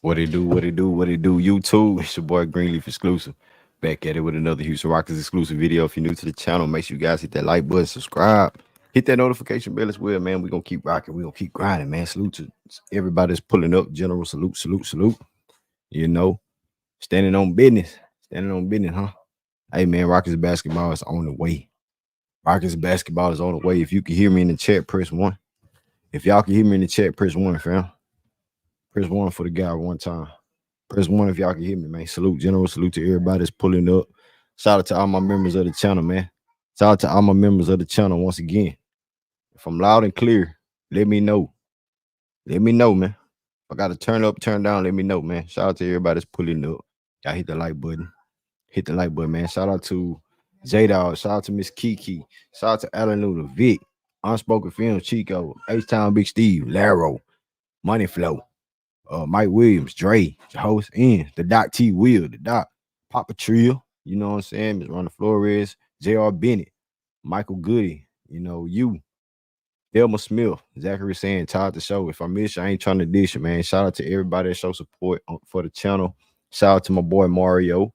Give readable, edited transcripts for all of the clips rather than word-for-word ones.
What it do, what it do, what it do, YouTube. It's your boy Greenleaf exclusive. Back at it with another Houston Rockets exclusive video. If you're new to the channel, make sure you guys hit that like button, subscribe, hit that notification bell as well, man. We're gonna keep rocking, we're gonna keep grinding, man. Salute to everybody that's pulling up. General salute, salute, salute. You know, standing on business. Standing on business, huh? Hey man, Rockets basketball is on the way. Rockets basketball is on the way. If you can hear me in the chat, press one. If y'all can hear me in the chat, press one, fam. Press one for the guy one time. Press one if y'all can hear me, man. Salute, general. Salute to everybody that's pulling up. Shout out to all my members of the channel, man. Shout out to all my members of the channel once again. If I'm loud and clear, let me know. Let me know, man. If I got to turn up, turn down, let me know, man. Shout out to everybody that's pulling up. Y'all hit the like button. Hit the like button, man. Shout out to J-Dog. Shout out to Miss Kiki. Shout out to Alan Luna, Vic, Unspoken Film, Chico, H-Town Big Steve, Laro, Money Flow. Mike Williams, Dre, host in the Doc T Will, the Doc, Papa Trio, you know what I'm saying? Ms. Ronda Flores, J.R. Bennett, Michael Goody, you know, you, Thelma Smith, Zachary saying, tired to show. If I miss you, I ain't trying to dish you, man. Shout out to everybody that show support for the channel. Shout out to my boy Mario.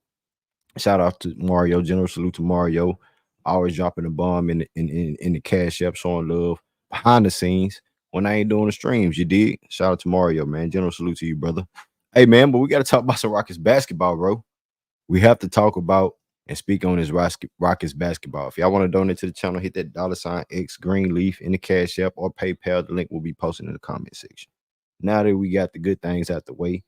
Shout out to Mario. General salute to Mario. Always dropping the bomb in the cash app, showing love behind the scenes when I ain't doing the streams. You did. Shout out to Mario, man. General salute to you, brother. Hey, man, but we got to talk about some Rockets basketball, bro. We have to talk about and speak on this Rockets basketball. If y'all want to donate to the channel, hit that $X Greenleaf in the cash app or PayPal. The link will be posted in the comment section. Now that we got the good things out the way,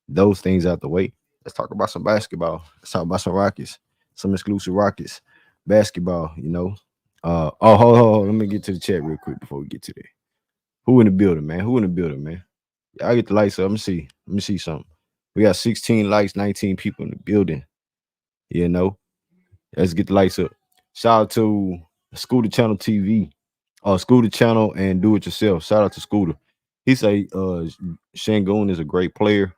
those things out the way, let's talk about some basketball. Let's talk about some Rockets, some exclusive Rockets basketball, you know. Hold. Let me get to the chat real quick before we get to that. Who in the building, man? Who in the building, man? Y'all get the lights up. Let me see. Let me see something. We got 16 likes, 19 people in the building. You know, let's get the lights up. Shout out to Scooter Channel TV, Scooter Channel and Do It Yourself. Shout out to Scooter. He say Sengun is a great player.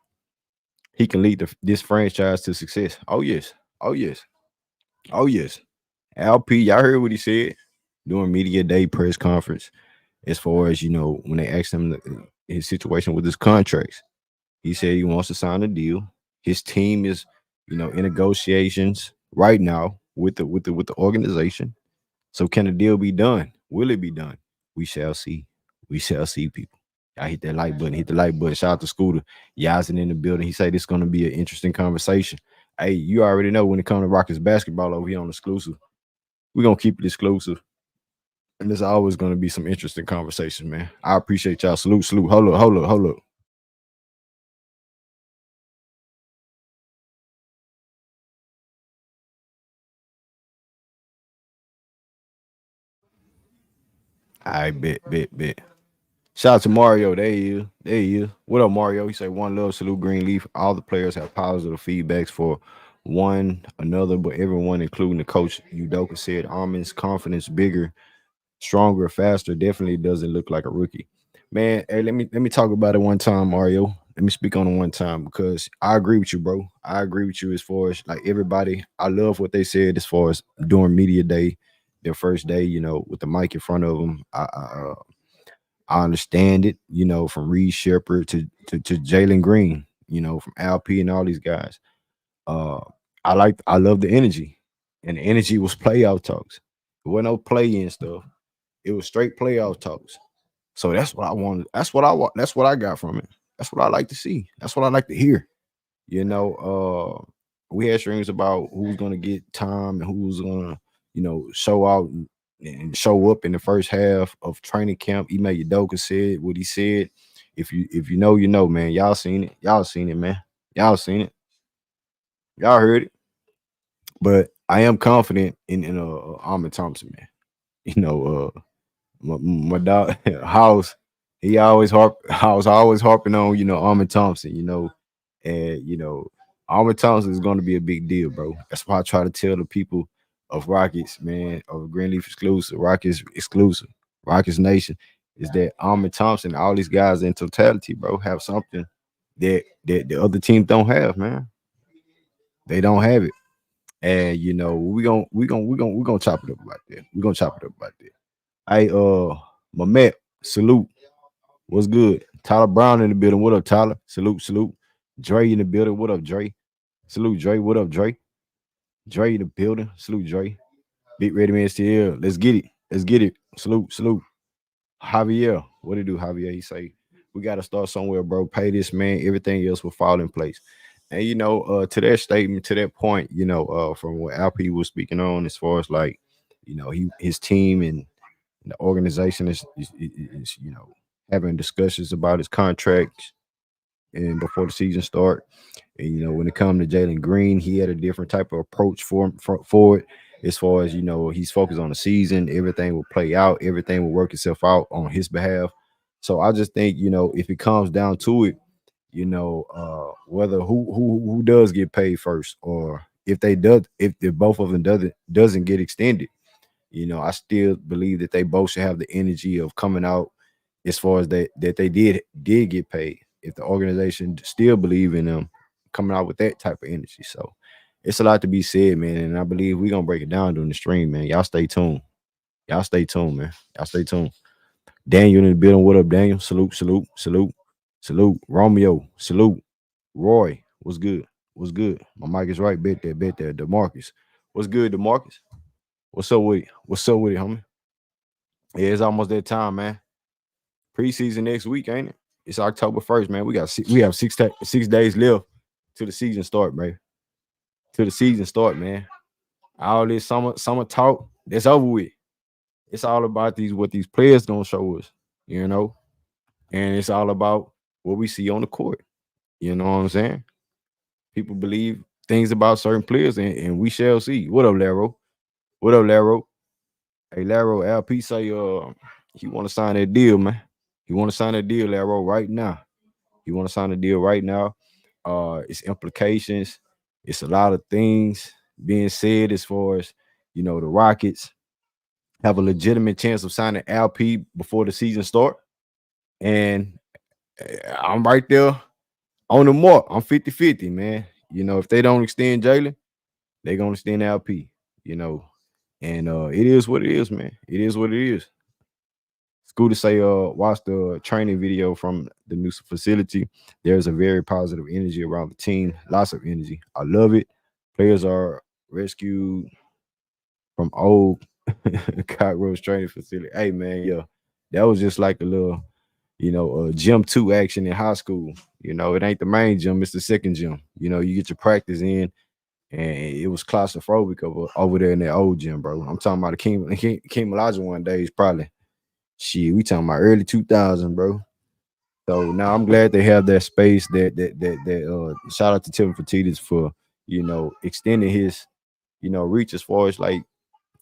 He can lead this franchise to success. Oh yes. Oh yes. Oh yes. LP, y'all heard what he said during media day press conference. As far as, you know, when they asked him his situation with his contracts, he said he wants to sign a deal. His team is, you know, in negotiations right now with the organization. So can the deal be done? Will it be done? We shall see. We shall see, people. I hit that like button. Hit the like button. Shout out to Scooter. Yazin in the building. He said this is going to be an interesting conversation. Hey, you already know when it comes to Rockets basketball over here on exclusive, we're going to keep it exclusive. And there's always going to be some interesting conversations, man. I appreciate y'all. Salute. Hold up. I bet. Shout out to Mario. There he is. What up, Mario? He say one love, salute Greenleaf. All the players have positive feedbacks for one another, but everyone, including the coach, Udoka said Armin's confidence bigger, stronger, faster. Definitely doesn't look like a rookie. Man, hey, let me talk about it one time, Mario. Let me speak on it one time because I agree with you, bro. I agree with you as far as like everybody. I love what they said as far as during media day, their first day, you know, with the mic in front of them. I understand it, you know, from Reed Shepard to Jalen Green, you know, from LP and all these guys. Uh, I love the energy, and the energy was playoff talks. It wasn't no play-in stuff. It was straight playoff talks. So that's what I wanted. That's what I want. That's what I got from it. That's what I like to see. That's what I like to hear. You know, we had streams about who's gonna get time and who's gonna, you know, show out and show up in the first half of training camp. Ime Udoka said what he said. If you know, you know, man. Y'all seen it. Y'all seen it, man. Y'all seen it. Y'all heard it. But I am confident in Ahmed Thompson, man. You know, my dog House, I was always harping on, you know, Ahmed Thompson, you know, and you know, Ahmed Thompson is going to be a big deal, bro. That's why I try to tell the people of Rockets, man, of Greenleaf exclusive, Rockets Nation, is that Ahmed Thompson, all these guys in totality, bro, have something that the other teams don't have, man. They don't have it. And we gonna chop it up about that. We're gonna chop it up about that. Hey, Mamet, salute. What's good? Tyler Brown in the building. What up, Tyler? Salute, salute. Dre in the building. What up, Dre? Salute, Dre. What up, Dre? Dre in the building. Salute, Dre. Big Ready Man still here. Let's get it. Let's get it. Salute, salute. Javier. What it do, Javier? He say, we got to start somewhere, bro. Pay this man. Everything else will fall in place. And, to that statement, to that point, from what Alp was speaking on, as far as like, his team and the organization is having discussions about his contract and before the season start. And when it comes to Jalen Green, he had a different type of approach for it. As far as he's focused on the season. Everything will play out. Everything will work itself out on his behalf. So I just think if it comes down to it, whether who does get paid first, or if both of them doesn't get extended, I still believe that they both should have the energy of coming out as far as that they did get paid. If the organization still believe in them, coming out with that type of energy. So it's a lot to be said, man. And I believe we're gonna break it down during the stream, man. Y'all stay tuned. Y'all stay tuned, man. Y'all stay tuned. Daniel in the building. What up, Daniel? Salute, salute, salute, salute. Romeo, salute. Roy, what's good? What's good? My mic is right. Bet there. DeMarcus. What's good, DeMarcus? What's up with it? What's up with it, homie? Yeah, it's almost that time, man. Preseason next week, ain't it? It's October 1st, man. We have 6 days left to the season start, man. To the season start, man. All this summer talk, that's over with. It's all about what these players gonna show us, and it's all about what we see on the court. You know what I'm saying? People believe things about certain players, and we shall see. What up, Laro? What up, Laro? Hey, Laro, LP say he want to sign that deal, man. He want to sign that deal, Laro, right now. He want to sign a deal right now. It's implications. It's a lot of things being said as far as the Rockets have a legitimate chance of signing LP before the season start, and I'm right there on the mark. I'm 50-50, man. If they don't extend Jalen, they're gonna extend LP. And it is what it is, man. It is what it is. Scooter say, watch the training video from the new facility. There's a very positive energy around the team. Lots of energy. I love it. Players are rescued from old cockroach training facility. Hey man, yeah. That was just like a little, gym 2 action in high school. It ain't the main gym, it's the second gym. You get your practice in, and it was claustrophobic over there in that old gym, bro. I'm talking about the King Elijah one day is probably we talking about early 2000, bro. So now I'm glad they have that space. That shout out to Tim Fertitas for extending his reach as far as like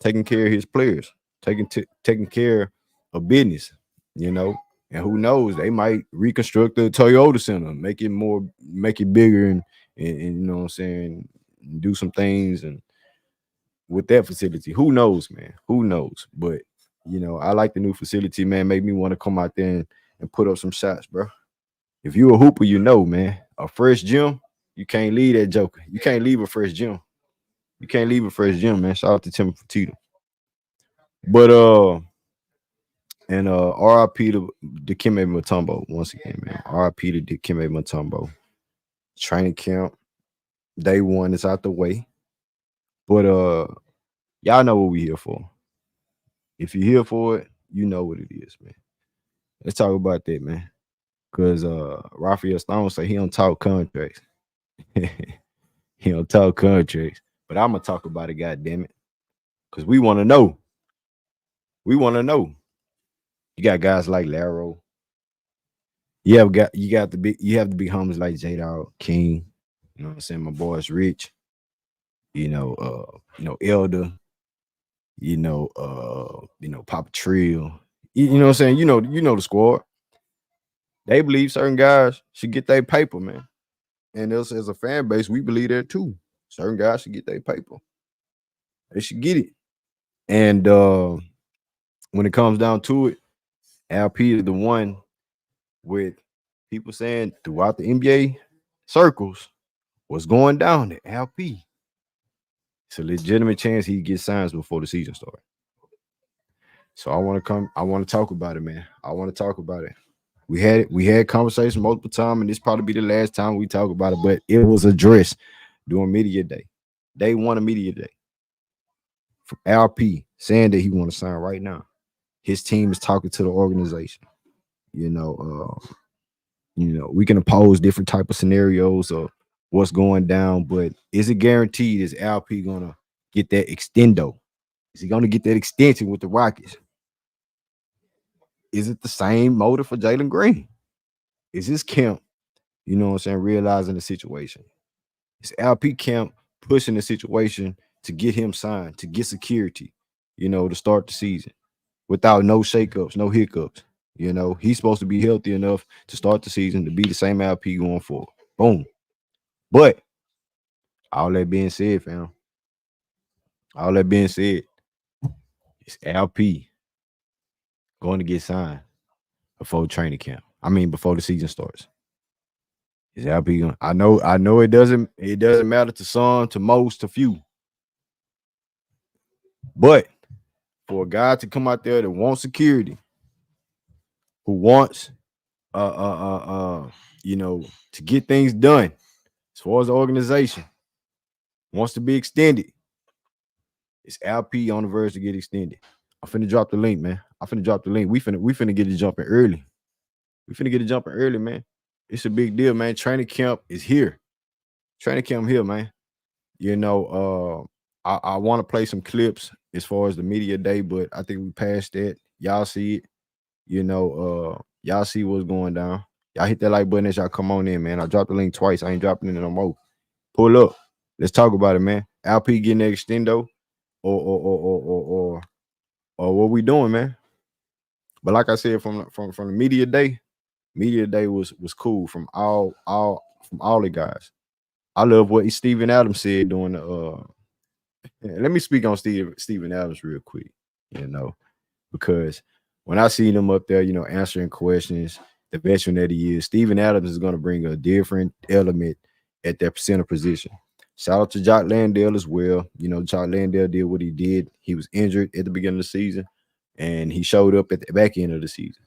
taking care of his players, taking care of business. And who knows, they might reconstruct the Toyota Center, make it bigger, and you know what I'm saying, do some things and with that facility. Who knows, man? Who knows? But I like the new facility, man. Make me want to come out there and put up some shots, bro. If you a hooper, man. A fresh gym, you can't leave that joker. You can't leave a fresh gym. You can't leave a fresh gym, man. Shout out to Tim Fertitta. But and RIP to Dikembe Mutombo once again, man. RIP to Dikembe Mutombo. Training camp, day 1 is out the way. But y'all know what we here for. If you're here for it, you know what it is, man. Let's talk about that, man. Cause Raphael Stone say he don't talk contracts. He don't talk contracts. But I'm gonna talk about it, god damn it. Cause we want to know. We want to know. You got guys like Laro. You have the big homies like J Dog, King. You know what I'm saying? My boy's Rich. Elder. Papa Trill. You know what I'm saying? You know the squad. They believe certain guys should get their paper, man. And us as a fan base, we believe that too. Certain guys should get their paper. They should get it. And when it comes down to it, LP is the one with people saying throughout the NBA circles what's going down there. LP It's a legitimate chance he gets signs before the season starts. So I want to come. I want to talk about it, man. I want to talk about it. We had conversation multiple times, and this probably be the last time we talk about it. But it was addressed during media day, day one of media day, from LP saying that he want to sign right now. His team is talking to the organization. You know, we can oppose different type of scenarios of what's going down, but is it guaranteed? Is LP gonna get that extendo? Is he gonna get that extension with the Rockets? Is it the same motive for Jalen Green? Is his camp, what I'm saying, realizing the situation? Is LP camp pushing the situation to get him signed, to get security, to start the season without no shakeups, no hiccups? He's supposed to be healthy enough to start the season to be the same LP going forward. Boom. But all that being said, fam, all that being said, it's LP going to get signed before training camp. I mean, before the season starts. Is LP going? I know it doesn't matter to some, to most, to few. But for a guy to come out there that wants security, who wants to get things done as far as the organization, wants to be extended, it's LP on the verge to get extended. I'm finna drop the link, man. I'm finna drop the link. We finna get it jumping early. We finna get it jumping early, man. It's a big deal, man. Training camp is here. Training camp here, man. I want to play some clips as far as the media day, but I think we passed that. Y'all see it. Y'all see what's going down. Y'all hit that like button as y'all come on in, man. I dropped the link twice. I ain't dropping it no more. Pull up. Let's talk about it, man. LP getting that extendo, or what we doing, man. But like I said, from the media day was cool from all the guys. I love what Steven Adams said during the let me speak on Steven Adams real quick, because when I seen him up there, answering questions, the veteran that he is, Steven Adams is going to bring a different element at that center position. Shout out to Jock Landale as well. Jock Landale did what he did. He was injured at the beginning of the season, and he showed up at the back end of the season.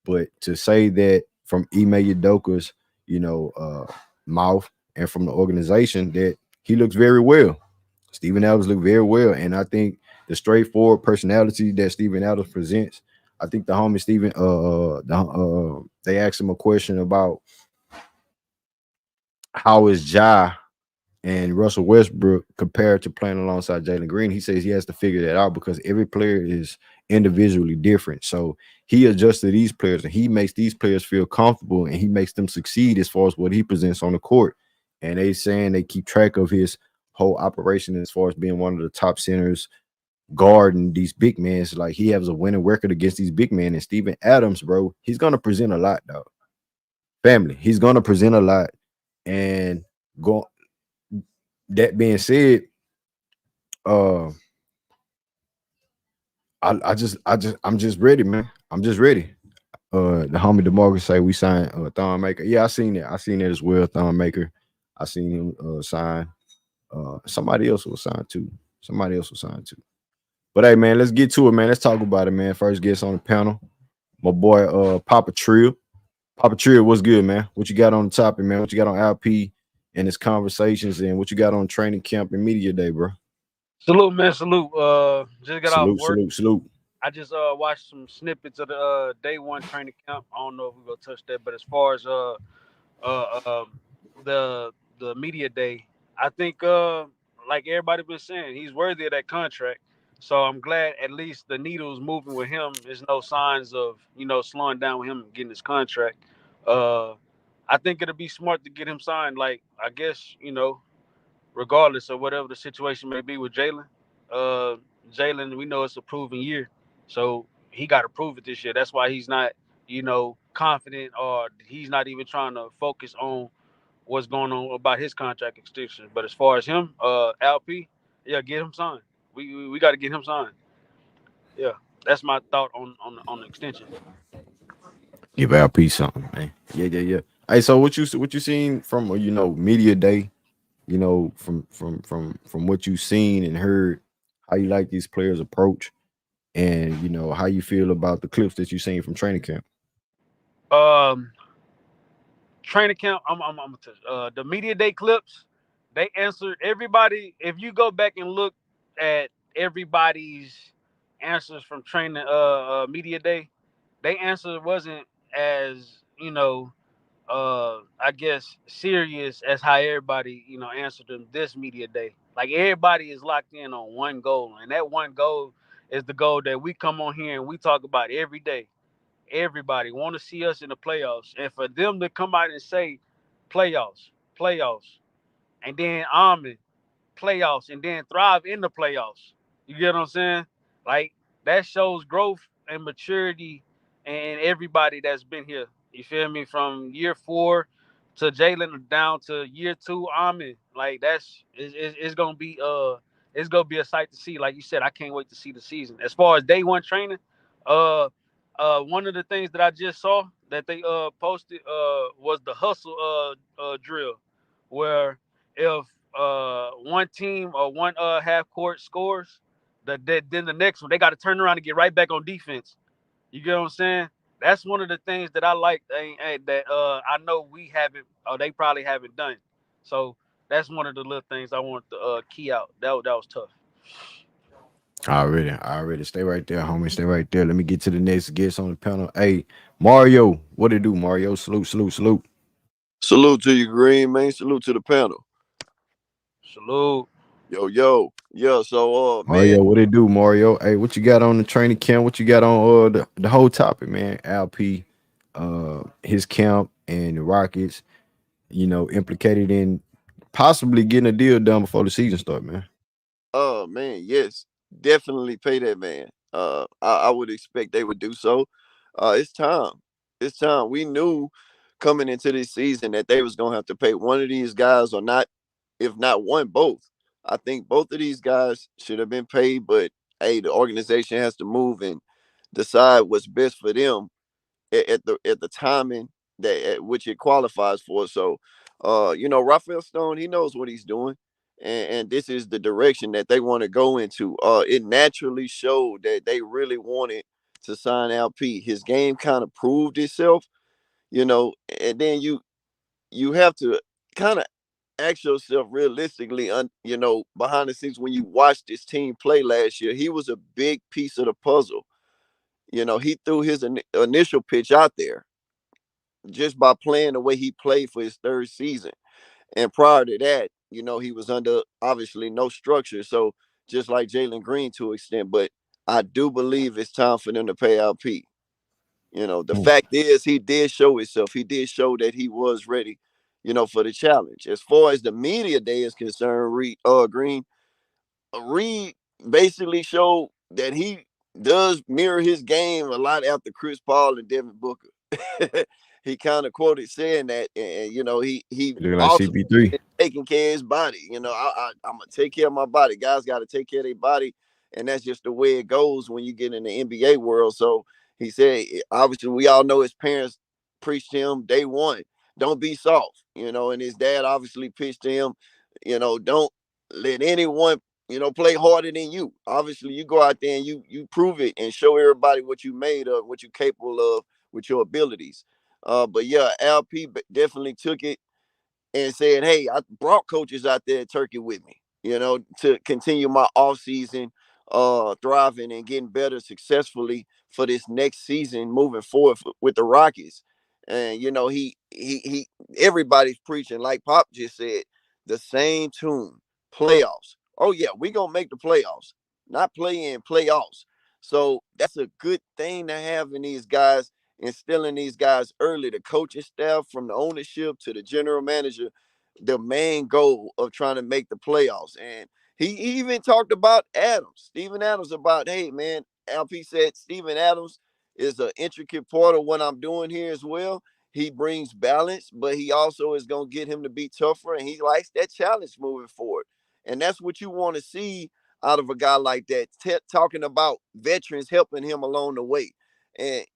But to say that from Ime Udoka's, mouth and from the organization that he looks very well. Steven Adams looked very well, and I think the straightforward personality that Steven Adams presents. I think the homie Steven, they asked him a question about how is Ja and Russell Westbrook compared to playing alongside Jalen Green. He says he has to figure that out because every player is individually different. So he adjusts to these players and he makes these players feel comfortable and he makes them succeed as far as what he presents on the court. And they saying they keep track of his whole operation as far as being one of the top centers guarding these big men. So like he has a winning record against these big men. And Steven Adams, bro, he's gonna present a lot, though. Family, he's gonna present a lot. And go that being said, uh I'm just ready, man. I'm just ready. The homie DeMarcus say we signed Thon Maker. Yeah, I seen that. I seen that as well. Thon Maker. I seen him sign. Somebody else was signed too. Somebody else was signed too. But hey, man, let's get to it, man. Let's talk about it, man. First guest on the panel, my boy Papa Trill. Papa Trill, what's good, man? What you got on the topic, man? What you got on LP and his conversations, and what you got on training camp and media day, bro? Salute, man. Salute. Just got off Salute, work. salute, salute. I just watched some snippets of the day one training camp. I don't know if we're gonna touch that, but as far as uh the media day, I think like everybody been saying, he's worthy of that contract. So I'm glad at least the needle's moving with him. There's no signs of slowing down with him getting his contract. Uh, I think it'll be smart to get him signed. Like I guess regardless of whatever the situation may be with Jalen. Uh, Jalen, we know it's a proven year, so he got to prove it this year. That's why he's not, confident, or he's not even trying to focus on what's going on about his contract extension. But as far as him, LP, yeah, get him signed. We got to get him signed. Yeah, that's my thought on the extension. Give LP something, man. Yeah, yeah, yeah. Hey, so what you seen from media day? from what you've seen and heard, how you like these players approach, and how you feel about the clips that you've seen from training camp. Um, Training camp. I'm gonna touch. The media day clips. They answered everybody. If you go back and look at everybody's answers from training media day, they answer wasn't as I guess serious as how everybody answered them this media day. Like everybody is locked in on one goal, and that one goal is the goal that we come on here and we talk about every day. Everybody want to see us in the playoffs, and for them to come out and say playoffs, playoffs, and then Ahmed playoffs and then thrive in the playoffs. You get what I'm saying? Like that shows growth and maturity and everybody that's been here. You feel me? From year 4 to Jalen down to year 2, Amin. Like it's gonna be it's gonna be a sight to see. Like you said, I can't wait to see the season. As far as day one training, uh one of the things that I just saw that they posted was the hustle drill where if one team or one half court scores, then the next one they got to turn around and get right back on defense. You get what I'm saying? That's one of the things that I like that I know we haven't or they probably haven't done. So that's one of the little things I want to key out. That was tough. Already. Stay right there, homie. Stay right there. Let me get to the next guest on the panel. Hey, Mario, what it do, Mario? Salute, salute, salute. Salute to you, Green, man. Salute to the panel. Salute. Yo, yo. Yeah, so man, Mario, what it do, Mario? Hey, what you got on the training camp? What you got on the whole topic, man? Alp, his camp and the Rockets, implicated in possibly getting a deal done before the season start, man. man, yes. Definitely pay that man. I would expect they would do so. It's time. It's time. We knew coming into this season that they was gonna have to pay one of these guys or not, if not one, both. I think both of these guys should have been paid, but hey, the organization has to move and decide what's best for them at the timing that at which it qualifies for. So, Rafael Stone, he knows what he's doing, and this is the direction that they want to go into. It naturally showed that they really wanted to sign LP. His game kind of proved itself, and then you have to kind of ask yourself realistically, behind the scenes when you watched this team play last year, he was a big piece of the puzzle. He threw his initial pitch out there just by playing the way he played for his third season. And prior to that, he was under obviously no structure. So just like Jalen Green to an extent, but I do believe it's time for them to pay LP. The Mm. fact is he did show himself. He did show that he was ready, for the challenge. As far as the media day is concerned, Green, Reed basically showed that he does mirror his game a lot after Chris Paul and Devin Booker. He kind of quoted saying that, and he Looking like also CP3. taking care of his body. I'm gonna take care of my body. Guys got to take care of their body, and that's just the way it goes when you get in the NBA world. So he said, obviously, we all know his parents preached to him day one, don't be soft, and his dad obviously pitched to him, don't let anyone play harder than you. Obviously, you go out there and you prove it and show everybody what you made of, what you're capable of with your abilities. But yeah, LP definitely took it and said, "Hey, I brought coaches out there in Turkey with me, to continue my off season, thriving and getting better successfully for this next season, moving forward with the Rockets." And he everybody's preaching like Pop just said, the same tune, playoffs. Oh yeah, we gonna make the playoffs, not play in playoffs. So that's a good thing to have in these guys, instilling these guys early, the coaching staff from the ownership to the general manager, the main goal of trying to make the playoffs. And he even talked about Steven Adams, about, hey, man, LP said Steven Adams is an intricate part of what I'm doing here as well. He brings balance, but he also is going to get him to be tougher, and he likes that challenge moving forward. And that's what you want to see out of a guy like that, talking about veterans helping him along the way. And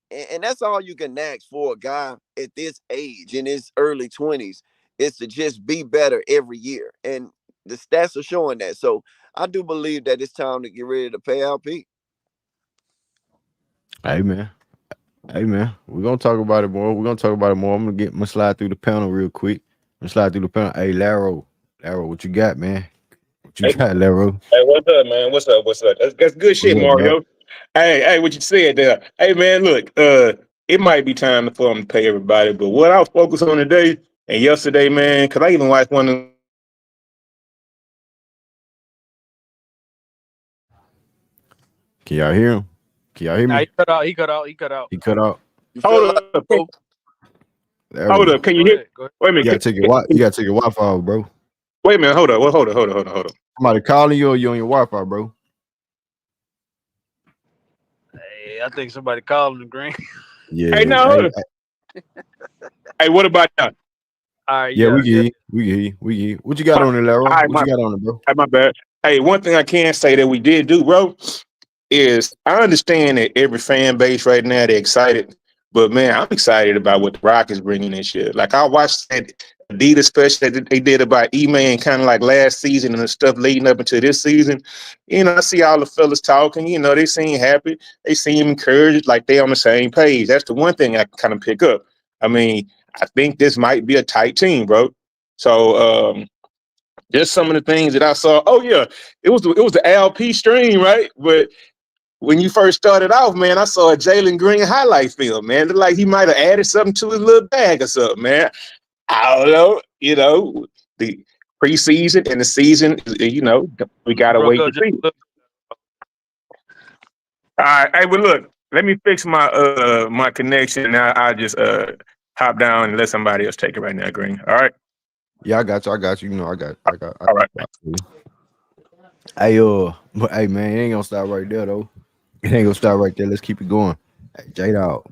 that's all you can ask for a guy at this age in his early 20s is to just be better every year, and the stats are showing that. So I do believe that it's time to get ready to pay out Pete. Hey man. Hey man. We're gonna talk about it more. We're gonna talk about it more. I'm gonna slide through the panel real quick. I'm gonna slide through the panel. Hey Laro. Laro, what you got, man? What you Hey, got, Laro? hey, what's up, man? What's up? What's up? That's good What's shit, up, dog? Mario. Hey, what you said there? Hey, man, look, it might be time for them to pay everybody, but what I was focused on today and yesterday, man, because I even watched one of them games yesterday, man. Can y'all hear him? Can y'all hear Nah, me? he cut out. He cut out. He cut out. He cut out. You Hold feel like up, bro? hold Laro. up. Can you Go hear? ahead. Go ahead. Wait a You minute. gotta take your you gotta take your Wi-Fi off, bro. Wait a minute. Hold up. Well, hold up. Somebody calling you or you on your Wi-Fi, bro. Hey, I think somebody calling the green. Hey, Yeah. now, hold Hey, up. Hey, what about now? All right. yeah, Yeah. we get Yeah. you. We get you. We get you. What you got All on it, Laro? right, What you got on it, bro? my bad. Hey, one thing I can say that we did do, bro, is I understand that every fan base right now they're excited, but man, I'm excited about what the Rockets bringing this year. Like I watched that Adidas special that they did about E-Man kind of like last season and the stuff leading up into this season. You know, I see all the fellas talking. You know, they seem happy. They seem encouraged, like they on the same page. That's the one thing I kind of pick up. I mean, I think this might be a tight team, bro. So just some of the things that I saw. Oh yeah, it was the LP stream, right? But when you first started off, man, I saw a Jalen Green highlight film, man. Looked like he might have added something to his little bag or something, man. I don't know. You know, the preseason and the season, you know, we You gotta broke wait up to just see. a little. All right, hey, but look, let me fix my connection. Now I just hop down and let somebody else take it right now, Green. All right, Yeah, I got you. I got you. You know, I all right. got you. Hey, but hey, man, it ain't gonna stop right there though. It ain't gonna stop right there. Let's keep it going. Hey, J Dog,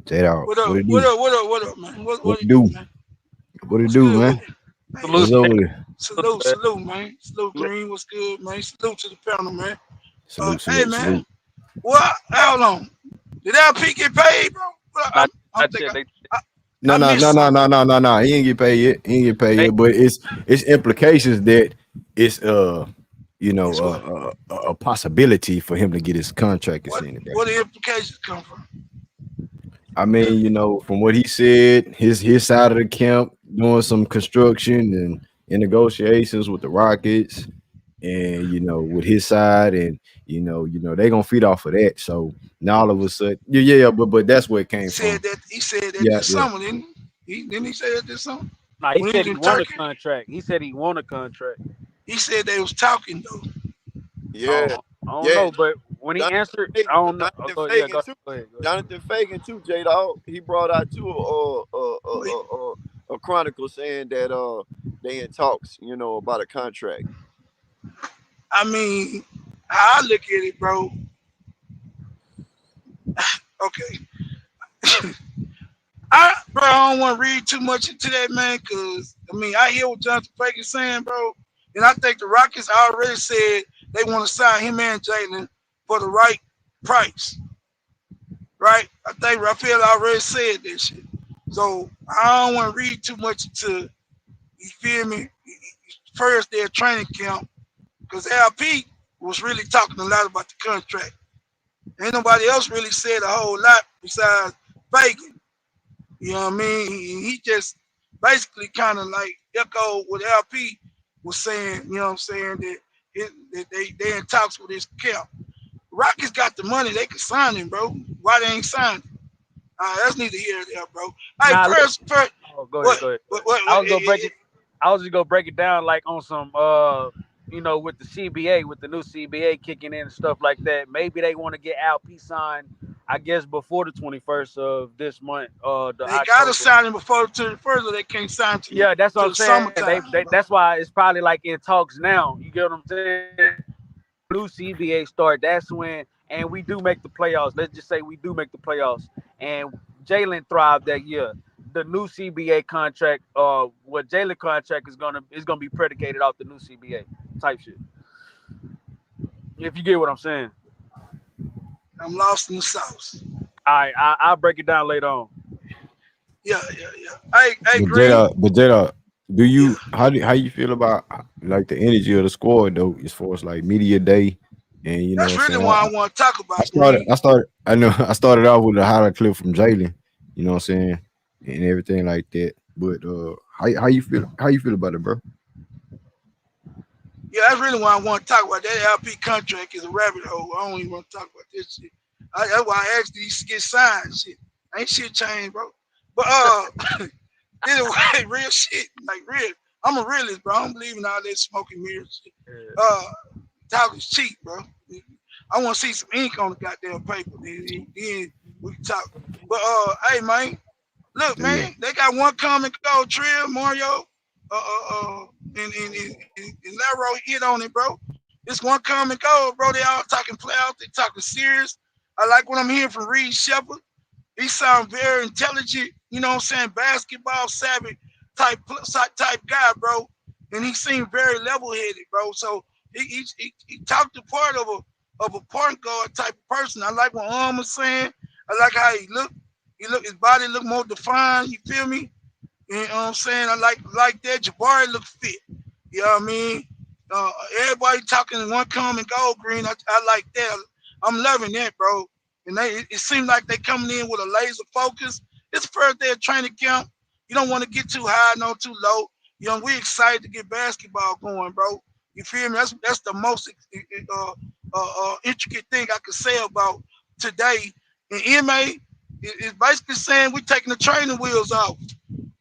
What up? what it What do? up? What up? What up, man? What What it it do, do? man? What it What's do, good with man? it? Hey, Salute What's to over that. there? Salute to that. salute, man. Salute, Salute. Green. What's good, man? Salute to the panel, man. Salute, Hey, salute, man. salute. What? Hold on. Did LP get paid, bro? Well, Not, I'm not think yet. No, I no, no, missed no, something. no, no, no, no. He ain't get paid yet. He ain't get paid They yet. But it's implications that it's It's what? a possibility for him to get his contract What? extended, bro. Where the implications come from? I mean, from what he said, his side of the camp doing some construction and in negotiations with the Rockets, and with his side, and they gonna feed off of that. So now all of a sudden, yeah, but that's where it He came said from. that. He said that Yeah, this yeah. summer, didn't he? Didn't he say that this summer Nah, he when he said was he in won a Turkey? contract. He said he won a contract. He said they was talking though. Yeah, I don't yeah. know, but when he Jonathan, answered, I don't know. Oh, Jonathan yeah, Fagan too. go ahead. Go ahead. Jonathan Fagan too. J Dog. He brought out too Wait, a chronicle saying that they in talks, about a contract. I mean, how I look at it, bro. Okay, I don't want to read too much into that, man, because I mean I hear what Jonathan Fake is saying, bro, and I think the Rockets already said they want to sign him and Jalen for the right price, right? I think Raphael already said this shit, so I don't want to read too much into. You feel me? First their training camp, because LP was really talking a lot about the contract. Ain't nobody else really said a whole lot besides Fagan. You know what I mean? He just basically kind of like echoed what LP was saying. You know what I'm saying? That they in talks with his camp. Rockets got the money; they can sign him, bro. Why they ain't signed him? That's neither here nor there, bro. Hey, Nah, look. first, Oh, go ahead. what, Go ahead. Go what, ahead. what, I what was gonna break it. I was just gonna break it down like on some with the CBA, with the new CBA kicking in and stuff like that. Maybe they want to get LP signed, I guess, before the 21st of this month, the they gotta October. sign him before to the further. They can't sign Yeah, that's what to I'm the saying. summertime, bro. That's why it's probably like in talks now. You get what I'm saying? New CBA start. That's when, and we do make the playoffs. Let's just say we do make the playoffs, and Jalen thrived that year. The new CBA contract, what Jalen contract is gonna be predicated off the new CBA type shit. If you get what I'm saying. I'm lost in the sauce. I'll break it down later on. Yeah. Hey, But Green. Jada, do Yeah, you how you feel about like the energy of the squad though, as far as like media day, and you know that's what I'm really saying? what I want to talk I about, started, Green. I started, I know I started off with a highlight clip from Jalen, you know what I'm saying, and everything like that. But how you feel about it, bro? Yeah, that's really what I want to talk about. That LP contract is a rabbit hole. I don't even want to talk about this shit. That's why I asked these to get signed. Shit, ain't shit changed, bro. But anyway, real shit, like real. I'm a realist, bro. I don't believe in all that smoking mirrors shit. Yeah. Uh, talk is cheap, bro. I want to see some ink on the goddamn paper. Then we can talk. But hey man, look, Yeah, yeah, man, they got one common goal, Trill, Mario, and Laro hit on it, bro. It's one common goal, bro. They all talking playoffs, they talking serious. I like what I'm hearing from Reed Shepard. He sound very intelligent, you know what I'm saying, basketball savvy type guy, bro. And he seemed very level headed, bro. So he talked to part of a point guard type of person. I like what was saying. I like how he looked. His body looked more defined. You feel me? You know what I'm saying? I like that. Jabari look fit. You know what I mean? Everybody talking one common goal, Green. I like that. I'm loving that, bro. And it seems like they coming in with a laser focus. It's first day of training camp. You don't want to get too high, no too low. You know, we excited to get basketball going, bro. You feel me? That's the most intricate thing I could say about today. And MA is basically saying we're taking the training wheels off.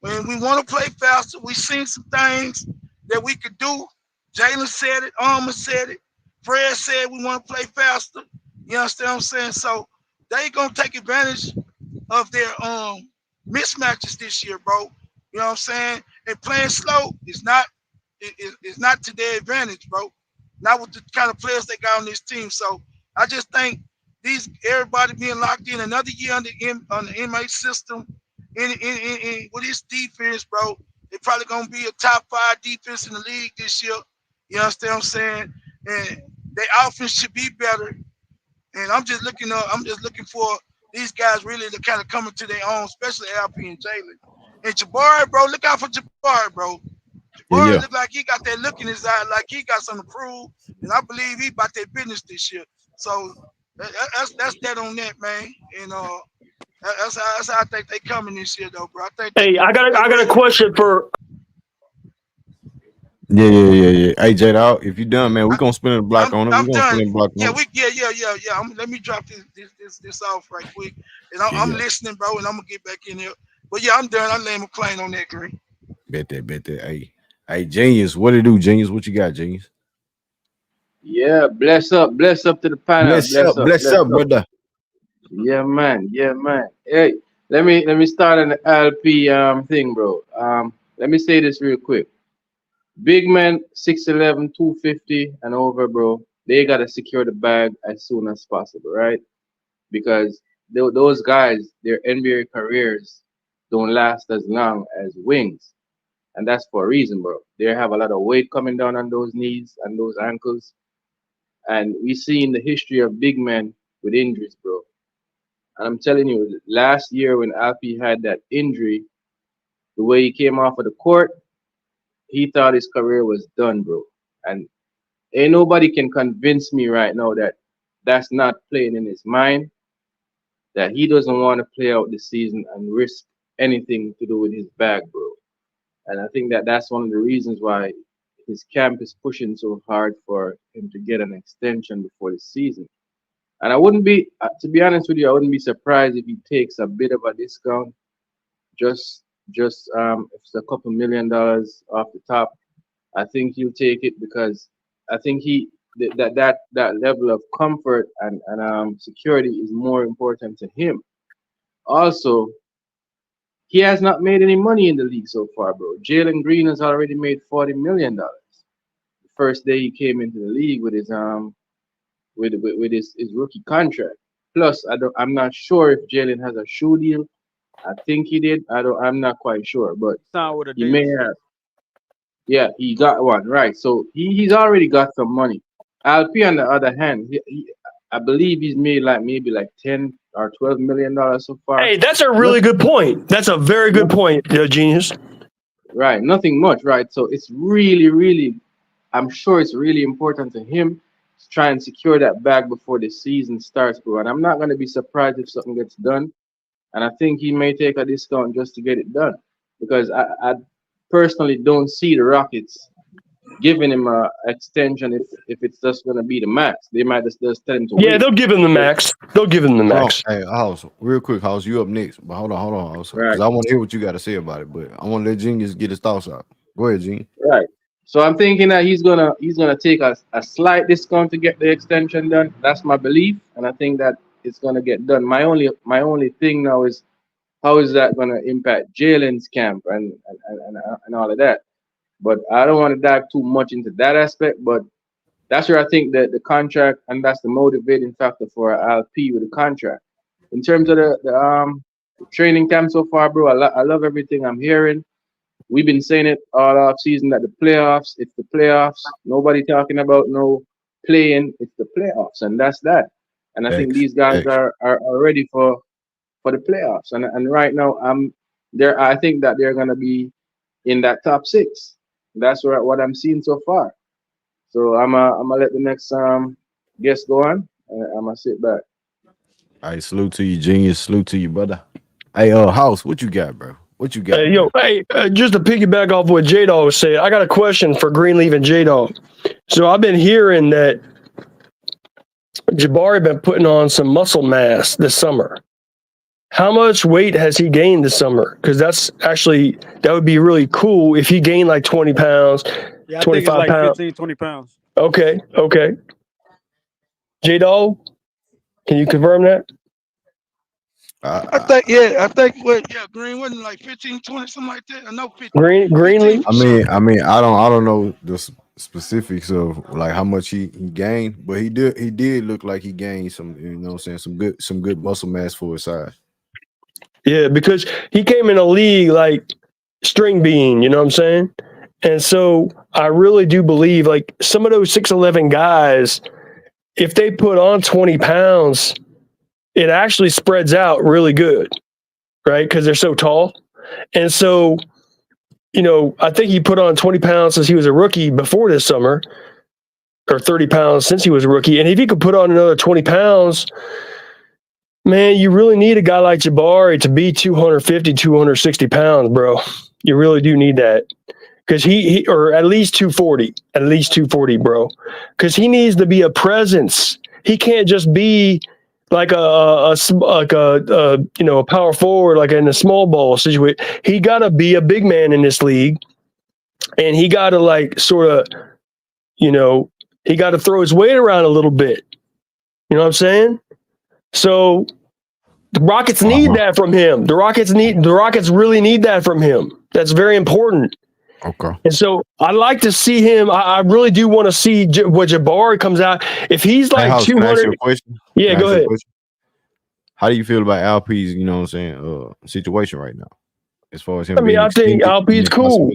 When we want to play faster, we seen some things that we could do. Jalen said it, Armor said it, Fred said we want to play faster. You understand what I'm saying? So they gonna take advantage of their mismatches this year, bro. You know what I'm saying? And playing slow is not it's not to their advantage, bro. Not with the kind of players they got on this team. So I just think everybody being locked in another year on the inmate system with his defense, bro. They probably gonna be a top 5 defense in the league this year. You understand what I'm saying? And their offense should be better. And I'm just looking for these guys really to kind of come into their own, especially LP and Jalen. And Jabari, bro, look out for Jabari, bro. yeah, Jabari yeah, look like he got that look in his eye, like he got something to prove. And I believe he about that business this year. So that's that on that, man. And that's how I think they coming this year, though, bro. I think Hey, they I got a ready. question for. yeah. Hey, Jada, if you done, man, we I, gonna spin the block on it. We I'm gonna done. spin the block Yeah, on it. Let me drop this off right quick, and Yeah, I'm yeah. listening, bro, and I'm gonna get back in there. But yeah, I'm done. I land my plane on that, Green. Bet that. Hey, Genius, what it do, Genius? What you got, Genius? Yeah, bless up to the panel, Bless bless up, up. brother. Yeah, man. Hey, let me start on the LP thing, bro. Let me say this real quick. Big man, 6'11", 250 and over, bro. They gotta secure the bag as soon as possible, right? Because those guys, their NBA careers don't last as long as wings, and that's for a reason, bro. They have a lot of weight coming down on those knees and those ankles. And we see in the history of big men with injuries, bro. And I'm telling you, last year when Alfie had that injury, the way he came off of the court, he thought his career was done, bro. And ain't nobody can convince me right now that that's not playing in his mind, that he doesn't want to play out the season and risk anything to do with his back, bro. And I think that that's one of the reasons why his camp is pushing so hard for him to get an extension before the season. And I wouldn't be, to be honest with you, I wouldn't be surprised if he takes a bit of a discount, just if it's a couple $1 million off the top. I think he'll take it because I think that level of comfort and security is more important to him. Also, he has not made any money in the league so far, bro. Jalen Green has already made $40 million. The first day he came into the league with his rookie contract. Plus, I'm not sure if Jalen has a shoe deal. I think he did. I'm not quite sure, but Signed with he may Adidas. have. Yeah, he got one right. So he's already got some money. Alp on the other hand, I believe he's made like maybe like $10 or $12 million so far. Hey, that's a really good point. That's a very good point, Genius. Right, nothing much, right? So it's really, really, I'm sure it's really important to him to try and secure that bag before the season starts, bro. And I'm not going to be surprised if something gets done. And I think he may take a discount just to get it done, because I personally don't see the Rockets giving him a extension if it's just going to be the max. They might just tell him to Yeah, wait. they'll give him the max. They'll give him the max. Hey, House, real quick, House, you up next. But hold on, House. Right. Because I want to hear what you got to say about it. But I want to let Genius get his thoughts out. Go ahead, Gene. Right. So I'm thinking that he's gonna take a slight discount to get the extension done. That's my belief, and I think that it's gonna get done. My only thing now is, how is that gonna impact Jalen's camp and all of that. But I don't want to dive too much into that aspect. But that's where I think that the contract, and that's the motivating factor for LP with the contract. In terms of the training camp so far, bro, I love everything I'm hearing. We've been saying it all off season that the playoffs, it's the playoffs. Nobody talking about no playing, it's the playoffs, and that's that. And I think these guys are ready for the playoffs. And right now, I think that they're gonna be in that top 6. That's what I'm seeing so far. So I'm gonna let the next guest go on, and I'm gonna sit back. All right, salute to you, Genius. Salute to you, brother. Hey, House, what you got, bro? What you got? Just to piggyback off what J-Dog said, I got a question for Greenleaf and J-Dog. So I've been hearing that Jabari been putting on some muscle mass this summer. How much weight has he gained this summer? Because that would be really cool if he gained like 20 pounds, Yeah, I 25 think it's like pounds. 15, 20 pounds. Okay. J-Dog, can you confirm that? I think Green wasn't like 15, 20, something like that. I know 15. Greenleaf? I mean, I don't know the specifics of like how much he gained, but he did look like he gained some, you know what I'm saying, some good muscle mass for his size. Yeah, because he came in a league like string bean, you know what I'm saying? And so I really do believe like some of those 6'11" guys, if they put on 20 pounds, it actually spreads out really good, right? Because they're so tall. And so, I think he put on 20 pounds since he was a rookie before this summer, or 30 pounds since he was a rookie. And if he could put on another 20 pounds, man, you really need a guy like Jabari to be 250, 260 pounds, bro. You really do need that. Because he or at least 240, bro. Because he needs to be a presence. He can't just be like a power forward, like in a small ball situation. He got to be a big man in this league, and he got to like sort of, he got to throw his weight around a little bit. You know what I'm saying? So the Rockets need that from him. The Rockets really need that from him. That's very important. Okay. And so I'd like to see him. I really do want to see what Jabari comes out. If he's like House, 200. can I ask you a question? Yeah, go ahead. How do you feel about Alp's, you know what I'm saying, situation right now? As far as him I think Alp's cool.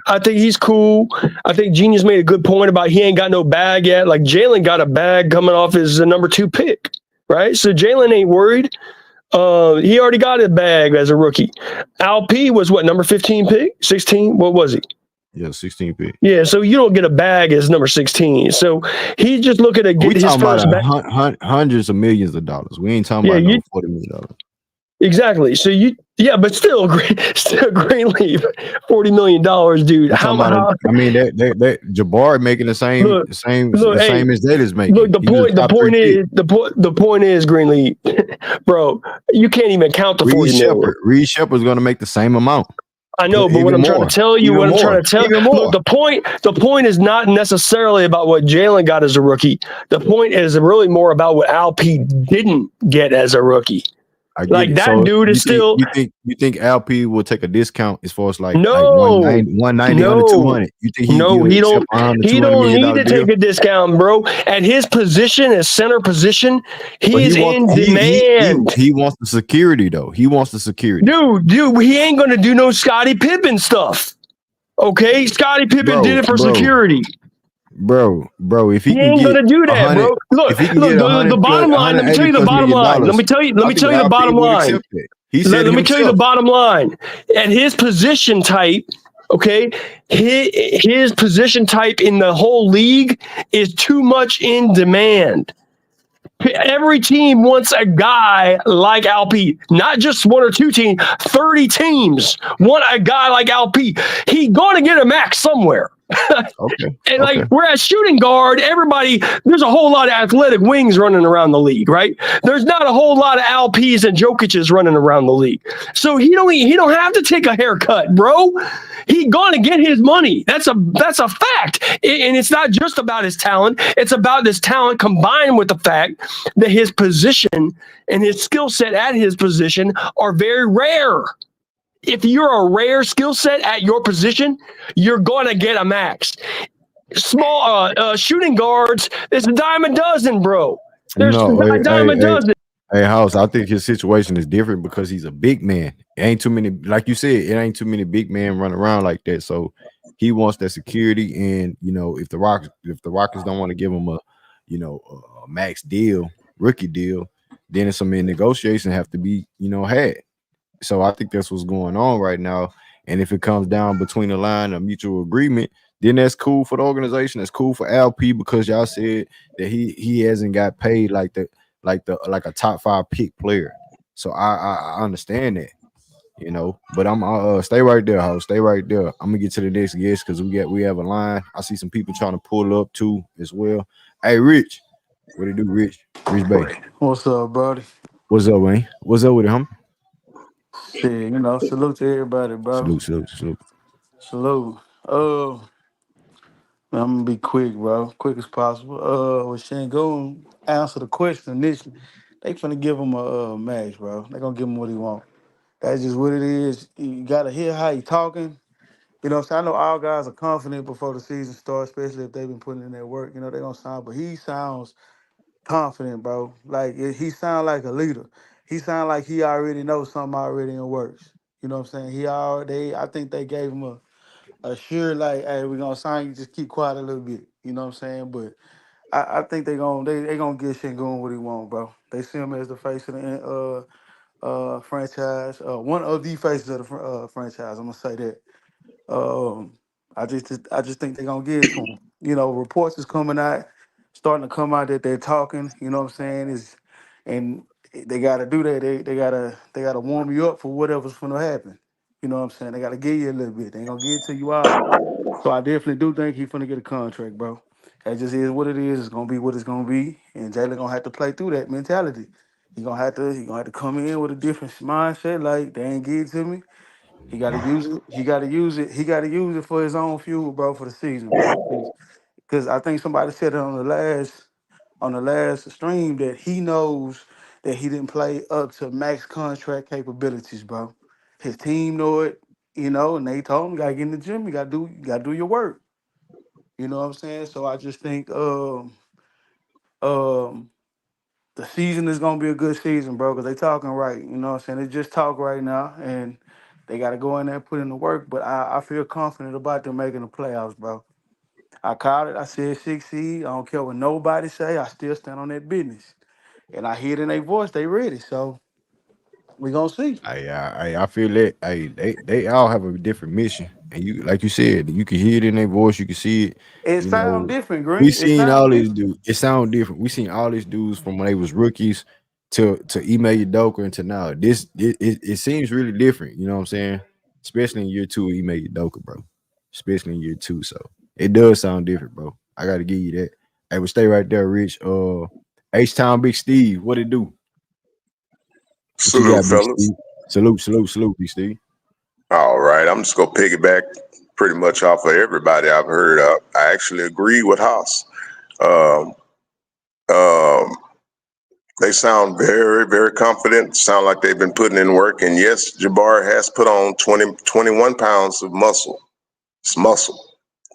I think he's cool. I think Genius made a good point about he ain't got no bag yet. Like Jalen got a bag coming off his number 2 pick, right? So Jalen ain't worried. He already got a bag as a rookie. Alp was what, number 15 pick? 16? What was he? Yeah, 16 pick. Yeah, so you don't get a bag as number 16. So he's just looking to get his first bag. Hundreds of millions of dollars. We ain't talking about no $40 million. Exactly. So but still Greenleaf, $40 million, dude. I mean, that Jabari making the same as that is making. Look, the point is, Greenleaf, bro, you can't even count the 40 million. Reed Shepard's going to make the same amount. I know, but what I'm trying to tell you, look, the point is not necessarily about what Jalen got as a rookie. The point is really more about what Alp didn't get as a rookie. Like that so dude is still. You think LP will take a discount as far as like 190 under 200? You think he don't need to take a discount, bro. At his position, his center position, he's in demand. He wants the security though. He wants the security, dude. He ain't gonna do no Scottie Pippen stuff. Okay, Scottie Pippen did it for security. bro. If He he can ain't get gonna do that, 100, bro. Look, if he can look. get The bottom line. Let me tell 180 you the plus bottom million line. Let dollars, me tell you. Let I me think tell you the Alperen bottom would line. accept that. He said Let me tell you the himself. bottom line. At his position type, okay, his position type in the whole league is too much in demand. Every team wants a guy like Alp. Not just one or two teams, 30 teams want a guy like Alp. He gonna get a max somewhere. Okay. And Okay. like, whereas shooting guard, there's a whole lot of athletic wings running around the league, right? There's not a whole lot of Alps and Jokic's running around the league. So he don't have to take a haircut, bro. He gonna get his money. That's a fact. And it's not just about his talent. It's about this talent combined with the fact that his position and his skill set at his position are very rare. If you're a rare skill set at your position, you're going to get a max. Small shooting guards, it's a dime a dozen, bro. There's No, a dime a dozen. hey, House, I think his situation is different because he's a big man. It ain't too many, like you said, it ain't too many big men running around like that. So he wants that security. And if the Rockets don't want to give him a max deal, rookie deal, then it's some negotiation have to be, had. So I think that's what's going on right now. And if it comes down between the line of mutual agreement, then that's cool for the organization. That's cool for LP because y'all said that he hasn't got paid like a top 5 pick player. So I understand that, But I'm stay right there, host. Stay right there. I'm gonna get to the next guest because we have a line. I see some people trying to pull up too as well. Hey, Rich, what do you do, Rich? Rich Bay. What's up, brody? What's up, Wayne? What's up with him? Shit, salute to everybody, bro. Salute, salute, salute. Salute. Man, I'm gonna be quick, bro. Quick as possible. With Sengun, answer the question initially. They finna give him a match, bro. They gonna give him what he want. That's just what it is. You gotta hear how he talking. You know what I'm saying? I know all guys are confident before the season starts, especially if they've been putting in their work. They gonna sound, but he sounds confident, bro. Like he sound like a leader. He sound like he already knows something already in works. You know what I'm saying? I think they gave him a sure like, hey, we're gonna sign you, just keep quiet a little bit. You know what I'm saying? But I think they gonna get Sengun what he want, bro. They see him as the face of the franchise, one of the faces of the franchise. I'm gonna say that. Um, I just think they're gonna get it to him. Reports is coming out, starting to come out that they're talking. You know what I'm saying? And they gotta do that. They gotta warm you up for whatever's gonna happen. You know what I'm saying? They gotta give you a little bit. They ain't gonna give it to you all. So I definitely do think he's gonna get a contract, bro. That just is what it is. It's gonna be what it's gonna be, and Jalen gonna have to play through that mentality. He gonna have to come in with a different mindset. Like they ain't give it to me. He got to use it. He got to use it. He got to use it for his own fuel, bro, for the season, bro. Because I think somebody said it on the last stream that he knows that he didn't play up to max contract capabilities, bro. His team know it, and they told him you gotta get in the gym. You gotta do your work. You know what I'm saying? So I just think um the season is gonna be a good season, bro, because they talking right. You know what I'm saying? They just talk right now, and they got to go in there and put in the work. But I feel confident about them making the playoffs, bro. I called it. I said 6 seed. I don't care what nobody say. I still stand on that business, and I hear it in their voice. They ready, so we gonna see. I feel that. They all have a different mission, and you like you said, you can hear it in their voice. You can see it. It You sound know, different, we Green. It seen all sound these different. dudes. It sound different. We seen all these dudes from when they was rookies to email Udoka and to now. It seems really different. You know what I'm saying? Especially in year 2, email Udoka, bro. Especially in year 2, so it does sound different, bro. I got to give you that. Hey, well, stay right there, Rich. H Town Big Steve, what it do? What you Salute, got, Big fellas. Steve? Salute, salute, salute, Big Steve. All right, I'm just gonna piggyback pretty much off of everybody I've heard. I actually agree with Haas. Um, um, they sound very, very confident. Sound like they've been putting in work. And yes, Jabbar has put on 21 pounds of muscle. It's muscle,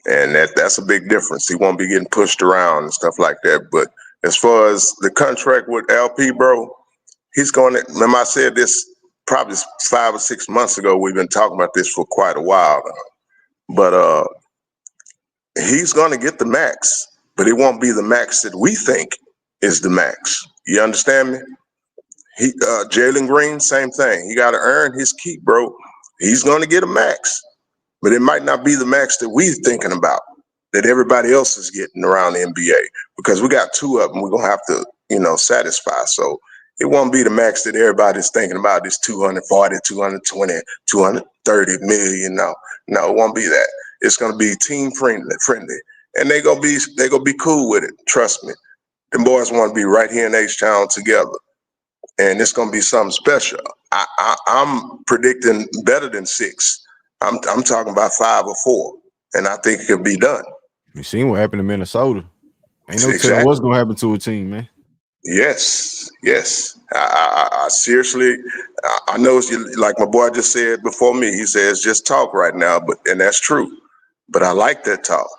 and that's a big difference. He won't be getting pushed around and stuff like that. But as far as the contract with LP, bro, he's going to. Remember, I said this probably 5 or 6 months ago. We've been talking about this for quite a while now. But he's going to get the max, but it won't be the max that we think is the max. You understand me? Jalen Green, same thing. He got to earn his keep, bro. He's going to get a max, but it might not be the max that we're thinking about, that everybody else is getting around the NBA, because we got two of them we're going to have to, satisfy. So it won't be the max that everybody's thinking about, this 240, 220, 230 million. No, it won't be that. It's going to be team friendly, and they're going to be cool with it. Trust me. Them boys want to be right here in H-Town together, and it's going to be something special. I'm predicting better than 6. I'm talking about 5 or 4, and I think it could be done. You seen what happened to Minnesota? Ain't no telling Exactly. what's gonna happen to a team, man. Yes. I seriously, I know it's like my boy just said before me. He says just talk right now, and that's true. But I like that talk.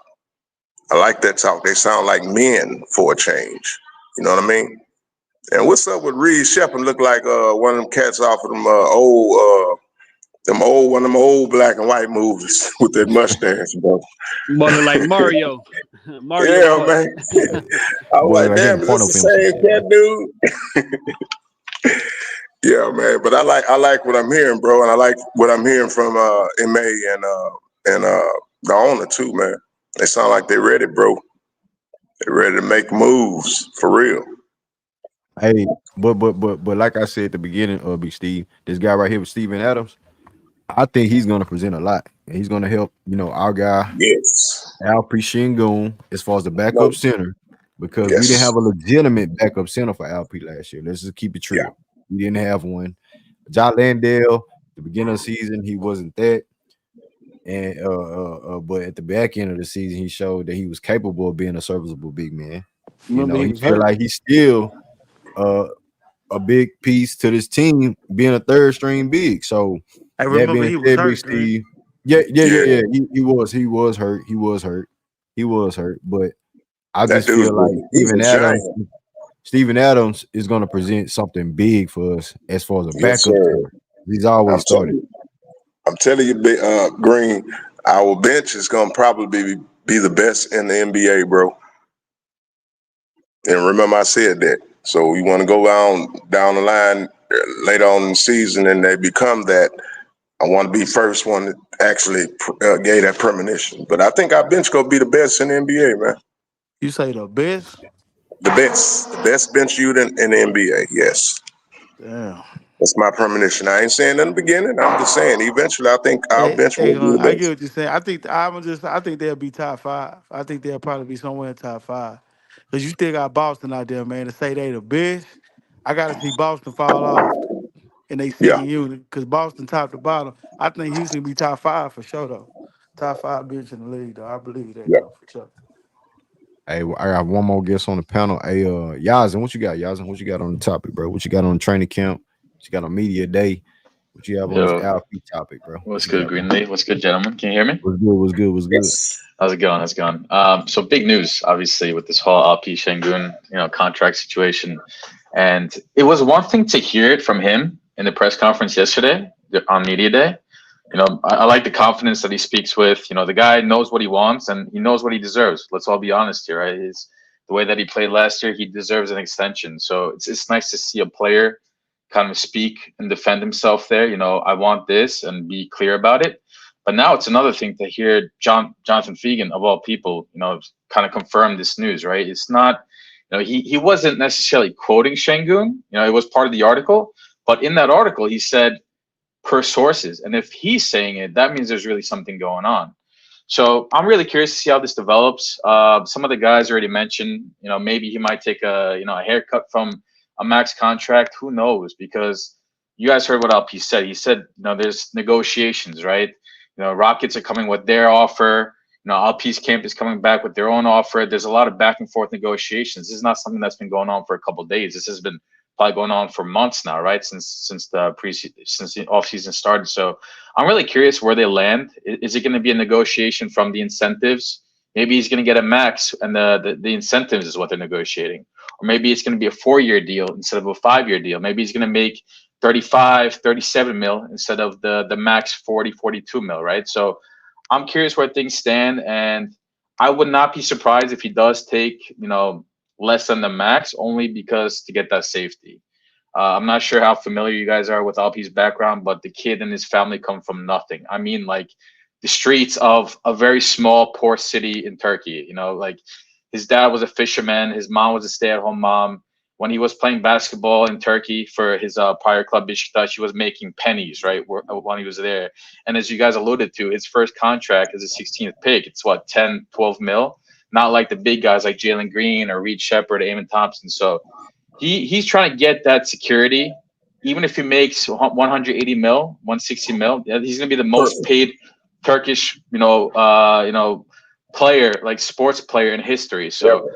They sound like men for a change. You know what I mean? And what's up with Reed Shepard? Look like one of them cats off of them old black and white movies with that mustache, bro. Boy, look like Mario. Yeah, boy. man. I was Boy, like, like damn, is this the same cat, dude? Yeah, man. But I like what I'm hearing, bro, and I like what I'm hearing from MA and the owner too, man. They sound like they're ready, bro. They're ready to make moves for real. Hey, but like I said at the beginning, Big Steve, this guy right here with Steven Adams, I think he's gonna present a lot, and he's gonna help, our guy Yes. Alperen Sengun as far as the backup No. center, because we didn't Yes. have a legitimate backup center for Alperen last year. Let's just keep it Yeah. real. We didn't have one. John Landale, the beginning of the season, he wasn't that. And but at the back end of the season, he showed that he was capable of being a serviceable big man. Remember he He was feel hurt. like he's still a big piece to this team, being a third string big. So I that remember being he was said, Big hurt, Green. Steve, yeah. Yeah. He was hurt. He was hurt. But I That just dude's feel like he's a giant. Steven Adams is going to present something big for us as far as a Yes, backup sir. center. He's always started. I'm telling you, Green, our bench is gonna probably be the best in the NBA, bro. And remember, I said that. So you want to go down the line later on in the season, and they become that. I want to be first one that actually gave that premonition. But I think our bench gonna be the best in the NBA, man. You say the best? The best bench unit in the NBA. Yes, Damn. that's my premonition. I ain't saying in the beginning. I'm just saying eventually, I think our bench will be the I get best. what you're saying. I think they'll be top 5. I think they'll probably be somewhere in top 5. Cause you still got Boston out there, man. To say they the best, I gotta see Boston fall off in their Yeah, second unit. Cause Boston top to bottom, I think Houston be top 5 for sure though. Top 5 bench in the league though. I believe that yeah. though for sure. Hey, I got one more guest on the panel. Hey, Yazin, what you got, Yazin? What you got on the topic, bro? What you got on training camp? What you got on media day? What you have on this Yo, LP topic, bro? What what's you good, got, bro? Greenlee? What's good, gentlemen? Can you hear me? What's good? What's good? What's good? Yes. How's it going? How's it going? So big news, obviously, with this whole Alpi Sengun, contract situation. And it was one thing to hear it from him in the press conference yesterday on media day. I like the confidence that he speaks with. The guy knows what he wants and he knows what he deserves. Let's all be honest here, right? The way that he played last year, he deserves an extension. So it's nice to see a player kind of speak and defend himself there. I want this and be clear about it. But now it's another thing to hear Jonathan Fegan, of all people, kind of confirm this news, right? It's not, he wasn't necessarily quoting Sengun. It was part of the article. But in that article, he said, per sources. And if he's saying it, that means there's really something going on. So I'm really curious to see how this develops. Some of the guys already mentioned, maybe he might take a haircut from a max contract. Who knows? Because you guys heard what LP said. He said, there's negotiations, right? Rockets are coming with their offer. LP's camp is coming back with their own offer. There's a lot of back and forth negotiations. This is not something that's been going on for a couple of days. This has been probably going on for months now, right? Since the offseason started. So I'm really curious where they land. Is it going to be a negotiation from the incentives? Maybe he's going to get a max, and the incentives is what they're negotiating. Or maybe it's going to be a 4-year deal instead of a 5-year deal. Maybe he's going to make 35, 37 mil instead of the max 40, 42 mil, right? So I'm curious where things stand, and I would not be surprised if he does take, less than the max, only because to get that safety. I'm not sure how familiar you guys are with Alpi's background, but the kid and his family come from nothing. I mean, like the streets of a very small, poor city in Turkey. Like his dad was a fisherman, his mom was a stay-at-home mom. When he was playing basketball in Turkey for his prior club, Beşiktaş, he was making pennies, right, when he was there. And as you guys alluded to, his first contract as a 16th pick, it's what, 10, 12 mil? Not like the big guys like Jalen Green or Reed Shepard, Eamon Thompson. So he's trying to get that security. Even if he makes 180 mil, 160 mil, he's going to be the most paid Turkish, player, like sports player in history. So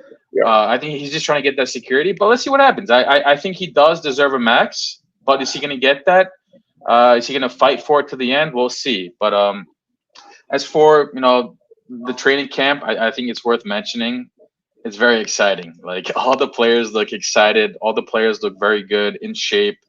I think he's just trying to get that security. But let's see what happens. I think he does deserve a max, but is he going to get that? Is he going to fight for it to the end? We'll see. But as for the training camp, I think it's worth mentioning. It's very exciting. Like all the players look excited. All the players look very good, in shape.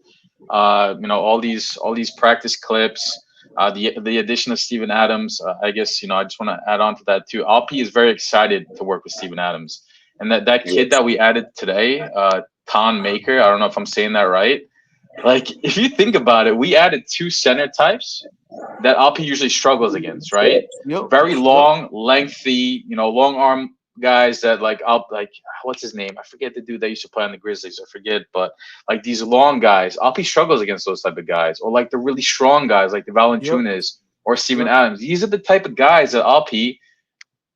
All these practice clips. The addition of Steven Adams. I guess I just want to add on to that too. Alpi is very excited to work with Steven Adams, and that kid that we added today, Ton Maker. I don't know if I'm saying that right. Like if you think about it, we added two center types that Alpi usually struggles against, right? Yep. Very long, lengthy, long arm guys that like what's his name? I forget the dude that used to play on the Grizzlies. I forget, but like these long guys, Alpi struggles against those type of guys, or like the really strong guys like the Valanciunas or Steven Adams. These are the type of guys that Alpi.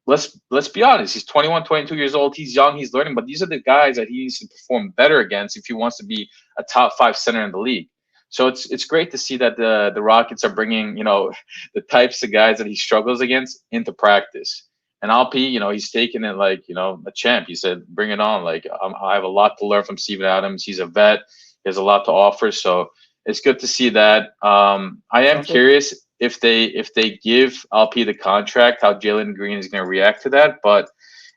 Let's be honest. He's 21, 22 years old. He's young. He's learning, but these are the guys that he needs to perform better against if he wants to be a top 5 center in the league. So it's great to see that the Rockets are bringing the types of guys that he struggles against into practice. And Alpi, he's taking it like a champ. He said, "Bring it on!" Like I have a lot to learn from Steven Adams. He's a vet. He has a lot to offer. So it's good to see that. I am curious if they give Alpi the contract, how Jalen Green is going to react to that. But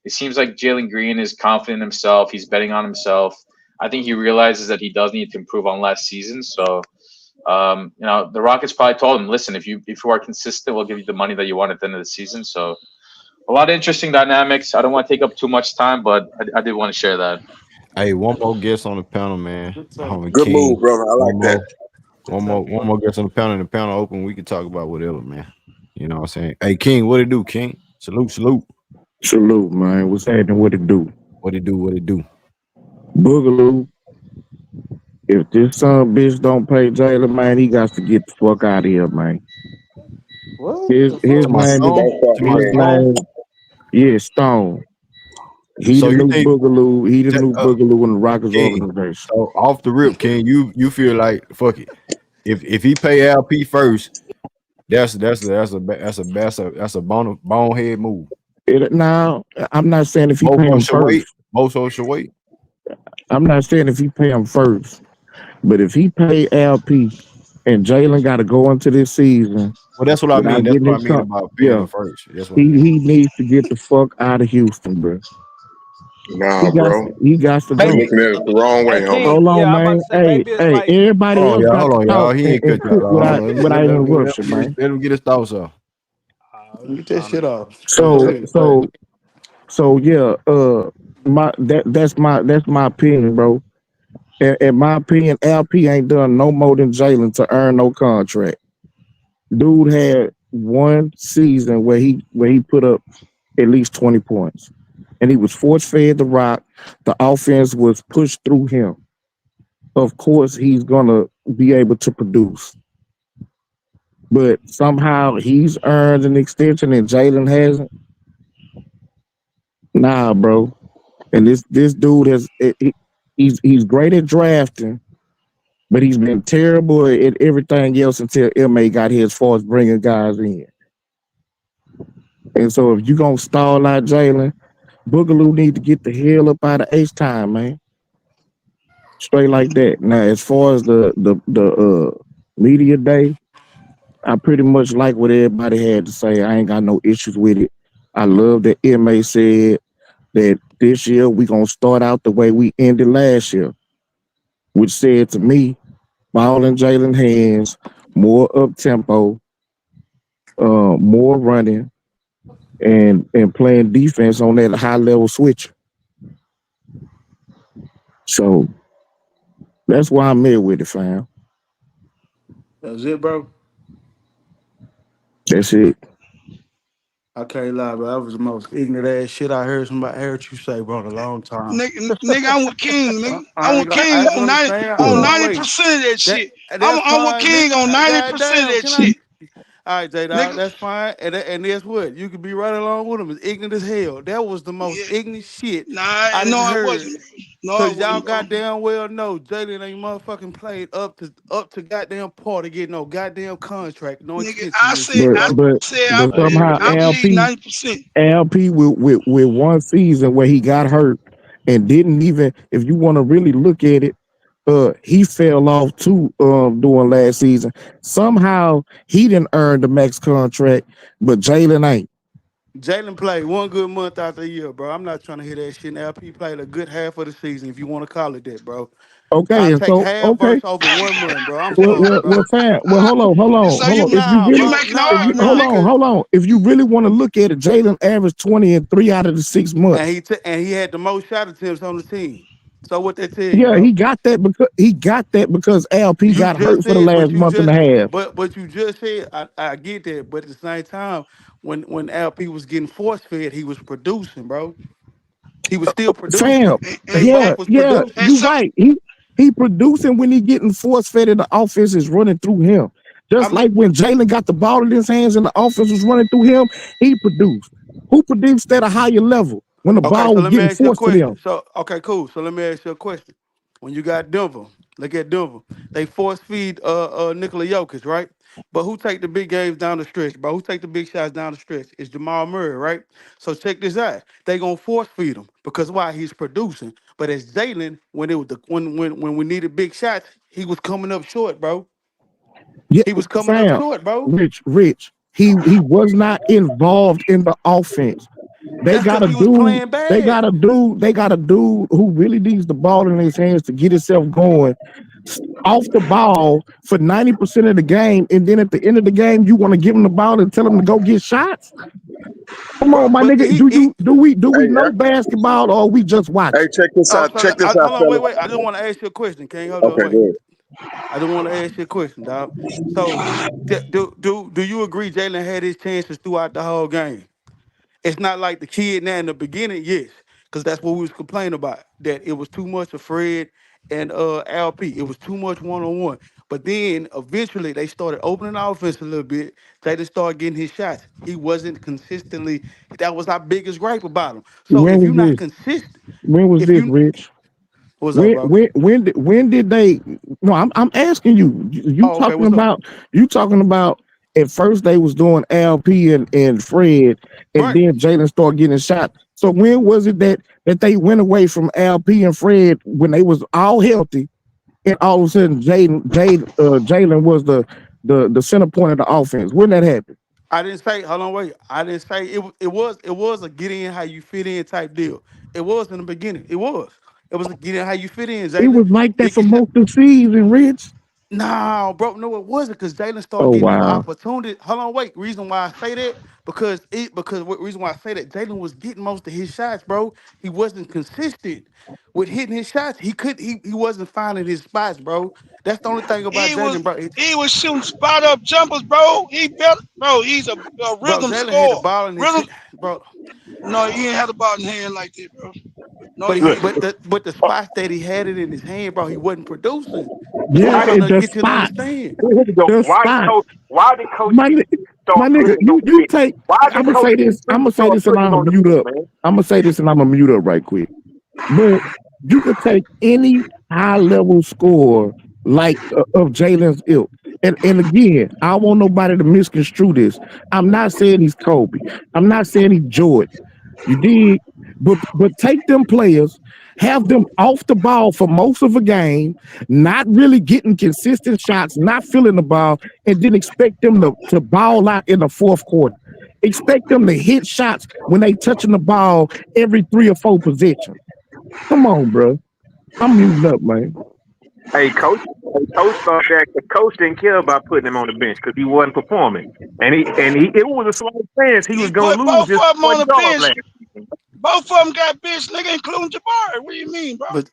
it seems like Jalen Green is confident in himself. He's betting on himself. I think he realizes that he does need to improve on last season. So, the Rockets probably told him, "Listen, if you are consistent, we'll give you the money that you want at the end of the season." So, a lot of interesting dynamics. I don't want to take up too much time, but I did want to share that. Hey, one more guest on the panel, man. Good move, brother. I like that. One more guest on the panel. And the panel open. We can talk about whatever, man. You know what I'm saying? Hey, King, what it do, King? Salute. Salute, man. What's happening? What it do? What it do? Boogaloo. If this son bitch don't pay Jalen, man, he got to get the fuck out of here, man. What? His name, yeah, Stone. He So the you new think Boogaloo. He the new Boogaloo in the Rockets King, organization. so off the rip, King, you feel like fuck it. If he pay LP first, that's a bonehead move. Now, I'm not saying if he pay him first. Most should wait. I'm not saying if he pay him first, but if he pay LP and Jalen got to go into this season. Well, that's what I mean. That's what I mean about paying him first. That's what he needs to get the fuck out of Houston, bro. Nah, bro. He got to go. You're looking at it the wrong way, homie. Hold on, man. Hey, everybody else got to talk. He ain't cut y'all off. Without interruption, man. Let him get his thoughts off. Get that shit off. So yeah, that's my opinion, bro. In my opinion, LP ain't done no more than Jalen to earn no contract. Dude had one season where he put up at least 20 points. And he was force-fed the rock. The offense was pushed through him. Of course, he's going to be able to produce. But somehow he's earned an extension and Jalen hasn't. Nah, bro. And this dude he's great at drafting, but he's been terrible at everything else until MA got here as far as bringing guys in. And so if you're going to stall out Jalen, Boogaloo need to get the hell up out of H-Time, man. Straight like that. Now, as far as the media day, I pretty much like what everybody had to say. I ain't got no issues with it. I love that MA said that this year we gonna start out the way we ended last year, which said to me, ball in Jalen hands, more up tempo, more running, and playing defense on that high level switch. So that's why I'm here with it, fam. That's it, bro. That's it. I can't lie, bro. That was the most ignorant ass shit I heard you say, bro, in a long time. Nigga, I'm with King, nigga. I'm I ain't with gonna, King that's on what I'm 90 saying. on Hold Yeah. on, wait. 90% of that That shit. that's I'm with fine, King nigga. on 90% of Goddamn, that can I? shit. All right, J Dog, Nigga, that's fine. And guess what? You could be right along with him. It's ignorant as hell. That was the most yeah. ignorant shit Nah, I didn't no, it heard. wasn't. No, Cause it y'all wasn't, bro. goddamn well know Jalen ain't motherfucking played up to goddamn par to get no goddamn contract, no Nigga, extension I and said, shit, But I bro. but said, I but believe, somehow I Hey, believe LP 90%. LP with one season where he got hurt and didn't even, if you want to really look at it, he fell off too during last season. Somehow he didn't earn the max contract, but Jalen ain't. Jalen played one good month out the year, bro. I'm not trying to hear that shit. LP played a good half of the season, if you want to call it that, bro. I Okay, and take so half okay, verse over 1 month, bro. I'm well, sorry, well, bro. well, fine. Well, So hold you on. If you Nah, really, bro. making the if you argument, nigga. Because hold on. If you really want to look at it, Jalen averaged 20 in 3 out of the 6 months. and he had the most shot attempts on the team. So what that tell you, Yeah, bro? he got that because LP You got just hurt for the said, last month and a half. but you just said, I get that, but at the same time, when LP was getting force fed, he was producing, bro. He was still producing. Fam, They And, yeah, both was yeah, producing. and you so, right. He producing when he getting force fed and the offense is running through him. Just I'm like when Jalen got the ball in his hands and the offense was running through him, he produced. Who produced at a higher level when the Okay, ball so was let me getting ask you a forced to question. them? So, okay, cool. So let me ask you a question. When you got Denver, look at Denver. They force feed Nikola Jokic, right? But who take the big games down the stretch, bro? Who take the big shots down the stretch? It's Jamal Murray, right? So check this out. They gonna force feed him because why? He's producing. But as Jalen, when it was the when we needed big shots, he was coming up short, bro. Yeah, He was coming up fam, short, bro. Rich. He was not involved in the offense. They That's got because a he was dude. playing bad. They got a dude who really needs the ball in his hands to get himself going off the ball for 90% of the game, and then at the end of the game, you want to give him the ball and tell him to go get shots. Come on, my But nigga. he Do we Hey, know basketball or are we just hey, watching? check this Oh, out. so Check this out, hold on, fella. wait. I just want to ask you a question. Can you hold on, Okay, wait? good. I just want to ask you a question, dog. So, do you agree Jalen had his chances throughout the whole game? It's not like the kid now in the beginning, yes, because that's what we was complaining about. That it was too much of Fred and LP. It was too much one on one. But then eventually they started opening the offense a little bit. Jalen started getting his shots. He wasn't consistently. That was our biggest gripe about him. So When if was you're not this? consistent, When was if this, you Rich? what's up, bro? When did they? No, I'm asking you. You Oh, okay, talking what's up? about? You talking about? At first they was doing LP and Fred, and Right. then Jalen started getting shot. So when was it that they went away from LP and Fred when they was all healthy, and all of a sudden Jalen was the center point of the offense? When that happened? I didn't say, hold on, wait. I didn't say it was a get in how you fit in type deal. It was in the beginning. It was. It was a get in how you fit in, It Jalen. was like that Get for your shot. most of the season, Rich. No, bro, no, it wasn't because Jalen started Oh getting more wow. opportunity. Hold on, wait. Reason why I say that because what reason why I say that Jalen was getting most of his shots, bro. He wasn't consistent with hitting his shots. He wasn't finding his spots, bro. That's the only thing about he was Jalen, bro. he was shooting spot up jumpers, bro. He better, bro. He's a Bro, rhythm Jalen had the scorer. ball in his Rhythm. bro. No, he ain't had the ball in hand like that, bro. No, But he he, didn't. but the spots that he had it in his hand, bro, he wasn't producing. That's what I'm Yeah, trying and to the get you to spots, understand. Here we go. the spots. Why did Coach My P my start nigga, putting no you big? take. Why I'm did gonna Coach say this. I'm P gonna say start this, and putting I'm on gonna the mute big, up. man? I'm gonna say this, and I'm gonna mute up right quick. But you could take any high level score like of Jalen's ilk. And again, I don't want nobody to misconstrue this. I'm not saying he's Kobe. I'm not saying he's Jordan. You dig? But take them players, have them off the ball for most of a game, not really getting consistent shots, not feeling the ball, and then expect them to ball out in the fourth quarter. Expect them to hit shots when they touching the ball every 3 or 4 possessions. Come on, bro. I'm muting up, man. Hey, coach. coach thought that the coach didn't care about putting him on the bench because he wasn't performing, and it was a slight chance he was He gonna put lose both just of them one on the job bench. last season. Both of them got bench, nigga, including Jabari. What do you mean, bro? But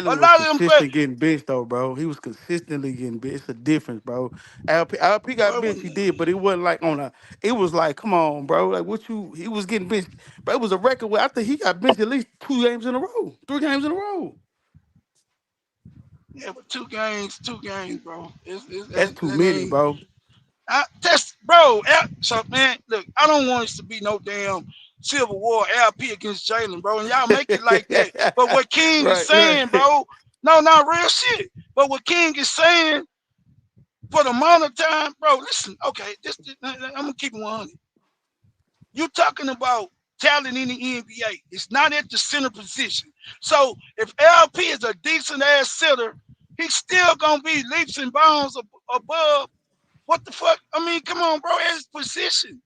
A Jalen was lot of them play. consistent getting benched though, bro. He was consistently getting benched. It's a difference, bro. LP got benched, he did, but it wasn't like on a. It was like, come on, bro. Like what you? He was getting benched, bro. It was a record where I think he got benched at least 2 games in a row, 3 games in a row. Yeah, but 2 games, bro. That's too That many, ain't. bro. That's bro. So man, look, I don't want us to be no damn civil war LP against Jalen, bro. And y'all make it like that. But what King is Right, right. saying, bro, no, not real shit. But what King is saying for the amount of time, bro. Listen, okay, I'm gonna keep it 100. You talking about talent in the NBA? It's not at the center position. So if LP is a decent ass center, he's still gonna be leaps and bounds above. What the fuck? I mean, come on, bro. At his position,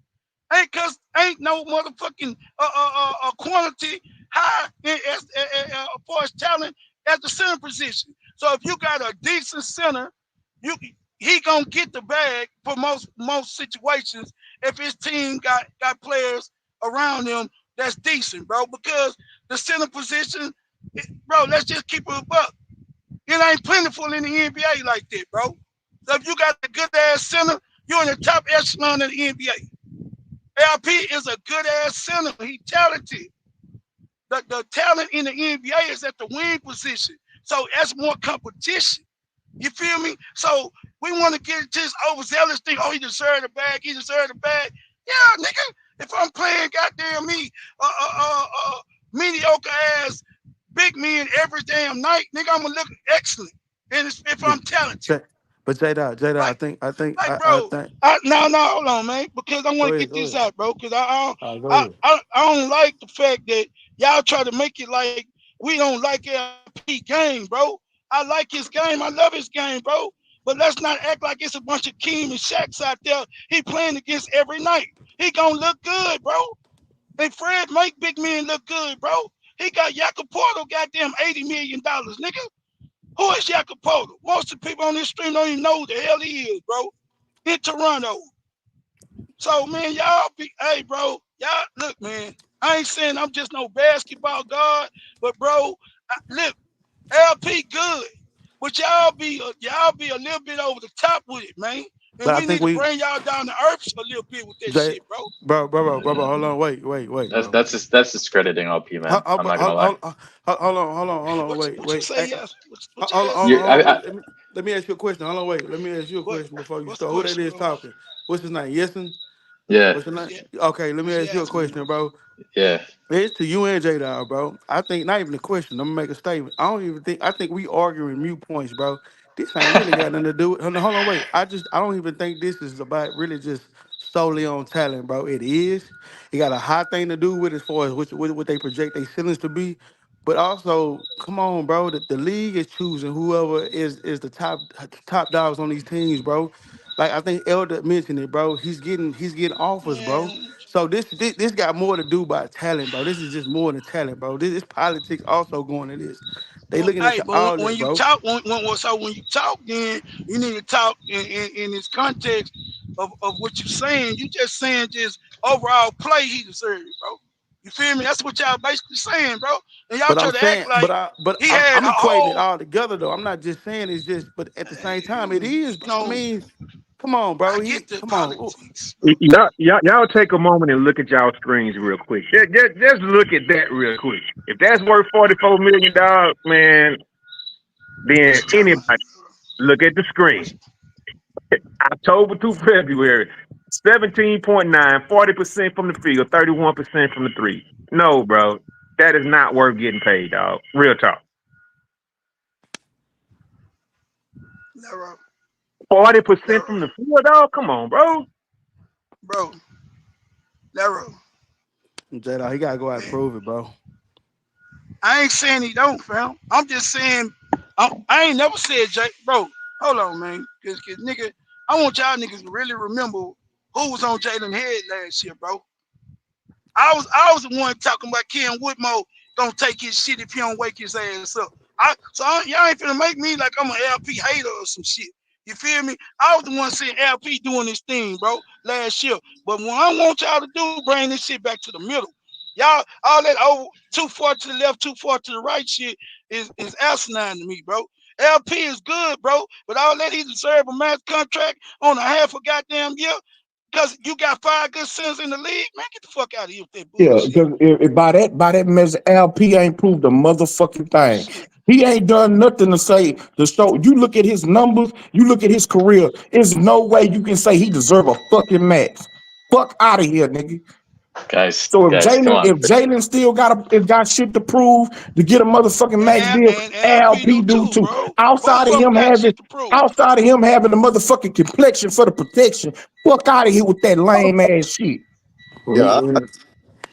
ain't no motherfucking quantity high as far as talent at the center position. So if you got a decent center, you he gonna get the bag for most situations if his team got players around him that's decent, bro. Because the center position, bro, let's just keep it a buck. It ain't plentiful in the NBA like that, bro. So if you got a good ass center, you're in the top echelon of the NBA. LP is a good ass center. He talented. The talent in the NBA is at the wing position. So that's more competition. You feel me? So we want to get this overzealous thing. Oh, he deserved a bag. He deserved a bag. Yeah, nigga. If I'm playing goddamn me, mediocre ass big men every damn night, nigga, I'm gonna look excellent. And if I'm talented. But Jada, Like, I bro, think. no, hold on, man, because I want to get Go this ahead. out, bro, because Go I, ahead. I, I don't like the fact that y'all try to make it like we don't like LP game, bro. I like his game. I love his game, bro. But let's not act like it's a bunch of Keem and Shaqs out there he playing against every night. He gonna look good, bro. And Fred make big men look good, bro. He got Jacoporto goddamn $80 million, nigga. Who is Jacoporto? Most of the people on this stream don't even know who the hell he is, bro. In Toronto. So, man, hey, bro, y'all, look, man, I ain't saying I'm just no basketball god, but, bro, look, LP good, but y'all be a little bit over the top with it, man. And But I we think need to we, bring y'all down to earth a little bit with that Jay, shit, bro. bro, hold on, wait, bro. That's discrediting LP, man. I'm not gonna lie. Hold on, What you wait. say, yes? What you ask? You, I, Let me ask you a question. Hold on, wait. Let me ask you a What? question before you What's the start. Who that question, is bro? talking? What's his name? Yesin? yeah, What's his name? Yeah. Okay, let me What's he ask you a asking, bro? question, bro. yeah. It's to you and J Dog, bro. I think not even a question. I'm gonna make a statement. I think we arguing mute points, bro. This ain't really got nothing to do with hold on, wait. I don't even think this is about really just solely on talent, bro. It is. It got a high thing to do with as far as what they project their ceilings to be. But also, come on, bro. The league is choosing whoever is the top dogs on these teams, bro. Like I think Elder mentioned it, bro. He's getting offers, bro. Man, So this got more to do by talent, bro. This is just more than talent, bro. This politics also going to this. They well, looking at hey, but all when this, you bro. talk, when you talk, then you need to talk in this context of what you're saying. You just saying just overall play he deserved, bro. You feel me? That's what y'all basically saying, bro. And y'all But try I'm to act saying, like he had I'm a equating it whole, all together though. I'm not just saying it's just, but at the same time, it is. you I know, mean, come on, bro. I get the Come on. Oh, politics, bro. Y'all take a moment and look at y'all screens real quick. Just look at that real quick. If that's worth $44 million, man, then What you talking about? anybody look at the What, screen. October to February, 17.9, 40% from the field, 31% from the three. No, bro. That is not worth getting paid, dog. Real talk. Laro, 40% Laro, from the field, dog. Come on, bro. bro, Laro, J-Dog, he gotta go out and man. prove it, bro. I ain't saying he don't, fam. I'm just saying, I ain't never said, Jake, bro, hold on, man. Cause nigga, I want y'all niggas to really remember who was on Jalen head last year, bro. I was the one talking about Ken Woodmore gonna take his shit if he don't wake his ass up. Y'all ain't finna make me like I'm an LP hater or some shit. You feel me? I was the one saying LP doing this thing, bro, last year. But what I want y'all to do, bring this shit back to the middle. Y'all, all that too far to the left, too far to the right shit is asinine to me, bro. LP is good, bro, but all that he deserve a max contract on a half a goddamn year because you got 5 good centers in the league. Man, get the fuck out of here with that Yeah, bullshit. because by that measure, LP ain't proved a motherfucking thing. He ain't done nothing to say to show. You look at his numbers, you look at his career. There's no way you can say he deserve a fucking max. Fuck out of here, nigga. Guys, So come if on. Jalen still got shit to prove to get a motherfucking max deal, And LP LP do do too, too. bro. Outside Both of of them him got having shit to prove. the motherfucking complexion for the protection, fuck out of here with that lame ass shit. Yeah, Well,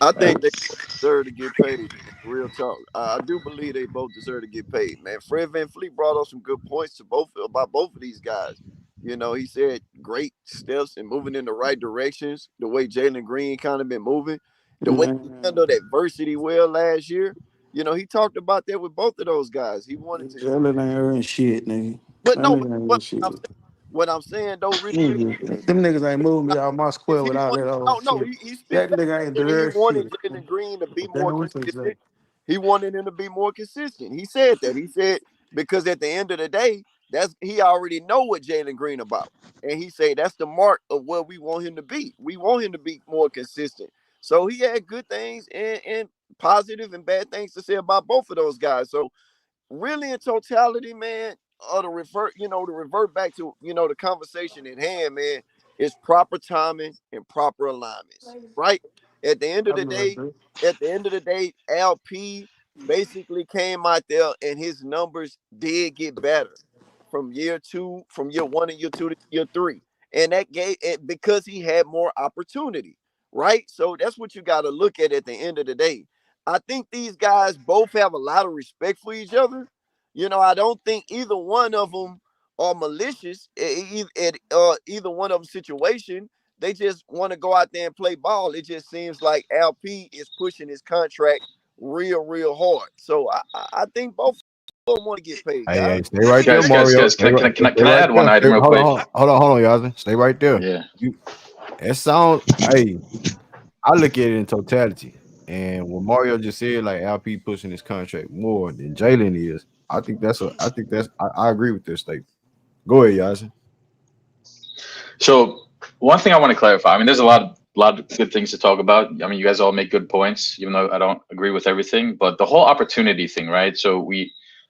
I think they both deserve to get paid, man. Real talk. I do believe they both deserve to get paid, man. Fred VanVleet brought up some good points to both about both of these guys. You know, he said great steps and moving in the right directions. The way Jalen Green kind of been moving, the way he man, handled adversity well last year. You know, he talked about that with both of those guys. He wanted to, Jalen ain't earning shit, nigga. but That no, but nigga ain't earning shit. what I'm saying though, really, really, Nigga, them niggas ain't moving me out my is square he without want that no, old no, shit. he spit That facts nigga ain't and he deserve wanted shit. Jalen Green to be more Damn, what they say? consistent. He wanted him to be more consistent. He said that. He said because at the end of the day, that's he already know what Jalen Green about. And he said that's the mark of where we want him to be. We want him to be more consistent. So he had good things and positive and bad things to say about both of those guys. So really in totality, man, or to revert back to, the conversation at hand, man, is proper timing and proper alignments, right? At the end of I the be right day, there. LP basically came out there and his numbers did get better from year one and year two to year three. And that gave it because he had more opportunity, right? So that's what you got to look at the end of the day. I think these guys both have a lot of respect for each other. I don't think either one of them are malicious at either one of them situation. They just want to go out there and play ball. It just seems like LP is pushing his contract real, real hard. So I think both of them want to get paid, Hey, guys. hey, stay right there, Mario. Guys, Stay right, stay can I right add one there. item real Hold on, quick? hold on, Yasin. Stay right there. Yeah. You, that sound. Hey, I look at it in totality, and what Mario just said, like LP pushing his contract more than Jalen is. I agree with this statement. Go ahead, Yasin. So one thing I want to clarify. I mean, there's a lot of good things to talk about. I mean, you guys all make good points, even though I don't agree with everything. But the whole opportunity thing, right? So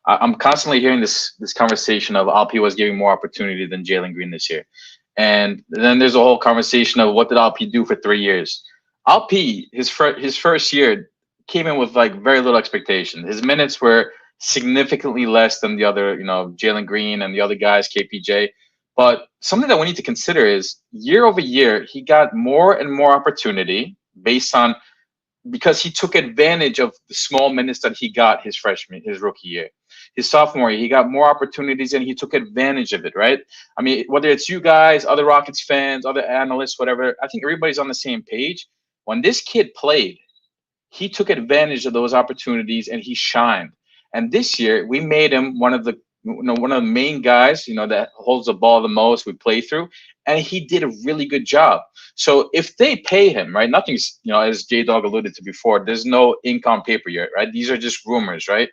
I'm constantly hearing this conversation of Alpi was giving more opportunity than Jalen Green this year, and then there's a whole conversation of what did Alpi do for 3 years. Alpi, his first year came in with like very little expectation. His minutes were significantly less than the other, Jalen Green and the other guys, KPJ. But something that we need to consider is year over year, he got more and more opportunity based on because he took advantage of the small minutes that he got his rookie year. His sophomore year, he got more opportunities and he took advantage of it, right? I mean, whether it's you guys, other Rockets fans, other analysts, whatever, I think everybody's on the same page. When this kid played, he took advantage of those opportunities and he shined. And this year, we made him one of the main guys, that holds the ball the most. We play through, and he did a really good job. So if they pay him, right, nothing's, as J Dog alluded to before, there's no ink on paper yet, right? These are just rumors, right?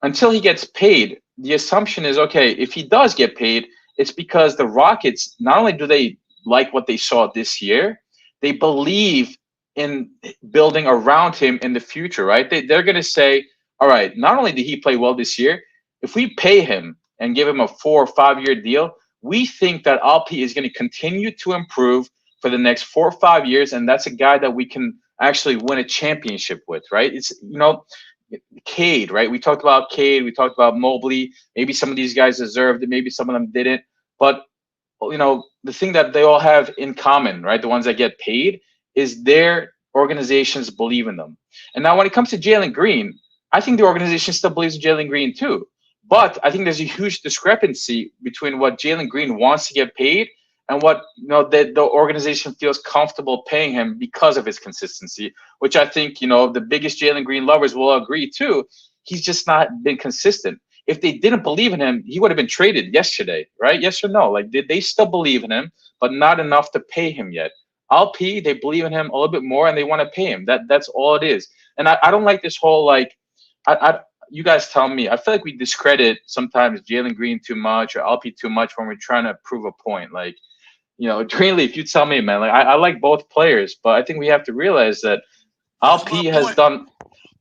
Until he gets paid, the assumption is okay, if he does get paid, it's because the Rockets, not only do they like what they saw this year, they believe in building around him in the future, right? They're going to say, all right, not only did he play well this year, if we pay him and give him a 4 or 5 year deal, we think that Alpi is going to continue to improve for the next 4 or 5 years. And that's a guy that we can actually win a championship with, right? It's, Cade, right? We talked about Cade. We talked about Mobley. Maybe some of these guys deserved it. Maybe some of them didn't. But the thing that they all have in common, right? The ones that get paid is their organizations believe in them. And now when it comes to Jalen Green, I think the organization still believes in Jalen Green too. But I think there's a huge discrepancy between what Jalen Green wants to get paid and what the organization feels comfortable paying him because of his consistency, which I think the biggest Jalen Green lovers will agree to. he's just not been consistent. If they didn't believe in him, he would have been traded yesterday, right? Yes or no? Like, did they still believe in him, but not enough to pay him yet? LP, they believe in him a little bit more and they want to pay him. That's all it is. And I don't like this whole like, you guys tell me. I feel like we discredit sometimes Jalen Green too much or LP too much when we're trying to prove a point. Like, Greenleaf, you tell me, man. Like, I like both players, but I think we have to realize that That's my LP has point. done.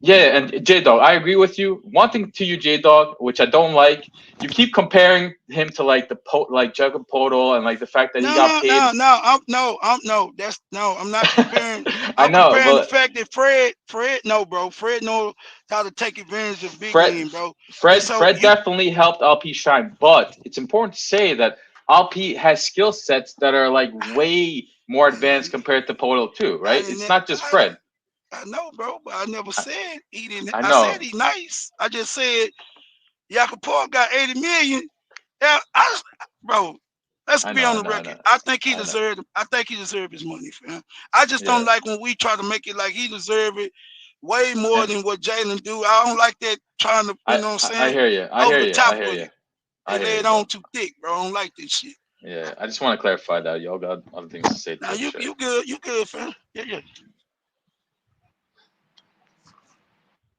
Yeah, and J Dog, I agree with you. One thing to you, J Dog, which I don't like, you keep comparing him to like like Jacob Podol and like the fact that he got paid. I'm not comparing. I I'm know, comparing the but fact that Fred, no, bro. Fred knows how to take advantage of big Fred, men, bro. And Fred, so Fred definitely helped LP shine. But it's important to say that LP has skill sets that are like way more advanced compared to Podol too, I right? didn't. It's not just Fred. I know, bro, but I never said he didn't. I I said know. he nice. I just said Jacopo got 80 million. Yeah, bro. Let's I be know. on I the know. I record. know. I think he I know. deserved. I think he deserved his money, fam. I just don't Yeah. like when we try to make it like he deserved it way more And than what Jalen do. I don't like that trying to, you know what I'm I saying, hear you. I over hear the you. I top hear with you. it. I They hear lay you, it on bro. too thick, bro. I don't like this shit. Yeah. I just want to clarify that. Y'all got other things to say Now too, I'm sure. you good, fam. Yeah.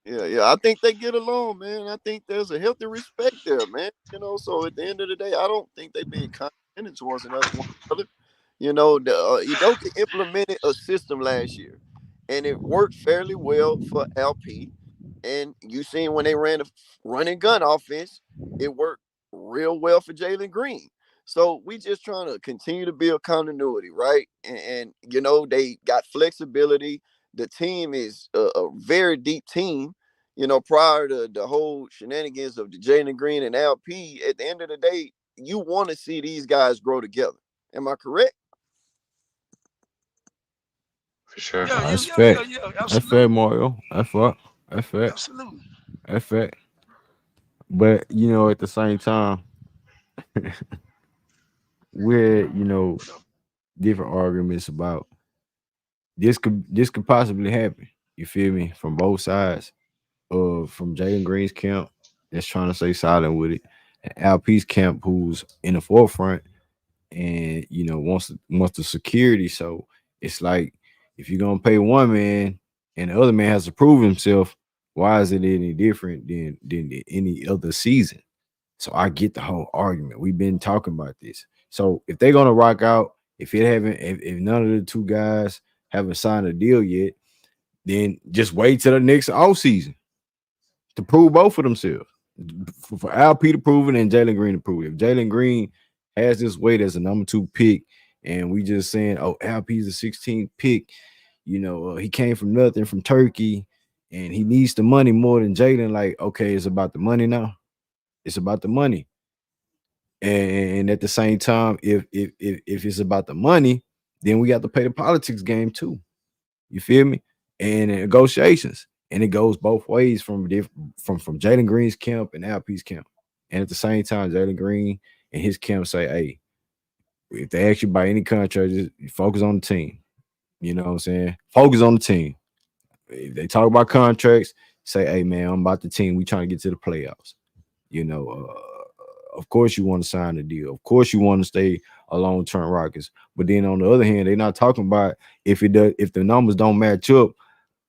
Yeah. I think they get along, man. I think there's a healthy respect there, man. So at the end of the day, I don't think they being condescending towards one another. Udoka implemented a system last year, and it worked fairly well for LP. And you seen when they ran a run and gun offense, it worked real well for Jalen Green. So we just trying to continue to build continuity, right? And they got flexibility. The team is a very deep team. Prior to the whole shenanigans of the Jalen Green and LP, at the end of the day, you want to see these guys grow together. Am I correct? For sure. Yeah, That's fact. That's fact, absolutely, Mario. That's fact. That's fact. absolutely. That's fact. But at the same time, we're different arguments about this could possibly happen. You feel me? From both sides. From Jalen Green's camp that's trying to stay silent with it, and Alp's camp who's in the forefront and wants the security. So it's like if you're gonna pay one man and the other man has to prove himself, why is it any different than any other season? So I get the whole argument. We've been talking about this. So if they're gonna rock out, if none of the two guys haven't signed a deal yet, then just wait till the next off season to prove both of themselves. For LP to prove it and Jalen Green to prove it. If Jalen Green has this weight as a number 2 pick, and we just saying, oh, LP's a 16th pick, he came from nothing from Turkey, and he needs the money more than Jalen. Like, okay, it's about the money now. It's about the money. And at the same time, if it's about the money, then we got to pay the politics game too. You feel me? And negotiations, and it goes both ways from Jalen Green's camp and LP's camp. And at the same time, Jalen Green and his camp say, "Hey, if they ask you about any contract, just focus on the team." You know what I'm saying? Focus on the team. If they talk about contracts, say, "Hey, man, I'm about the team. We trying to get to the playoffs." Of course you want to sign a deal. Of course you want to stay a long-term Rockets. But then on the other hand, they're not talking about if the numbers don't match up,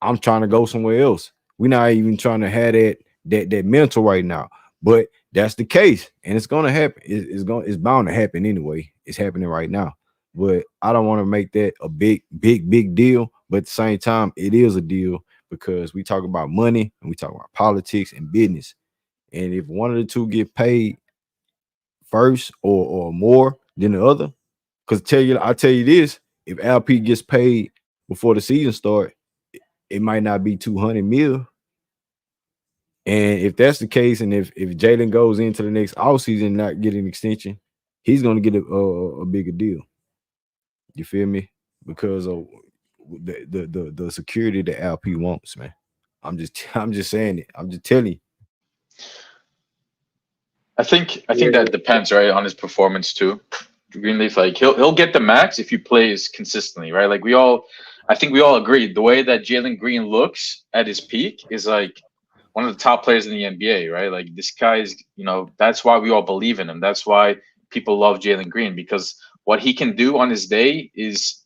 I'm trying to go somewhere else. We're not even trying to have that mental right now. But that's the case, and it's gonna happen. It's bound to happen anyway. It's happening right now. But I don't want to make that a big deal. But at the same time, it is a deal because we talk about money and we talk about politics and business. And if one of the two get paid first or more than the other, because I tell you this, if LP gets paid before the season start, it might not be 200 mil. And if that's the case, and if Jalen goes into the next offseason not getting an extension, he's going to get a bigger deal. You feel me? Because of the security that LP wants, man. I'm just saying it. I'm just telling you. I think Yeah, that depends, right, on his performance too. Greenleaf, like he'll get the max if he plays consistently, right? Like I think we all agree the way that Jalen Green looks at his peak is like one of the top players in the NBA, right? Like this guy is, that's why we all believe in him. That's why people love Jalen Green, because what he can do on his day is,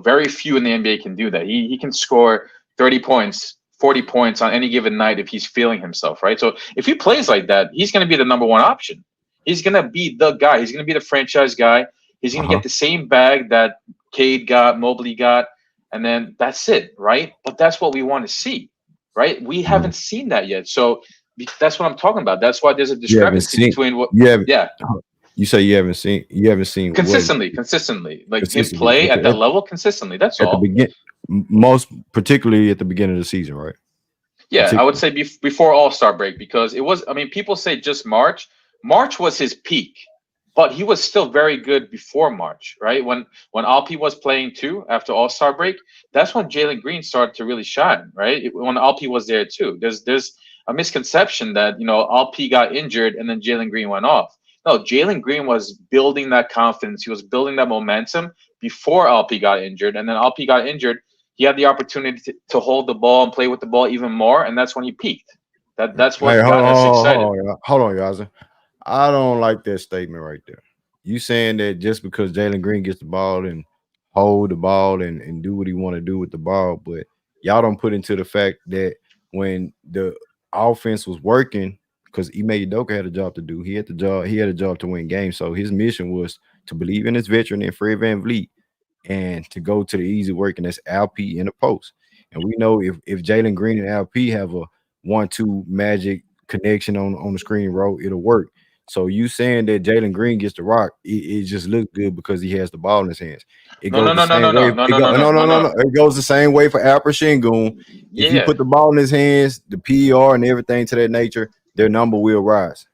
very few in the NBA can do that. He can score 30 points, 40 points on any given night if he's feeling himself, right? So if he plays like that, he's going to be the number one option. He's going to be the guy. He's going to be the franchise guy. He's going to get the same bag that Cade got, Mobley got, and then that's it, right? But that's what we want to see, right? We haven't seen that yet. So that's what I'm talking about. That's why there's a discrepancy between what you say you haven't seen consistently, like him play at that level consistently. That's at all. the begin, most particularly at the beginning of the season, right? Yeah, I would say before All-Star break, because it was. I mean, people say just March. March was his peak, but he was still very good before March, right? When Alpi was playing too after All-Star break, that's when Jalen Green started to really shine, right? When Alpi was there too. There's a misconception that Alpi got injured and then Jalen Green went off. No, Jalen Green was building that confidence. He was building that momentum before Alpi got injured, and then Alpi got injured. He had the opportunity to hold the ball and play with the ball even more, and that's when he peaked. That's what got us excited. Hold on, Yaza. I don't like that statement right there. You saying that just because Jalen Green gets the ball and hold the ball and do what he want to do with the ball, but y'all don't put into the fact that when the offense was working, because Ime Udoka had a job to do. He had a job to win games. So his mission was to believe in his veteran and Fred VanVleet and to go to the easy work, and that's Alp in the post. And we know if Jalen Green and Alp have a 1-2 magic connection on the screen row, it'll work. So you saying that Jalen Green gets the rock, it just looks good because he has the ball in his hands. It goes the same way. It goes the same way for Alperen Sengun. If he put the ball in his hands, the PER and everything to that nature, their number will rise.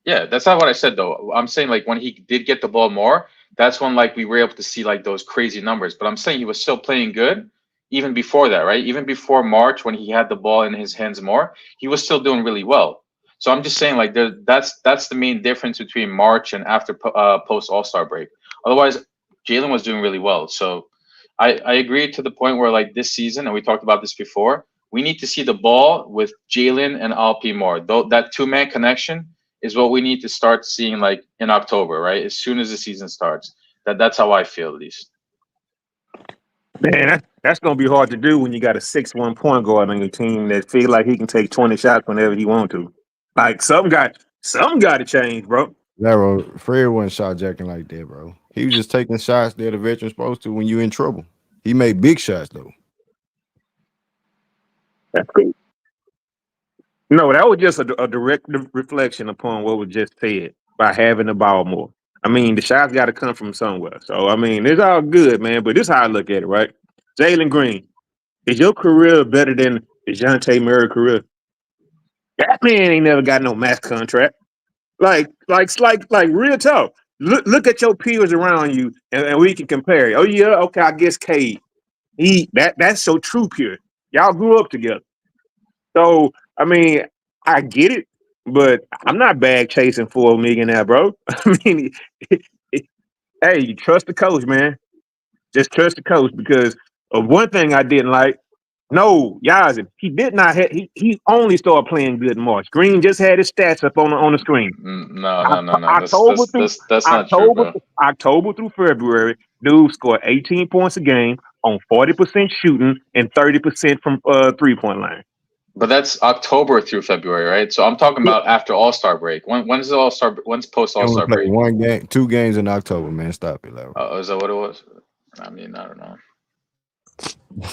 Yeah, that's not what I said though. I'm saying like when he did get the ball more, that's when like we were able to see like those crazy numbers. But I'm saying he was still playing good even before that, right? Even before March, when he had the ball in his hands more, he was still doing really well. So I'm just saying like that's the main difference between March and after post All-Star break. Otherwise, Jalen was doing really well. So I agree to the point where like this season, and we talked about this before, we need to see the ball with Jalen and Alpi more. Though that two-man connection is what we need to start seeing like in October, right? As soon as the season starts. That's how I feel at least. Man, that's gonna be hard to do when you got a 6'1" point guard on your team that feel like he can take 20 shots whenever he want to. Like some got to change, bro. Bro, Fred wasn't shot jacking like that, bro. He was just taking shots that a veteran's supposed to when you're in trouble. He made big shots though. That's cool. No, that was just a direct reflection upon what was just said by having the ball more. I mean, the shots got to come from somewhere. So, I mean, it's all good, man. But this is how I look at it, right? Jalen Green, is your career better than DeJounte Murray's career? That man ain't never got no max contract. Like real talk. Look at your peers around you, and we can compare. Oh yeah, okay, I guess Cade. That's so true peer. Y'all grew up together. So I mean, I get it, but I'm not bag chasing for a millionaire, bro. I mean, hey, you trust the coach, man. Just trust the coach, because of one thing I didn't like. No, Yazzie, he did not have. He only started playing good in March. Green just had his stats up on the screen. No. That's not true, bro. October through February, dude scored 18 points a game on 40% shooting and 30% from 3-point line. But that's October through February, right? So I'm talking about after All-Star break. When's the All-Star? When's post All-Star break? 2 games in October, man. Stop it, Larry. Is that what it was? I mean, I don't know.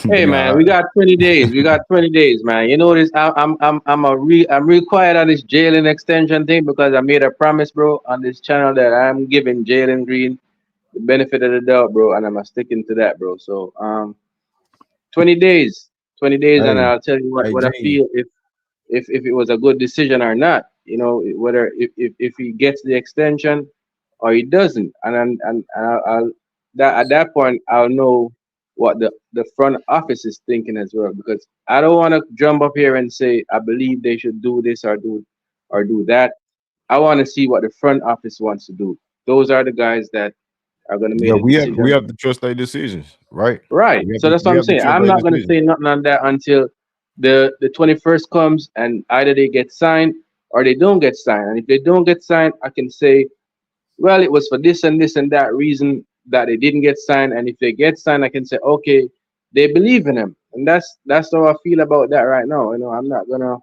Hey man, we got 20 days. We got 20 days, man. You know this. I'm real quiet on this Jalen extension thing because I made a promise, bro, on this channel that I'm giving Jalen Green the benefit of the doubt, bro, and I'm sticking to that, bro. So 20 days, Hey, and I'll tell you what I feel if it was a good decision or not. You know, whether if he gets the extension or he doesn't, and I'll at that point I'll know what the front office is thinking as well, because I don't want to jump up here and say I believe they should do this or do that. I want to see what the front office wants to do. Those are the guys that are going to make a decision. We have to trust their decisions, right? Right. So that's what I'm saying. I'm not going to say nothing on that until the 21st comes and either they get signed or they don't get signed. And if they don't get signed, I can say, well, it was for this and this and that reason that they didn't get signed. And if they get signed, I can say, okay, they believe in him. And that's how I feel about that right now. I'm not gonna.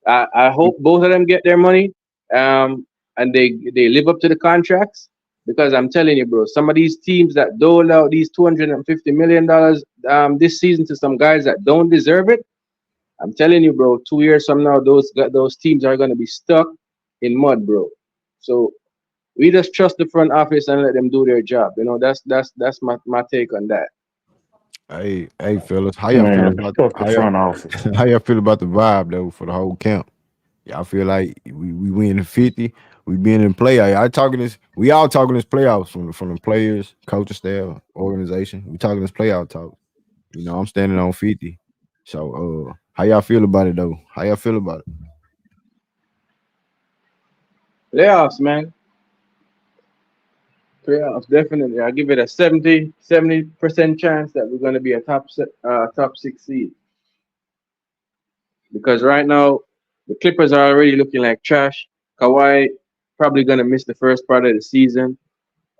I hope both of them get their money, and they live up to the contracts. Because I'm telling you, bro, some of these teams that dole out these $250 million this season to some guys that don't deserve it, I'm telling you, bro, 2 years from now, those teams are gonna be stuck in mud, bro. So we just trust the front office and let them do their job. That's my take on that. Hey, fellas, Man, fuck the front office. how y'all feel about the vibe though for the whole camp? Y'all feel like we win 50, we been in play. We all talking this playoffs from the players, coaching staff, organization. We talking this playoff talk. I'm standing on 50. So how y'all feel about it though? How y'all feel about it? Playoffs, man. Playoffs, definitely. I give it a 70% chance that we're gonna be a top six seed. Because right now the Clippers are already looking like trash. Kawhi probably gonna miss the first part of the season.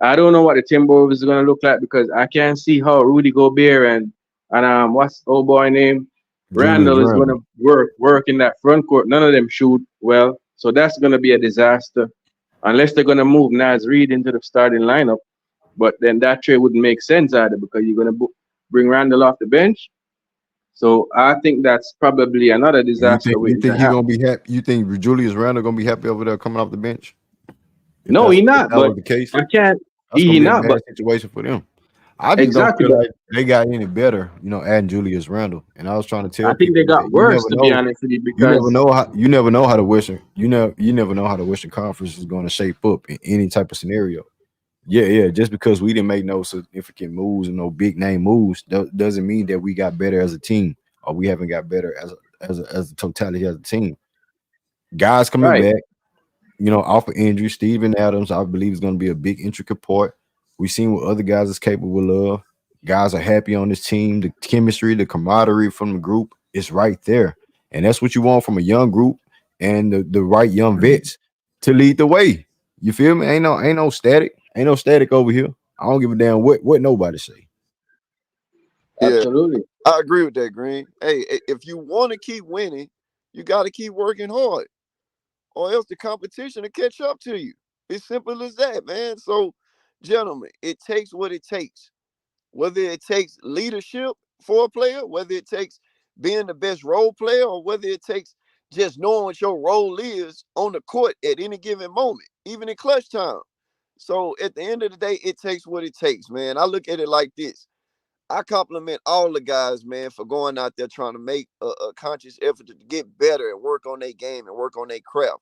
I don't know what the Timberwolves is gonna look like because I can't see how Rudy Gobert and what's old boy name Julius Randall is gonna Randle. work in that front court. None of them shoot well, so that's gonna be a disaster unless they're gonna move Naz Reid into the starting lineup. But then that trade wouldn't make sense either because you're gonna bring Randall off the bench. So I think that's probably another You disaster think you waiting to think he happen. gonna be happy? You think Julius Randle gonna be happy over there coming off the bench? If No, that's he if not. that But was the case, I can't. that's gonna He be a not. But bad situation for them. I just don't exactly. feel But like they got any better, adding Julius Randle. And I was trying to I tell think people they got that you worse, never to be know, honest with you, because you never know how the Western you never know how the Western Conference is going to shape up in any type of scenario. Yeah, yeah. Just because we didn't make no significant moves and no big name moves doesn't mean that we got better as a team or we haven't got better as a totality as a team. Guys coming right, back, off of injury. Steven Adams, I believe, is going to be a big intricate part. We've seen what other guys is capable of. Guys are happy on this team. The chemistry, the camaraderie from the group is right there. And that's what you want from a young group and the right young vets to lead the way. You feel me? Ain't no static. Ain't no static over here. I don't give a damn what nobody say. Yeah, absolutely. I agree with that, Green. Hey, if you want to keep winning, you got to keep working hard, or else the competition will catch up to you. It's simple as that, man. So, gentlemen, it takes what it takes. Whether it takes leadership for a player, whether it takes being the best role player, or whether it takes just knowing what your role is on the court at any given moment, even in clutch time. So at the end of the day, it takes what it takes, man. I look at it like this. I compliment all the guys, man, for going out there trying to make a conscious effort to get better and work on their game and work on their craft.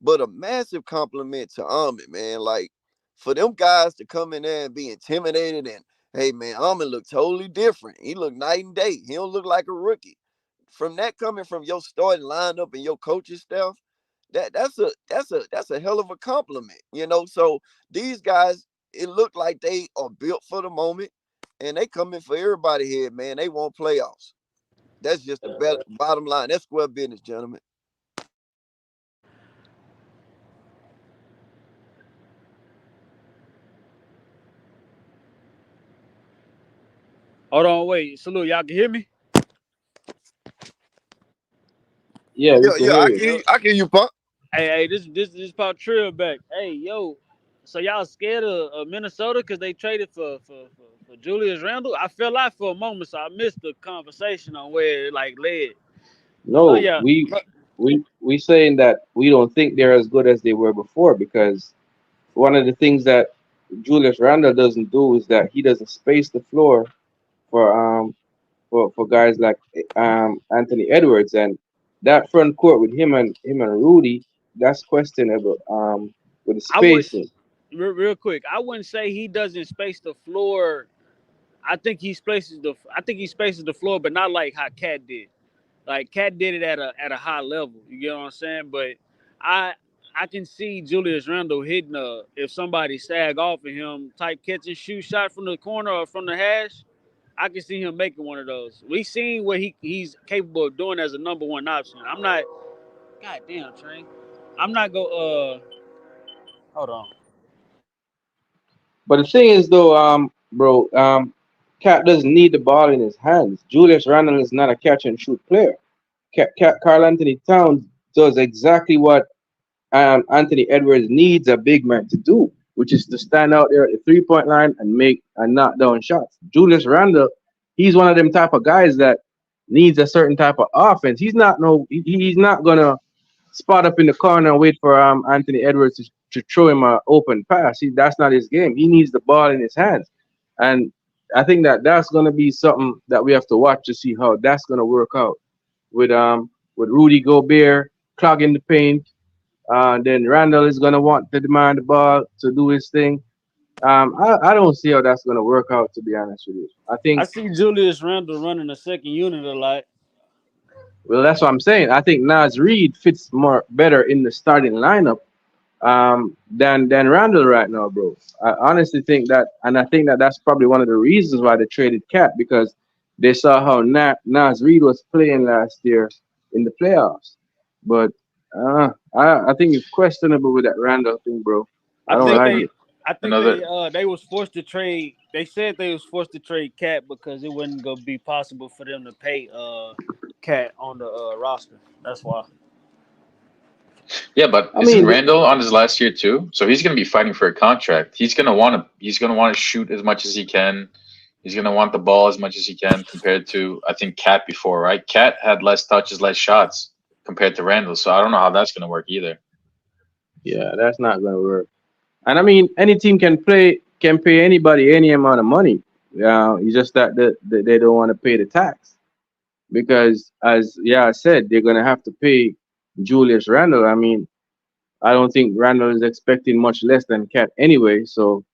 But a massive compliment to Ahmed, man. Like, for them guys to come in there and be intimidated and, hey, man, Ahmed look totally different. He look night and day. He don't look like a rookie. From that coming from your starting lineup and your coaching staff, that's a hell of a compliment. So these guys, it looked like they are built for the moment and they coming for everybody here, man. They want playoffs. That's just the bottom line. That's square business, gentlemen. Hold on, wait. Salute, y'all can hear me? Yeah, we Yeah, can yeah, hear I you. can hear you. I can hear you, Pop. Hey, this Pop Trill back. Hey, yo. So y'all scared of Minnesota because they traded for Julius Randle? I fell out for a moment, so I missed the conversation on where it like led. Oh No, yeah, we saying that we don't think they're as good as they were before because one of the things that Julius Randle doesn't do is that he doesn't space the floor for for guys like Anthony Edwards, and that front court with him and Rudy, that's questionable with the I would spacing. real quick. I wouldn't say he doesn't space the floor. I think he spaces the floor, but not like how Cat did. Like Cat did it at a high level. You get what I'm saying? But I I can see Julius Randle hitting if somebody sag off of him type catch and shoot shot from the corner or from the hash. I can see him making one of those. We seen what he's capable of doing as a number one option. I'm not. God damn, Train. I'm not go. Hold on. But the thing is, though, bro, Cat doesn't need the ball in his hands. Julius Randle is not a catch and shoot player. Carl Anthony Towns does exactly what Anthony Edwards needs a big man to do, which is to stand out there at the 3-point line and make and knock down shots. Julius Randle, he's one of them type of guys that needs a certain type of offense. He's not gonna spot up in the corner and wait for Anthony Edwards to throw him an open pass. That's not his game. He needs the ball in his hands, and I think that that's gonna be something that we have to watch to see how that's gonna work out with Rudy Gobert clogging the paint. Then Randall is gonna want to demand the ball to do his thing. I don't see how that's gonna work out, to be honest with you. I I think, see Julius Randle running a second unit a lot. well, that's what I'm saying. I think Nas Reed fits more better in the starting lineup than Randall right now, bro. I honestly think that, and I think that that's probably one of the reasons why they traded Cat, because they saw how Nas Reed was playing last year in the playoffs. But I think it's questionable with that Randall thing, bro. I I don't think like Uh, they it. I think another they was forced to trade. They said they was forced to trade Cat because it wasn't gonna be possible for them to pay Cat on the roster. That's why. Yeah, but I isn't mean, Randall on his last year too? So he's going to be fighting for a contract. He's going to want to shoot as much as he can. He's going to want the ball as much as he can compared to I think Cat before, right? Cat had less touches, less shots compared to Randall. So I don't know how that's going to work either. yeah, that's not gonna work. And I mean, any team can pay anybody any amount of money. It's just that they don't want to pay the tax because, as I said, they're gonna have to pay Julius Randle. I mean, I don't think Randle is expecting much less than Cat anyway. So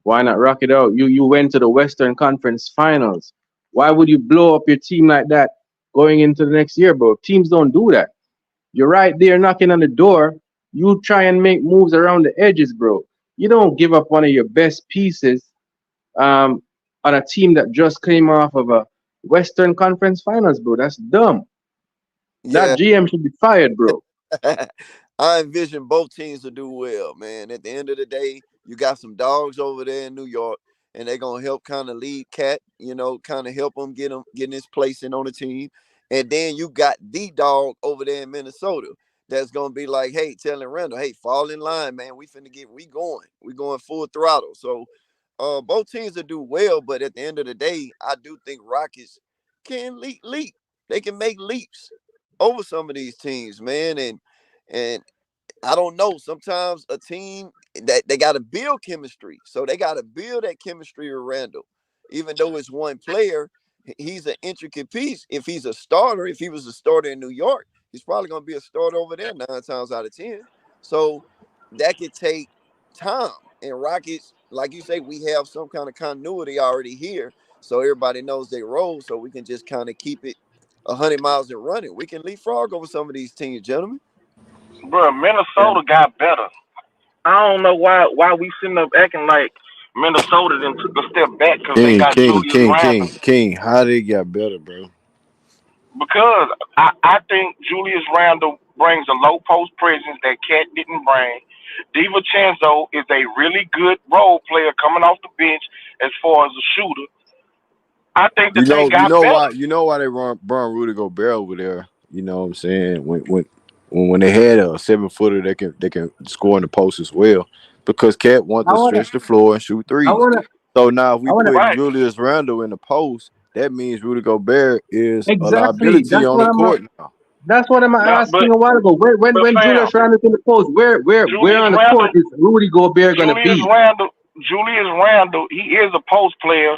why not rock it out? You went to the Western Conference Finals. Why would you blow up your team like that going into the next year, bro? Teams don't do that. You're right there knocking on the door. You try and make moves around the edges, bro. You don't give up one of your best pieces um, on a team that just came off of a Western Conference Finals, bro. That's dumb. That Yeah. GM should be fired, bro. I envision both teams to do well, man. At the end of the day, you got some dogs over there in New York, and they're gonna help kind of lead Cat, kind of help him getting his place in on the team. And then you got the dog over there in Minnesota that's gonna be like, hey, telling Randall, hey, fall in line, man. We going full throttle. So both teams will do well, but at the end of the day, I do think Rockets can leap. They can make leaps over some of these teams, man. And I don't know. Sometimes a team that they got to build chemistry, so they got to build that chemistry with Randall. Even though it's one player, he's an intricate piece. If he's a starter, if he was a starter in New York, he's probably going to be a starter over there 9 times out of 10. So that could take time. And Rockets, like you say, we have some kind of continuity already here, so everybody knows their role. So we can just kind of keep it 100 miles and run it. We can leapfrog over some of these teams, gentlemen. Bro, Yeah. Minnesota got better. I don't know why we sitting up acting like Minnesota then took a step back because they King, got King, Julius King, King, Randle. King. How they got better, bro? Because I think Julius Randle brings a low post presence that Cat didn't bring. DiVincenzo is a really good role player coming off the bench as far as a shooter. I think You that they know, you got know better. why? You know why they run Rudy Gobert over there? You know what I'm saying? When they had a 7 footer, they can score in the post as well because Cat wants I to wanna, stretch the floor and shoot I threes. wanna, So now if I we wanna. put Right. Julius Randle in the post, that means Rudy Gobert is a Exactly. liability on the court now. That's what I'm Now, asking a while ago. but When fam, Julius Randle in the post, where Julius on the court Randle is Rudy Gobert gonna Julius be? Randle, Julius Randle, he is a post player,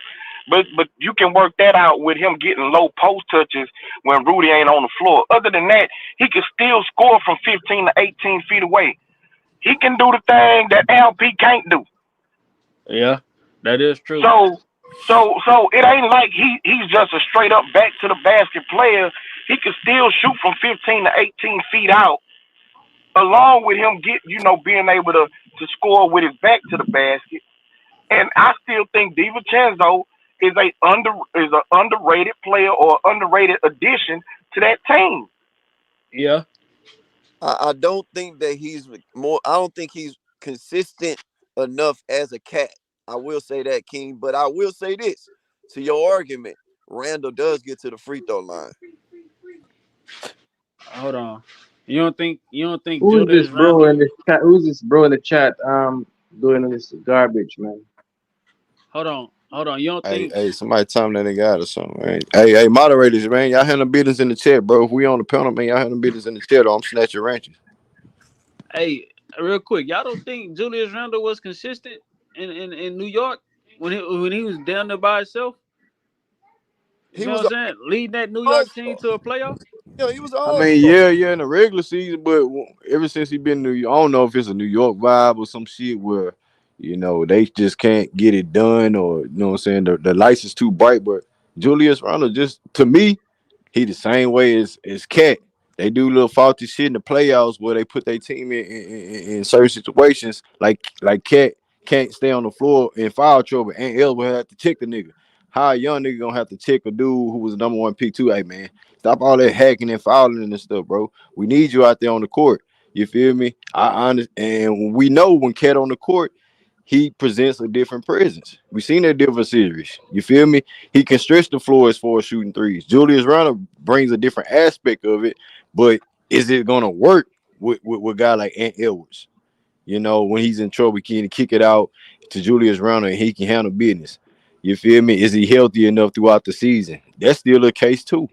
but you can work that out with him getting low post touches when Rudy ain't on the floor. Other than that, he can still score from 15 to 18 feet away. He can do the thing that LP can't do. Yeah, that is true. So, so it ain't like he's just a straight up back to the basket player. He can still shoot from 15 to 18 feet out, along with him being able to score with his back to the basket. And I still think DiVincenzo is an underrated player or underrated addition to that team. Yeah. I don't think that he's more. I don't think he's consistent enough as a cat. I will say that, King. But I will say this to your argument: Randall does get to the free throw line. Hold on. You don't think Who is this Julius bro in Randle? the chat? Who's this bro in the chat? Doing this garbage, man. Hold on. You don't Hey, think? hey, somebody tell me that they got or something, man. Hey, moderators, man, y'all handle business in the chat, bro. If we on the panel, man, y'all handle business in the chat, or I'm snatching ranches. Hey, real quick, y'all don't think Julius Randle was consistent in New York when he was down there by himself? You He feel what was I'm an saying? Leading that New all York team star. to a playoff. Yeah, he was an I all mean, star. yeah, in the regular season, but ever since he been in New York, I don't know if it's a New York vibe or some shit where, they just can't get it done, or what I'm saying, the lights is too bright. But Julius Randle, just to me, he the same way as Cat. They do little faulty shit in the playoffs where they put their team in certain situations, like Cat can't stay on the floor in foul trouble, and El will have to check the nigga. How a young nigga gonna have to check a dude who was the number one pick too? Hey man, stop all that hacking and fouling and stuff, bro. We need you out there on the court. You feel me? I understand, and we know when Cat on the court, he presents a different presence. We seen that different series. You feel me? He can stretch the floor as far as shooting threes. Julius Randle brings a different aspect of it, but is it gonna work with a guy like Ant Edwards? When he's in trouble, he can kick it out to Julius Randle and he can handle business. You feel me? Is he healthy enough throughout the season? That's still a case too.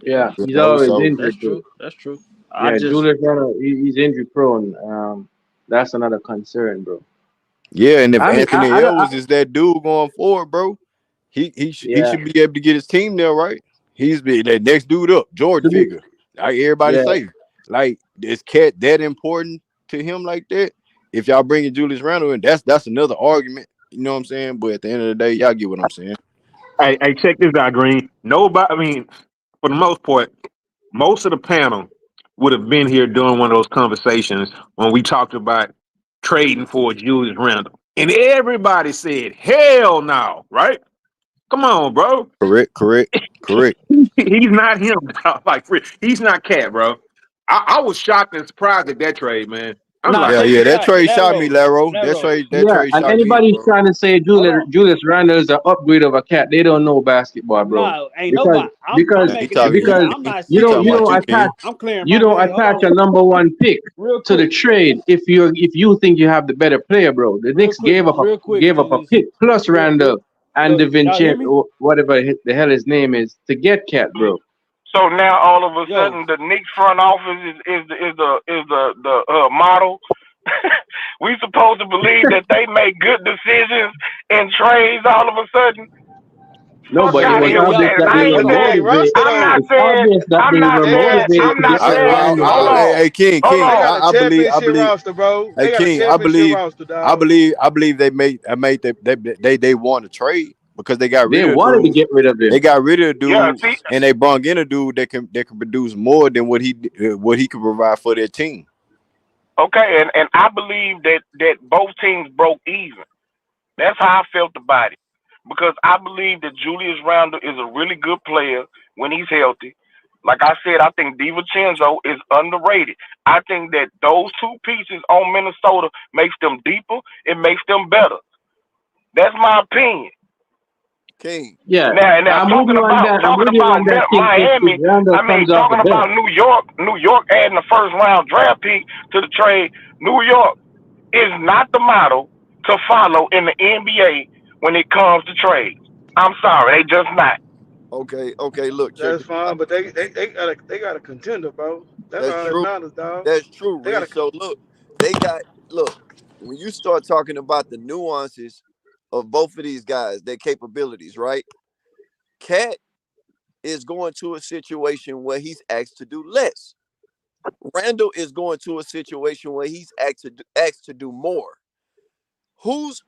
Yeah, You he's know, always so That's injured, bro. true. That's true. I Yeah, just Julius Randle, he's injury prone. That's another concern, bro. yeah, and if I mean, Anthony Edwards is that dude going forward, bro, he yeah, should be able to get his team there, right? He's be that next dude up, George to be, figure. Like everybody yeah, say, like is Cat that important to him like that? If y'all bringing Julius Randle in, that's another argument. You know what I'm saying? But at the end of the day, y'all get what I'm saying. Hey, check this out, Green. Nobody, I mean, for the most part, most of the panel would have been here during one of those conversations when we talked about trading for Julius Randle. And everybody said, hell no, right? Come on, bro. Correct. He's not him. Dog. Like, he's not Cat, bro. I was shocked and surprised at that trade, man. I'm nah. like, Yeah, Check yeah. this That out, trade shot me, Laro. Laro. That Laro. trade, that yeah. trade And shot me, anybody's bro. trying to say Hold on. Julius Randle is an upgrade of a cat. They don't know basketball, bro. Nah, ain't Because nobody. I'm because Nah, he making that talking, point. because I'm not you he don't saying talking you about that. don't you, attach King. I'm clearing you my. don't Hey, hold attach on, a number one pick real to the quick, trade if you think you have the better player, bro. The Knicks real quick, gave up a Julius. pick plus Real. Randle and the Look, y'all hear me? whatever the hell his name is to get Cat, bro. So now all of a Yo, sudden the Knicks front office is the model. We supposed to believe that they make good decisions and trades all of a sudden. No, Fuck but it out of was here with y'all. obvious that. And that I they Real ain't were quick. saying They motivated. roster though. It's obvious that I'm they not were saying motivated I'm to not get I, rid of saying I, Randle, hold I, bro. hey, on. hey, King, Hold King. They on. got a I championship believe. roster, bro. Hey They got a King, championship roster, dog. I believe I made they won the trade because they got They rid of wanted to dude. get rid of They him. got rid of Yeah, dude see, and they brought in a dude that can produce more than what he could provide for their team. okay, and I believe that both teams broke even. That's how I felt about it. Because I believe that Julius Randle is a really good player when he's healthy. Like I said, I think DiVincenzo is underrated. I think that those two pieces on Minnesota makes them deeper. It makes them better. That's my opinion. King. Yeah, Now I'm with you on that. I'm talking with you about on that, King. If Miami. Randle I mean, comes off the talking bench, about New York adding the first round draft pick to the trade. New York is not the model to follow in the NBA when it comes to trades. I'm sorry, they just not. Okay. Look, check That's this out. fine, but they got a contender, bro. That's That's all that true. matters, dog. That's true, They got a Rich. So they got look, when you start talking about the nuances of both of these guys, their capabilities, right? Cat is going to a situation where he's asked to do less. Randall is going to a situation where he's asked to do more. Who's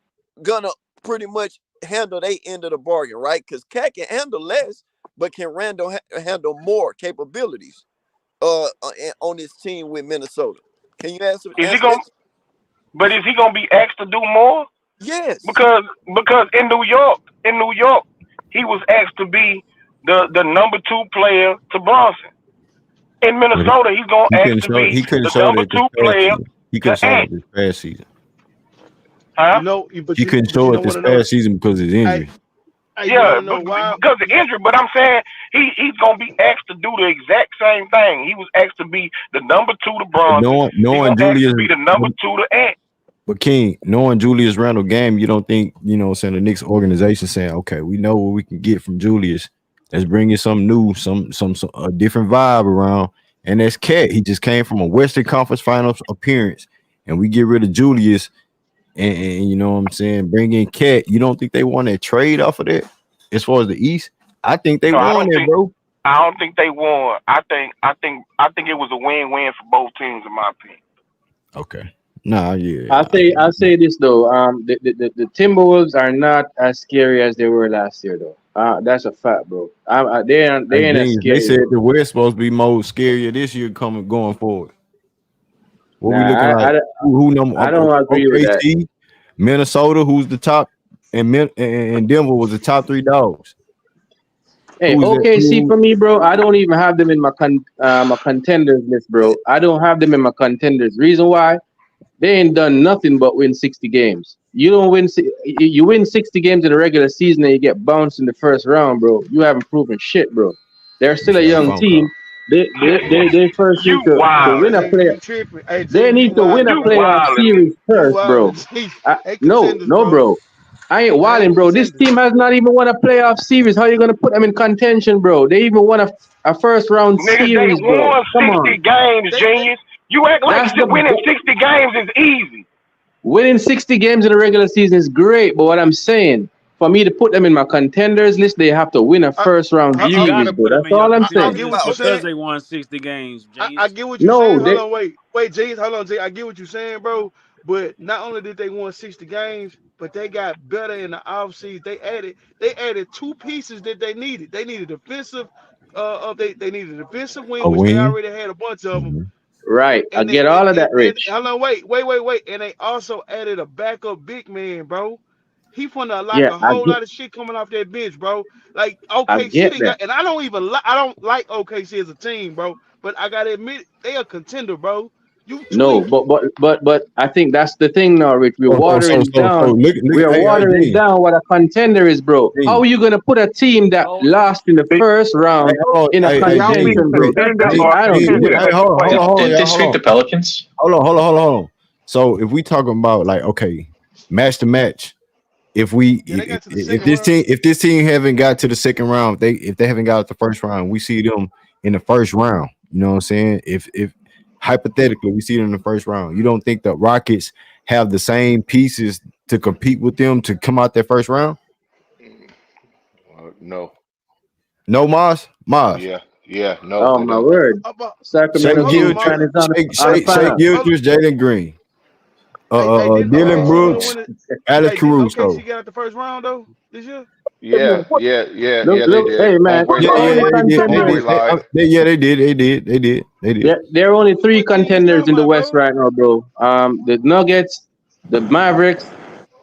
gonna pretty much handle their end of the bargain, right? Because Cat can handle less, but can Randall handle more capabilities on his team with Minnesota? Can you answer Is he answer going? that? But is he gonna be asked to do more? Yes. because in New York, he was asked to be the number 2 player to Bronson. In But he, Minnesota, he's gonna he ask couldn't to show. be He couldn't the show number that this 2 past player season. He couldn't to show Ant. that this past season. Huh? You know, He couldn't but you show it don't this want to know. past season because of his Hey, injury. you want Yeah, to know why? because of injury. But I'm saying he's gonna be asked to do the exact same thing. He was asked to be the number 2 to But Bronson. He's knowing gonna ask to Julius, be the number 2 to Ant. but King, knowing Julius Randle game, you don't think, saying the Knicks organization saying, okay, we know what we can get from Julius. Let's bring you something new, some a different vibe around. And that's Cat. He just came from a Western Conference Finals appearance, and we get rid of Julius, and you know what I'm saying, bring in Cat. You don't think they want to trade off of that as far as the East? I think they No, won it, bro. I don't think they won. I think it was a win-win for both teams, in my opinion. Okay. Nah, yeah. I'll say this though. The Timberwolves are not as scary as they were last year though. That's a fact, bro. They Hey, ain't as Genius, they scary. said the West supposed to be more scarier this year going forward. What we looking Nah, like? Who number? I don't agree with that. OKC, Minnesota, who's the top, and Denver was the top 3 dogs. Hey, Who's that? OKC for me, bro. I don't even have them in my contenders list, bro. I don't have them in my contenders. Reason why? They ain't done nothing but win 60 games. You don't win. You win 60 games in the regular season and you get bounced in the first round, bro. You haven't proven shit, bro. They're still a Got a young phone call. team. They first You need to wildin'. win a Hey, player. you tripping? Hey, They G, you need to win a You wildin', bro. playoff wildin'. series You first, bro. wildin', G. Hey, No, contenders, no, bro. bro. I ain't They ain't wilding, bro. This contenders. team has not even won a playoff series. How you gonna put them in contention, bro? They even won a first round Nigga, they series, bro. won Come 60 on. games, They genius. You act like That's the winning 60 games is easy. winning 60 games in the regular season is great, but what I'm saying, for me to put them in my contenders list, they have to win a I, first round You I, series, gotta bro. put them That's in your all I'm I saying. Talking get contenders what about you're because saying. they won 60 games, I James. get what you're No, saying. Hold they on, wait, James. Hold on, James. I get what you're saying, bro. But not only did they win 60 games, but they got better in the offseason. They added 2 pieces that they needed. They needed defensive, they needed a defensive wing, A which they wing. already had a bunch of them. Mhm. right. I And they get all of that, and Rich. hold on, wait. And they also added a backup big man, bro. He finna like Yeah, a whole lot of shit coming off that bench, bro. Like I OKC get didn't that. got, and I don't like OKC as a team, bro. But I gotta admit, they a contender, bro. You No, tweaking. but I think that's the thing now, Rich. We're watering So down. look, We're hey, watering Gene, down what a contender is, bro. How Gene. are you gonna put a team that No, lost in the They, first Hey, round hold in a on, they don't be Gene, contention, bro? contender Gene, or I don't Gene, get contender it. hey, at the hold on, Didn't they y'all, sweep the Pelicans? hold on. So if we talking about like, okay, match to match, Yeah, they got to the if second this round. team haven't got to the second round, if they haven't got to the first round, we see them in the first round. You know what I'm saying? If hypothetically we see them in the first round, you don't think the Rockets have the same pieces to compete with them to come out that first round? No. No, Maz. No, Oh they my don't. word! But Shea Sacramento hold on, Kings Gilchrist, fan Marlon. is on the Shea panel. Hold, Gilchrist, Jalen Green, didn't Dylan OKC Brooks, win it? Alex Hey, didn't OKC Caruso. get out the first round though this year? They Look, did. hey man, Homeboy the only lied. They did. contenders. They did. They did. There are only three What team you contenders talking in the about, West bro? right now, bro. The Nuggets, the Mavericks,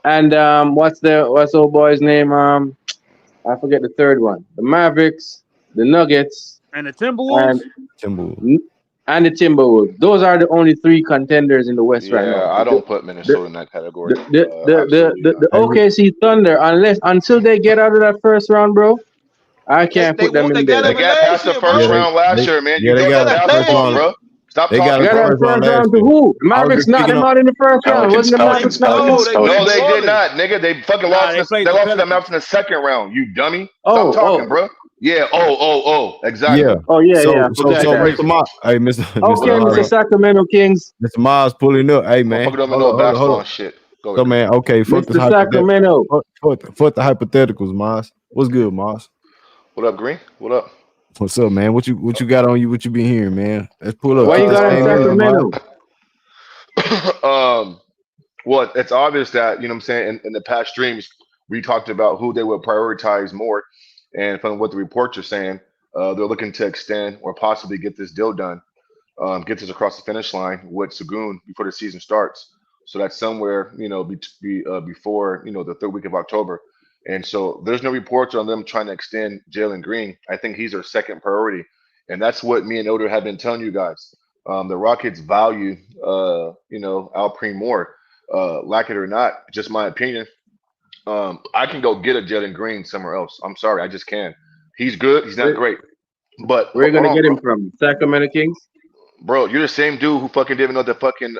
and what's the old boy's name? I forget the third one. The Mavericks, the Nuggets, and the and Timberwolves. Timberwolves. and the Timberwolves. Those are the only 3 contenders in the West right now. Yeah, I don't put Minnesota in that category. Absolutely The not. OKC Thunder, until they get out of that first round, bro, I They can't they put them won. They in got there. They out of it got last past the year, first Yeah, bro. round last year, man. You they They don't got know got out out the first basketball, last round. year. bro. Stop They got talking, out Get the out bro. of first the round first round last to year. who? The I was Mavericks just knocked speaking them on. out in the first round. Pelicans, Wasn't the They Pelicans, Mavericks knock them out? no, Pelicans, they went to No, New Pelicans. they did Orleans. not, nigga. They fucking Nah, lost. they played They the lost to the Mavericks Pelicans. in the second round. You dummy. Stop Oh, talking, oh, bro. Yeah. Yeah. Exactly. oh, yeah, yeah. I Don't forgot say So, that. Mr. crazy. Miles, hey, What Okay, up, Mr. Green? Sacramento Kings. Mr. Miles pulling up. Hey, man, Motherfucker don't even know hold basketball on. and shit. Go So, ahead, Green. man, okay, fuck this Mr. hypothetical. Sacramento. Fuck the hypotheticals, Miles. What's good, Miles? What up, Green? What up? What's up, man? What you got on you? What you been hearing, man? Let's pull up. What Get you this got in thing in, Miles. Sacramento? Well, it's obvious that, you know what I'm saying, in the past streams, we talked about who they would prioritize more. And from what the reports are saying, they're looking to extend or possibly get this deal done, get this across the finish line with Sengun before the season starts. So that's somewhere, before, the third week of October. And so there's no reports on them trying to extend Jalen Green. I think he's their second priority. And that's what me and Odo have been telling you guys. The Rockets value, Alperen more. Like it or not, just my opinion. I can go get a Jalen Green somewhere else. I'm sorry, I just can. He's good. He's not Where, great. But where you hold gonna on, get him bro. from? Sacramento Kings? Bro, you're the same dude who fucking didn't know the fucking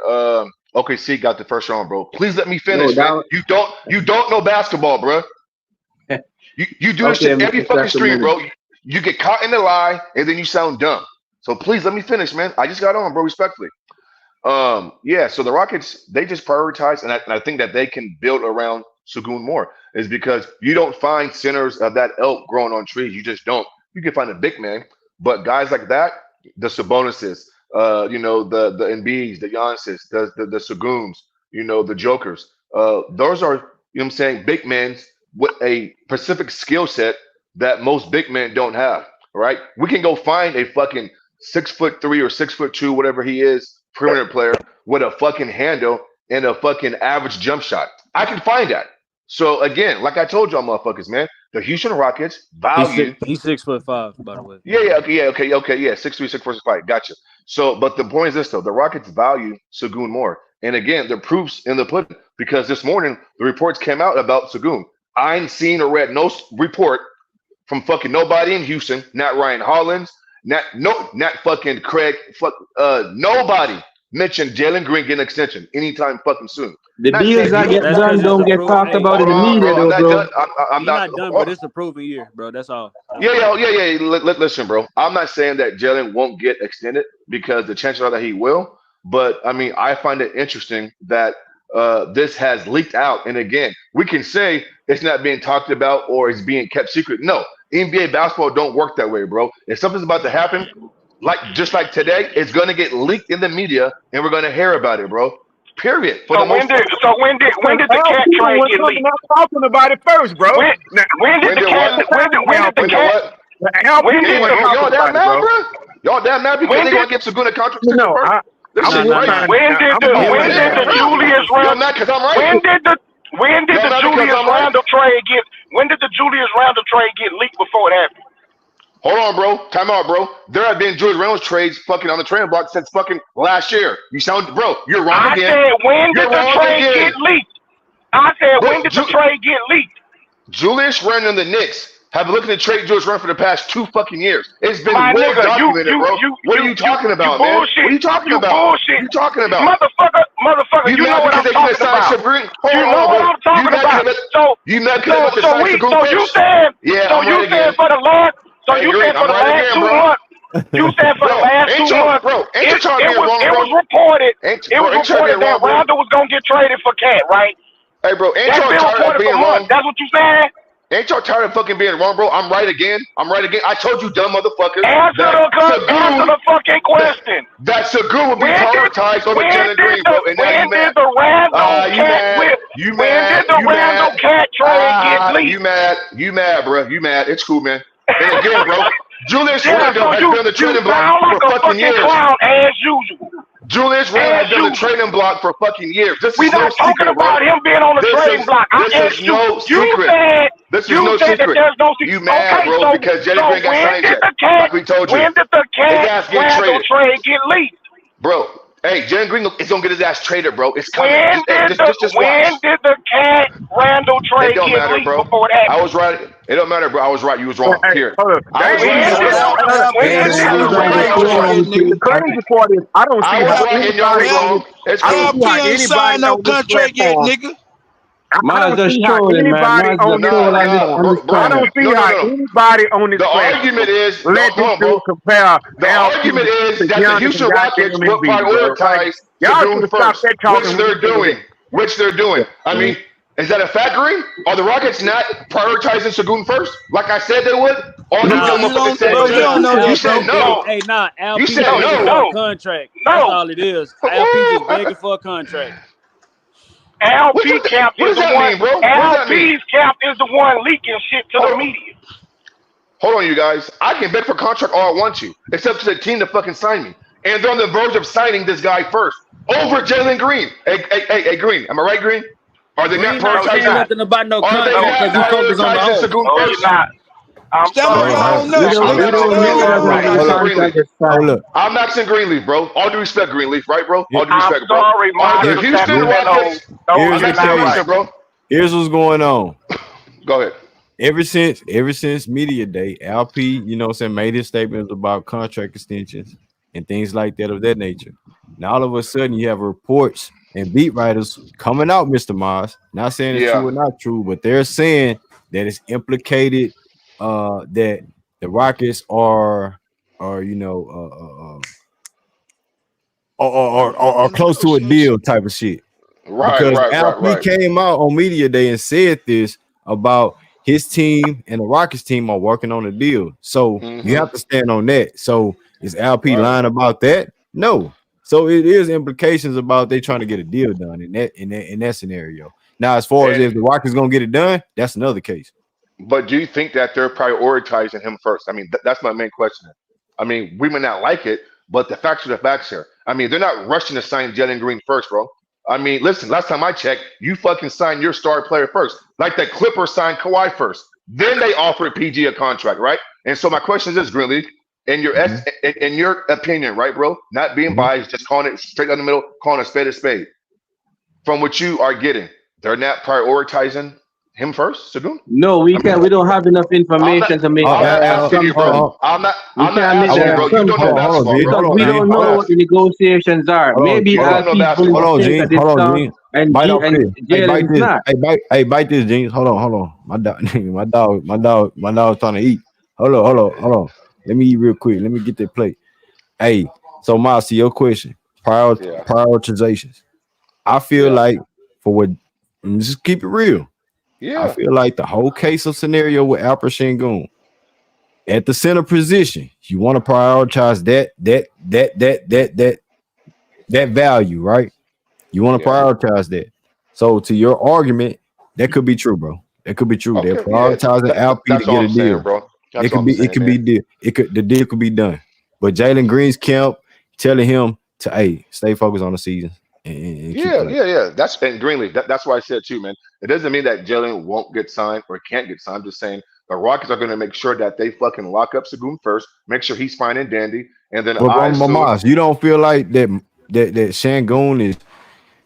OKC got the first round, bro. Please let me No, finish, man. You don't know basketball, bro. You do this okay, shit every Mr. fucking stream, Sacramento. bro. You get caught in the lie and then you sound dumb. So please let me finish, man. I just got on, bro, respectfully. Yeah, so the Rockets, they just prioritize, and I think that they can build around Sengun more, is because you don't find centers of that ilk growing on trees. You just don't. You can find a big man, but guys like that, the Sabonises, the Embiids, the Giannis's, the Seguns, the Jokers. Those are, what I'm saying, big men with a specific skill set that most big men don't have. Right? We can go find a fucking 6'3" or 6'2", whatever he is, perimeter player with a fucking handle and a fucking average jump shot. I can find that. So again, like I told y'all, motherfuckers, man, the Houston Rockets value. He's 6'5", by the way. Yeah, okay, yeah, 6'3", 6'4", 6'5", gotcha. So, but the point is this though: the Rockets value Sengun more, and again, the proofs in the pudding. Because this morning the reports came out about Sengun. I ain't seen or read no report from fucking nobody in Houston, not Ryan Hollins, not fucking Craig, nobody mentioned Jalen Green getting an extension anytime fucking soon. The Not deals saying that get Houston. That's because done it's don't a get proof. talked Hey, about in Hold the on, media, bro. I'm though, not bro. done. I'm you're not. not done, Hold but on. it's a proven year, bro. That's all. Yeah. Listen, bro. I'm not saying that Jalen won't get extended because the chances are that he will. But I mean, I find it interesting that this has leaked out. And again, we can say it's not being talked about or it's being kept secret. No, NBA basketball don't work that way, bro. If something's about to happen, just like today, it's gonna get leaked in the media, and we're gonna hear about it, bro. Period. For So the most part. when Because did the our cat people trade was get coming leaked? out talking about it first, bro. When Now, when did When the did cat what? when did the When did cat what? our when people did was the Damn, talking y'all that about it, mad, bro. bro? Y'all that mad because when they did gonna give Segura a contract extension No, first? This Nah, shit's nah, crazy. nah. when did I'm the gonna Hey, be when wait, honest, did hold the on. bro. Let me Julius just Y'all Randle mad because I'm right? when did Y'all the mad because Julius I'm right? Randle trade get leaked before it happened? Hold on, bro. Time out, bro. There have been George Reynolds trades fucking on the trading block since fucking last year. You sound, bro. You're wrong I again. said when did You're the wrong trade again, get leaked? I said bro. when did the trade get leaked? Julius Randle and the Knicks have been looking to trade Julius Randle for the past 2 fucking years. It's been My well nigga, documented, bro. What are you talking you about, man? What bullshit. are you talking You about? bullshit. What are you talking about? Motherfucker, You you know mad what because I'm they couldn't talking sign about. Chip Green? You Hold know on, what bro. I'm talking about. So You mad because they so about to so sign we Shagun so you first? said Yeah, I'm right again. for the last Hey, you're right. for I'm the right last again, 2 months you said for the bro. last 2 months Ain't you tired of it being wrong, was bro? reported Ain't you tired of being that wrong, bro? Rondo was gonna get traded for Cat, right? Hey, bro, ain't That's y'all been tired of reported for being months. wrong? That's what you said. Ain't y'all tired of fucking being wrong, bro? I'm right again. I'm right again. I told you, dumb motherfuckers, Answer that Sagu, the fucking question. that Sagu will be When did prioritized over Jalen Green, bro. And now you mad. the Randall You cat mad. You when did mad. the You Randall mad. cat trade get You leaked? mad. You mad, bro. You mad. It's cool, man. And again, bro, Julius Yeah, Randle so has been on the you trading block sound like for a fucking fucking years. clown as usual. Julius Randle As has been on the usual. trading block for fucking years. This We is no not talking secret, bro. about him being on the This trading is block. I this is asked you. no secret. This is You no said that secret. there's no secret. You mad, Okay, bro, because Jalen Green got when signed did yet. the cat Like we told you. His ass getting Randall traded. trade get leaked? Bro, hey, Jalen Green is gonna get his ass traded, bro. It's coming. When Just hey, did just watch. the cat Randall It trade don't get matter, leaked bro. before it I happened? was right. It don't matter, bro. I was right. You was wrong. Hey, Here. hold up. I was They right. ain't You When was even did wrong. when Man, did this the shit I was was gonna right. get trade Y'all was get wrong. traded, leaked? the nigga. crazy part is I don't see I was how right and y'all was anybody on this wrong. It's I don't cool. see how LP ain't signed anybody no on this contract yet, platform nigga. I Miles don't see just how trolling, man. anybody Miles on just this troll Nah, on this nah, on bro, this I bro. channel. don't see No, no, how no, no. anybody on this The argument platform is, let this hold on, dude bro. compare The LP argument is to that the Giannis and Houston Rockets goddamn will Embiid, bro. Like prioritize y'all should Sagoon have stopped first, that which talking when you they're said doing. that. Which they're doing. I Yeah. mean, is that a factory? Are the Rockets not prioritizing Sagoon first, like I said they would? All you Bro, Nah, dumb you motherfuckers don't, said bro, hey, you yes. don't nah. know You this, said bro. Hey, no. hey, nah. You LP said begging no. for a contract. That's all it is. LP just begging for a contract. LP Camp What is does the that one. mean, bro? What does that mean? LP's Camp is the one leaking shit to the Hold, media. hold on, you guys. I can beg for a contract all I want to. It's up to the team to fucking sign me. And they're on the verge of signing this guy first. over Jalen Green. Hey, Green. Am I right, Green? Are they not Green not No, you're saying prioritizing? not. nothing about no Are they No, contract you're not because he not. focused on the prioritizing off. Sagoon No, you're first? not. I'm Stand sorry, on your Wait, man. hold own on. We notes, don't I'm we nigga. asking don't Stand know on Greenleaf. your what I'm other own asking niggas name. Greenleaf. contract is Hold signed. up. I'm asking Greenleaf, bro. All due respect, Greenleaf, right, bro? All due I'm respect, bro. sorry, Are the Marshall Houston Sacramento. Rockets? Those Here's I'm the are asking a not case. right. question, bro. Here's what's going on. Go ahead. Ever since media day, LP, you know what I'm saying, made his statements about contract extensions and things like that of that nature. Now all of a sudden you have reports and beat writers coming out, Mr. Mars, not saying it's Yeah. true or not true, but they're saying that it's implicated that the Rockets are are In close to a negotiation. deal type of shit. Right, Because right, right, LP right. came out on media day and said this about his team and the Rockets team are working on a deal. So you Mm-hmm. have to stand on that. So is LP Right. lying about that? No. So it is implications about they trying to get a deal done in that scenario. Now, as far as And if the Rockets gonna get it done, that's another case. but do you think that they're prioritizing him first? I mean, that's my main question. I mean, we may not like it, but the facts are the facts here. I mean, they're not rushing to sign Jalen Green first, bro. I mean, listen, last time I checked, you fucking signed your star player first. Like the Clippers signed Kawhi first. Then they offered PG a contract, right? And so my question is this, Greenleaf, Mhm, in your opinion, right, bro? Not being mhm. biased, just calling it straight down the middle, calling a spade a spade. From what you are getting, they're not prioritizing him first, Sagoon? No, I we mean, can. We don't have enough I'm not. information to make Oh, I'm that not asking you, bro. assumption. I'm We not can't make I asking that you, want bro. You don't know assumption hold on, basketball, G. bro. because Hold we on, G. don't I'm know what the asking. negotiations are. Maybe You Hold don't on, know LP is willing hold to basketball. on, think Gene. of this Hold on, stuff, Gene. and Bite G off and this. Hey, bite Jalen's this. not. Bite this, Gene. Hold on. My dog's trying to eat. Hold on. Let me eat real quick. Let me get that plate. Hey, so Miles, to your question, Yeah, prioritizations. I feel yeah, like for what, just keep it real. I yeah, feel like the whole case of scenario with Alperen Sengun at the center position, you want to prioritize that value, right? You want to yeah. prioritize that. So to your argument, that could be true, bro. That could be true. They're Okay, yeah. prioritizing LP to That's all get a I'm saying, deal. bro. It That's all could I'm be, it saying, could be man. deal. The deal could be done. But Jalen Green's camp telling him to stay focused on the season and keep Yeah, playing. yeah, yeah. That's and Greenleaf. That's why I said too, man. It doesn't mean that Jalen won't get signed or can't get signed. I'm just saying the Rockets are going to make sure that they fucking lock up Sagoon first, make sure he's fine and dandy, and then But I assume, Mama, you don't feel like that Shangoon is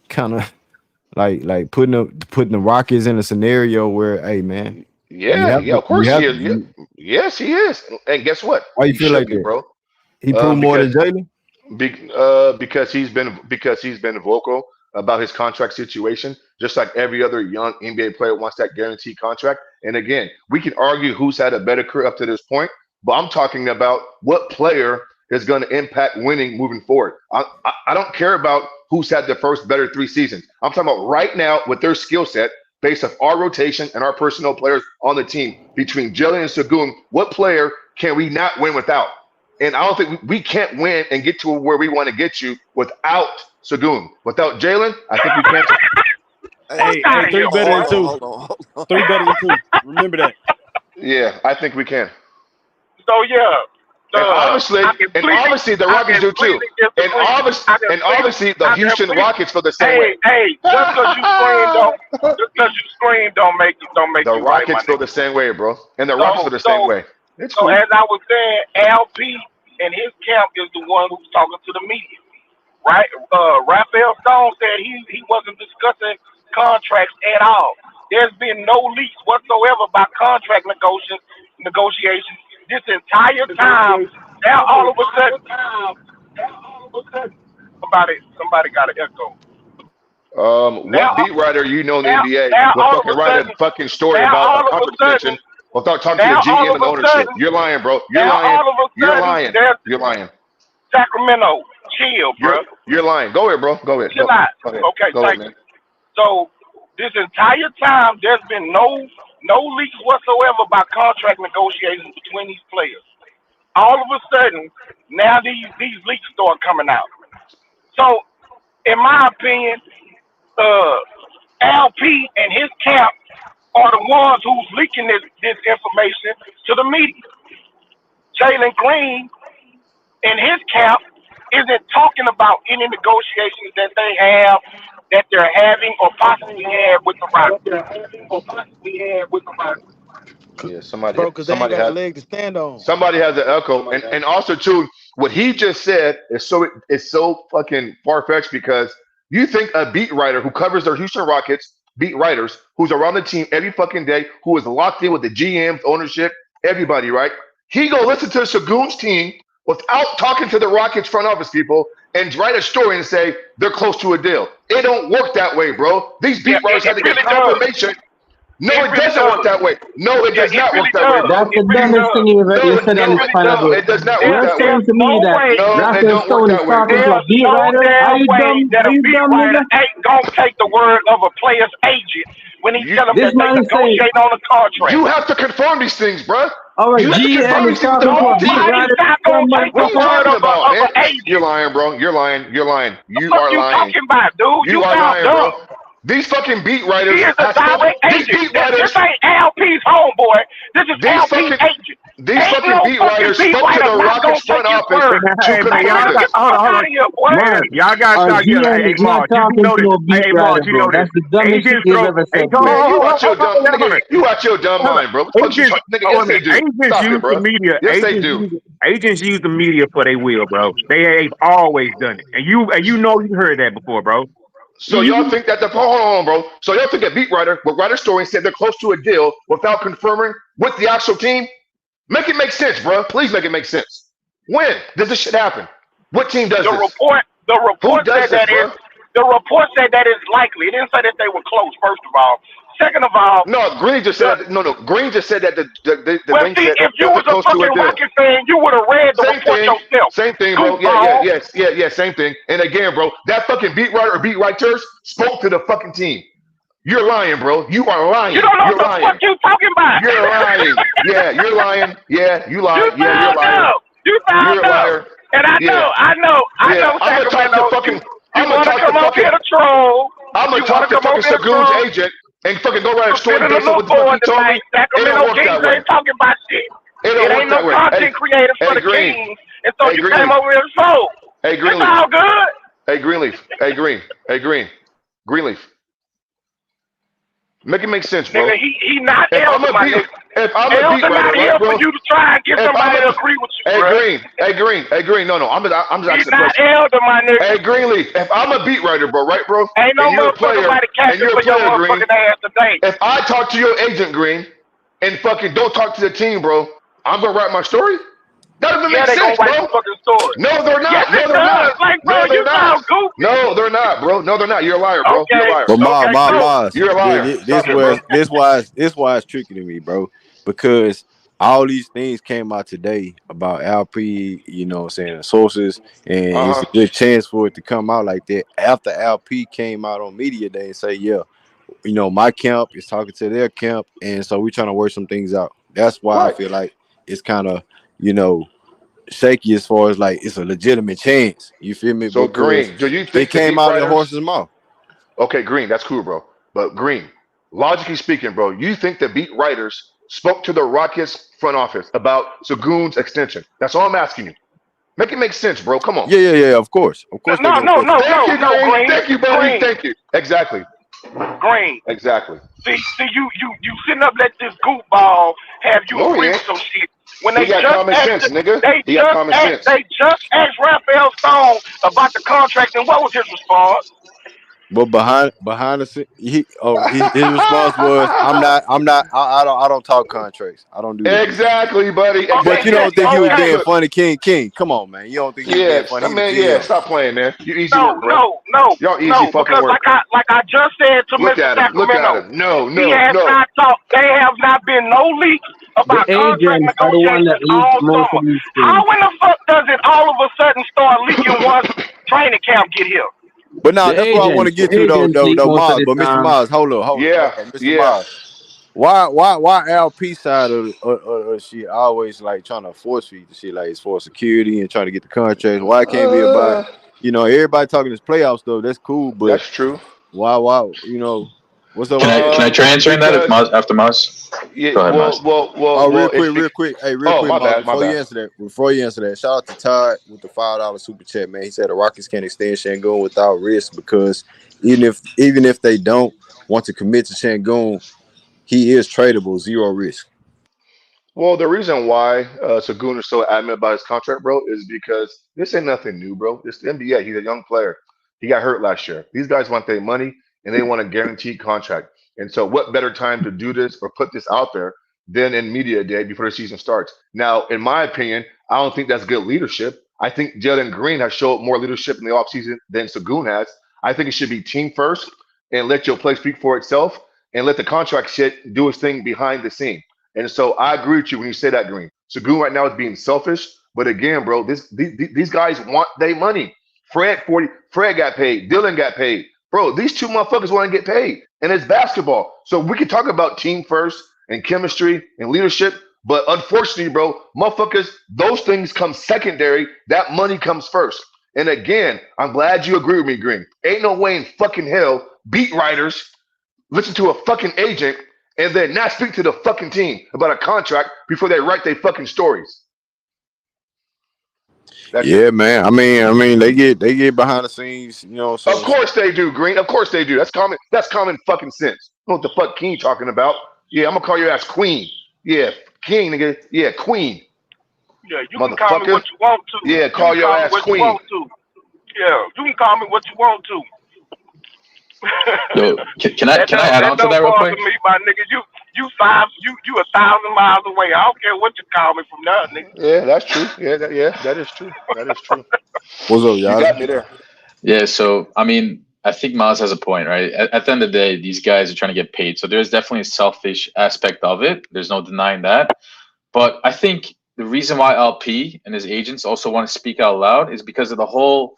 kind of like putting the Rockets in a scenario where, hey man, you yeah, have yeah. to Of you course he have is. Yeah, yes, he is. And guess what? why you He feel should like be, that? bro. He proved more than Because Jalen. because he's been vocal about his contract situation, just like every other young NBA player wants that guaranteed contract. And again, we can argue who's had a better career up to this point, but I'm talking about what player is going to impact winning moving forward. I don't care about who's had the first better 3 seasons. I'm talking about right now with their skill set, based off our rotation and our personnel players on the team between Jalen and Sagoon. What player can we not win without? And I don't think we can't win and get to where we want to get you without Sagoon. Without Jalen, I think we can too. Hey, Fuck Hey, out hey, of three here, better boy. than two. hold on. Three better than two. Remember that. Yeah, I think we can. So yeah, And obviously, I and completely, obviously the I Rockets do too. completely And disagree. obviously, I and completely, obviously the I Houston completely. Rockets feel the same way. Hey, just 'cause you scream don't make The you right, my Rockets feel nigga. the same way, bro. And the Rockets feel So the same so way. It's so cool. as I was saying, LP and his camp is the one who's talking to the media, right? Raphael Stone said he wasn't discussing contracts at all. There's been no leaks whatsoever about contract negotiations this entire time. Now all of a sudden, somebody got an echo. What Now beat writer you know in the now NBA now will all of fucking a write a sudden fucking story now about a all of a contract sudden extension without talking to the now all GM of and the a ownership? sudden You're lying, bro. You're now lying. all of a You're sudden lying. there's You're lying. Sacramento. Chill, You're bro. you're lying. Go ahead, bro. Go ahead. Chill out. Go ahead. Okay, Go ahead, thank man. you. So this entire time there's been no leaks whatsoever about contract negotiations between these players. All of a sudden, now these leaks start coming out. So in my opinion, uh LP and his camp are the ones who's leaking this information to the media. Jalen Green and his camp isn't talking about any negotiations that they have, that they're having, or possibly had with the Rockets. Yeah, somebody bro, because they ain't somebody got a has leg to stand on. somebody has an echo, and also too, what he just said is so fucking far fetched because you think a beat writer who covers their Houston Rockets, beat writers who's around the team every fucking day, who is locked in with the GMs, ownership, everybody, right? He go listen to the Shagoon's team without talking to the Rockets front office people and write a story and say they're close to a deal. It don't work that way, bro. These Yeah, beat writers have it to get really does. confirmation. No, It it really doesn't work does. that way. No, it Yeah, does it not work really that way, does. bro. That's It the really dumbest does. thing you No, said on It no, this it, really panel, no, does. bro. it does not work You're that way. saying There's to me no that way. No, it Rafael don't work Stone is that way, talking bro. to a There's beat no writer? Are damn you way dumb? that Are a you beat dumb, writer nigga? ain't gonna take the word of a player's agent when he You tell them This that they man is saying negotiate on a contract. you have to confirm these things, bro. our You have to confirm GM is these things with the talking to a fucking beat team. writer, Nobody's not dumb gonna take What the are you motherfucker. word talking about, of man? an You're agent. lying, bro. You're lying. You're lying. The You fuck are you lying. talking about, dude? You You are sound lying, bro. dumb. These fucking beat He writers is a have spoken. direct These agent. beat This writers, ain't LP's homeboy. This is these LP's fucking, agent. these Ain't fucking no beat fucking writers beat spoke to writer the not Rockets gonna take front his office word. to Hey man, Like, y'all man, confirm. got get the hold on, fuck hold out on. of here, boy. Mark, Y'all got to our start getting. GM Hey is not Mark, you talking know to this. no beat Hey Mark, writer, you bro. know this. That's the dumbest shit Agents you've go. ever Hey, said, hold bro. on, Man, hold you on, watch your hold on, dumb hold nigga. on. You watch your dumb Hold on. mind, bro. What the fuck you Agents, nigga? oh, Yes, I mean, they do. agents Stop it, use the bro. media. Yes, they do. Agents use the media for their will, bro. They've always done it, and you know you heard that before, bro. So y'all think that the hold on, bro. So y'all think a beat writer will write a story and say they're close to a deal without confirming with the actual team? Make it make sense, bro. Please make it make sense. When does this shit happen? What team does The this? report, the Who report does said this, that bro? the report said that it's likely. It didn't say that they were close. First of all, second of all, No, Green just the said that. No, no. Green just said that the well, thing see, said if you that they're was a close to a fucking deal. Rocket fan, you would have read the Same report thing. yourself. Same thing, bro. Goofball. Yeah. Same thing. And again, bro, that fucking beat writer or beat writers spoke to the fucking team. You're lying, bro. You are You lying. don't know You're what the fuck lying. you talking about. You're lying. Yeah, you're lying. Yeah, you You lie. Yeah, you're a found liar. out. You found You're a out. liar. And I Yeah, yeah. I'm gonna talk to Sacramento. fucking. You I'm gonna want to talk to come up fucking. here to troll? I'm gonna You want to talk to come up fucking here to Sagoon's troll? agent and fucking go write a You're story feeling a based on little what the fuck he bored told me. tonight. It don't Sacramento work Kings that way. ain't talking about shit. It It don't work ain't no that way. Hey, content creators for hey, the Green. Kings, and so Hey, you came Greenleaf. over here to troll. Hey, It's Greenleaf. all good. Hey, Greenleaf. Hey, Green. Hey, Green. Greenleaf. Make it make sense, bro. Nigga, he not If I'm elder, a my beat, nigga. if I'm a beat Elder writer, not right, here for bro? you to try and get If I'm somebody to a, agree with you, hey, bruh. Green. Hey, Green. Hey, Green. No, no. I'm just He's asking a not question. elder, my nigga. Hey, Greenleaf. If I'm a beat writer, bro, right, bro? Ain't no And you're a motherfucker player, body and captain you're a for your player, Green. motherfucking ass today. If I talk to your agent, Green, and fucking don't talk to the team, bro, I'm gonna write my story. That doesn't Yeah, make they gonna sense, write bro. the fucking story. No, they're Yes, not. it No, they're does. not. Like, bro, No, they're you not. sound goofy. No, they're not, bro. No, they're not. You're a liar, bro. You're a Okay, liar. But okay, so Mars, You're a liar. this Stop it, bro. was this why it's tricky to me, bro. Because all these things came out today about LP, you know what I'm saying, the sources, and Uh it's a huh. good chance for it to come out like that after LP came out on media day and say, yeah, you know, my camp is talking to their camp, and so we're trying to work some things out. That's why I Right. feel like it's kind of, you know, shaky as far as like it's a legitimate chance. You feel me? So Because Green, do you it think the came beat out of the writers? horse's mouth. Okay, Green, that's cool, bro. But Green, logically speaking, bro, you think the beat writers spoke to the Rockets front office about Sagoon's extension? That's all I'm asking you. Make it make sense, bro. Come on. Yeah. Of course, they no, gonna no, go to. no, Thank no, you, no, Green. Green, Thank you, buddy. Green, Thank you. Exactly. Green. Exactly. See, you sitting up let this goofball have you No, he agree with ain't. some shit when He got common sense, nigga. He got common sense. they just asked Raphael Stone about the contract, and what was his response? But behind the scene, his response was, I don't talk contracts. I don't do that. Exactly, buddy. Okay, But you Exactly. yeah, don't think he was Yeah. being okay. Look. funny, King? Come on, man. You don't think he was being Yeah. funny? I He the mean, yeah. GM. Stop playing, man. You easy No, work, bro. no, no, Y'all easy no, fucking because work. like I just said to Look Mr. at him. Look at Sacramento, him. No, he no, has no. not talked. There have not been no leaks The about contract agents are the one that negotiations leaks all most of summer. these How things. in the fuck does it all of a sudden start leaking once training camp get here? But now The that's what I want to agents, get the to agents leak though, most of Mars. the But Mr. time. Mars, hold Yeah. on, Mr. Yeah. Mars. Why LP side of shit always like trying to force feed the shit like it's for security and trying to get the contracts? Why it can't be about, Uh, you know, everybody talking this playoff stuff? That's cool, but that's true. why you know? What's up? Can What's up? I try answering that if Because Maz, after Maz? yeah, Go ahead, Maz. Oh, real it's quick, real quick. Hey, real oh quick, my Miles. bad, my Before you bad. answer that, shout out to Todd with the $5 super chat, man. He said the Rockets can extend Sengun without risk because even if they don't want to commit to Sengun, he is tradable, zero risk. Well, the reason why Sagoon is so adamant about his contract, bro, is because this ain't nothing new, bro. It's the NBA. He's a young player. He got hurt last year. These guys want their money and they want a guaranteed contract. And so, what better time to do this or put this out there than in media day before the season starts? Now, in my opinion, I don't think that's good leadership. I think Jalen Green has showed more leadership in the offseason than Sagoon has. I think it should be team first and let your play speak for itself and let the contract shit do its thing behind the scene. And so I agree with you when you say that, Green. Sagoon right now is being selfish, but again, bro, these guys want their money. Fred got paid, Dylan got paid. Bro, these two motherfuckers want to get paid. And it's basketball. So we can talk about team first and chemistry and leadership, but unfortunately, bro, motherfuckers, those things come secondary. That money comes first. And again, I'm glad you agree with me, Green. Ain't no way in fucking hell beat writers listen to a fucking agent and then not speak to the fucking team about a contract before they write their fucking stories. That's it. Yeah, man. I mean, they get behind the scenes, you know what Of I'm saying? course they do, Green. Of course they do. That's common. That's common fucking sense. You know what the fuck King talking about? Yeah, I'm gonna call your ass Queen. Yeah, King, nigga. Yeah, Queen, Yeah, you can call me motherfucker. what you want to. Yeah, You call can your call me ass what you Queen. want to. Yeah, you can call me what you want to. Yo, that can I don't add that on to that don't real bother quick? me, my nigga. You 1,000 miles away. I don't care what you call me from there, nigga. Yeah, that's true. Yeah, that is true. That is true. What's up, You y'all? got me there. Yeah, so I mean, I think Miles has a point, right? At the end of the day, these guys are trying to get paid. So there's definitely a selfish aspect of it. There's no denying that. But I think the reason why LP and his agents also want to speak out loud is because of the whole.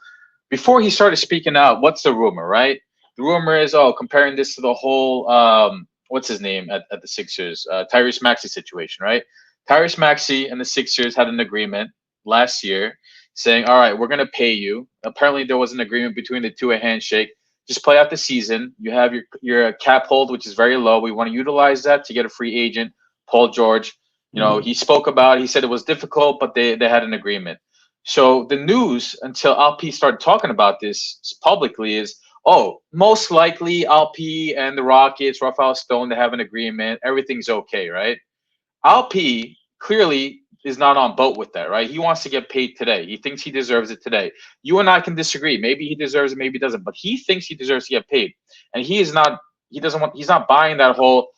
Before he started speaking out, what's the rumor, right? The rumor is, oh, comparing this to the whole, what's his name at the Sixers, Tyrese Maxey situation, right? Tyrese Maxey and the Sixers had an agreement last year saying, all right, we're going to pay you. Apparently, there was an agreement between the two, a handshake. Just play out the season. You have your cap hold, which is very low. We want to utilize that to get a free agent, Paul George. You know, he spoke about. He said it was difficult, but they had an agreement. So the news until Alp started talking about this publicly is, oh, most likely Alp and the Rockets, Rafael Stone, they have an agreement. Everything's okay, right? Alp clearly is not on boat with that, right? He wants to get paid today. He thinks he deserves it today. You and I can disagree. Maybe he deserves it, maybe he doesn't, but he thinks he deserves to get paid. And he is not, he doesn't want, he's not buying that whole,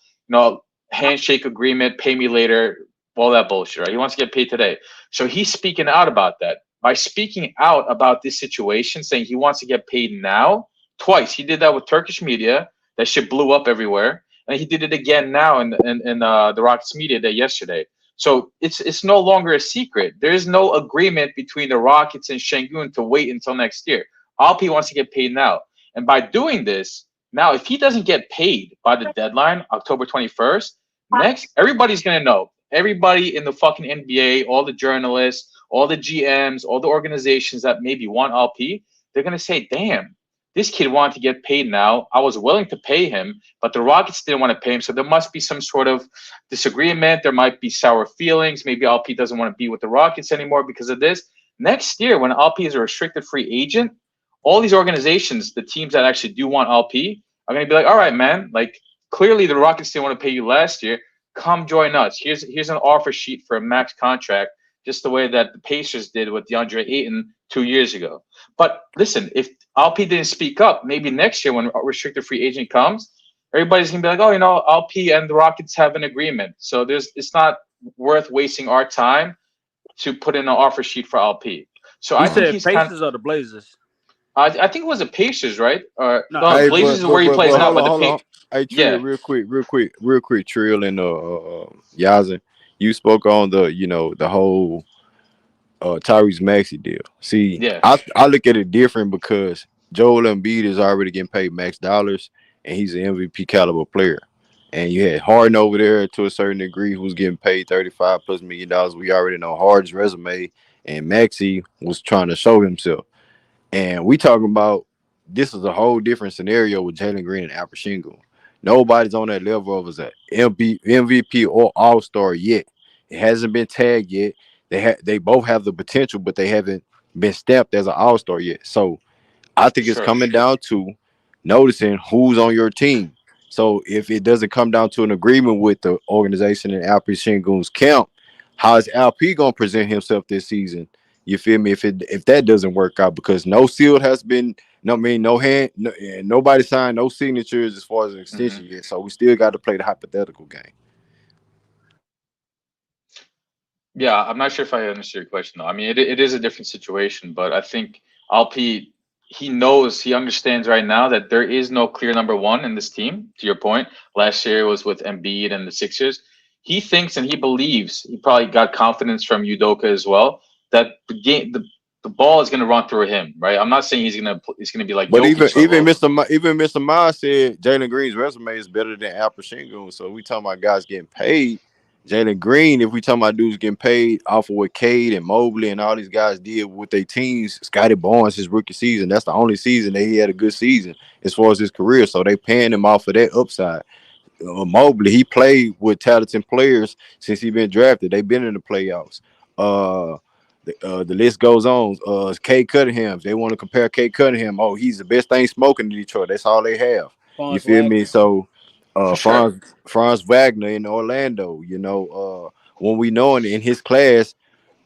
handshake agreement, pay me later, all that bullshit, right? He wants to get paid today. So he's speaking out about that. By speaking out about this situation, saying he wants to get paid now, twice. He did that with Turkish media. That shit blew up everywhere. And he did it again now in the Rockets media day yesterday. So it's no longer a secret. There is no agreement between the Rockets and Sengun to wait until next year. Alpi wants to get paid now. And by doing this, now if he doesn't get paid by the deadline, October 21st, next everybody's gonna know. Everybody in the fucking NBA, all the journalists, all the GMs, all the organizations that maybe want LP, they're gonna say, damn, this kid wanted to get paid now. I was willing to pay him, but the Rockets didn't want to pay him. So there must be some sort of disagreement. There might be sour feelings. Maybe LP doesn't want to be with the Rockets anymore because of this. Next year, when LP is a restricted free agent, all these organizations, the teams that actually do want LP, are going to be like, all right, man, like clearly the Rockets didn't want to pay you last year. Come join us. Here's an offer sheet for a max contract, just the way that the Pacers did with DeAndre Ayton 2 years ago. But listen, if LP didn't speak up, maybe next year when a restricted free agent comes, everybody's gonna be like, oh, LP and the Rockets have an agreement. So it's not worth wasting our time to put in an offer sheet for LP. So He I think said he's kind of, Pacers or the Blazers. I think it was the Pacers, right? Or No, no, Hey, Blazers but is but where he but plays but now, hold but on, hold on. Hey, Trill, yeah, real quick, Trill and Yazin, you spoke on the whole Tyrese Maxey deal. See, yeah. I look at it different because Joel Embiid is already getting paid max dollars, and he's an MVP caliber player. And you had Harden over there to a certain degree, who's getting paid $35+ million. We already know Harden's resume, and Maxey was trying to show himself. And we talking about this is a whole different scenario with Jalen Green and Alperen. Nobody's on that level of as a MVP or All Star yet. It hasn't been tagged yet. They both have the potential, but they haven't been stamped as an All Star yet. So I think it's Sure. coming down to noticing who's on your team. So if it doesn't come down to an agreement with the organization and Alperen Sengun's camp, how is LP gonna present himself this season? You feel me? If that doesn't work out, because no seal has been, no, I mean, no hand, no, and nobody signed no signatures as far as an hmm extension yet. So we still got to play the hypothetical game. Yeah, I'm not sure if I understood your question though. I mean, it is a different situation, but I think Alpi, he knows, he understands right now that there is no clear number one in this team. To your point, last year it was with Embiid and the Sixers. He thinks and he believes, he probably got confidence from Udoka as well, that the ball is going to run through him, right? I'm not saying he's gonna be like But even Jokic even level. Mr. Ma said Jalen Green's resume is better than Alperen Sengun. So we talking about guys getting paid. Jalen Green, if we talking about dudes getting paid off of what Cade and Mobley and all these guys did with their teams, Scotty Barnes his rookie season, that's the only season that he had a good season as far as his career. So they paying him off of that upside. Mobley, he played with talented players since he been drafted. They've been in the playoffs. Uh, the list goes on. Kate Cunningham. They want to compare Kate Cunningham. Oh, he's the best thing smoking in Detroit. That's all they have. You Fonz feel me? Wagner. So, For sure. Franz Wagner in Orlando. When we know in his class,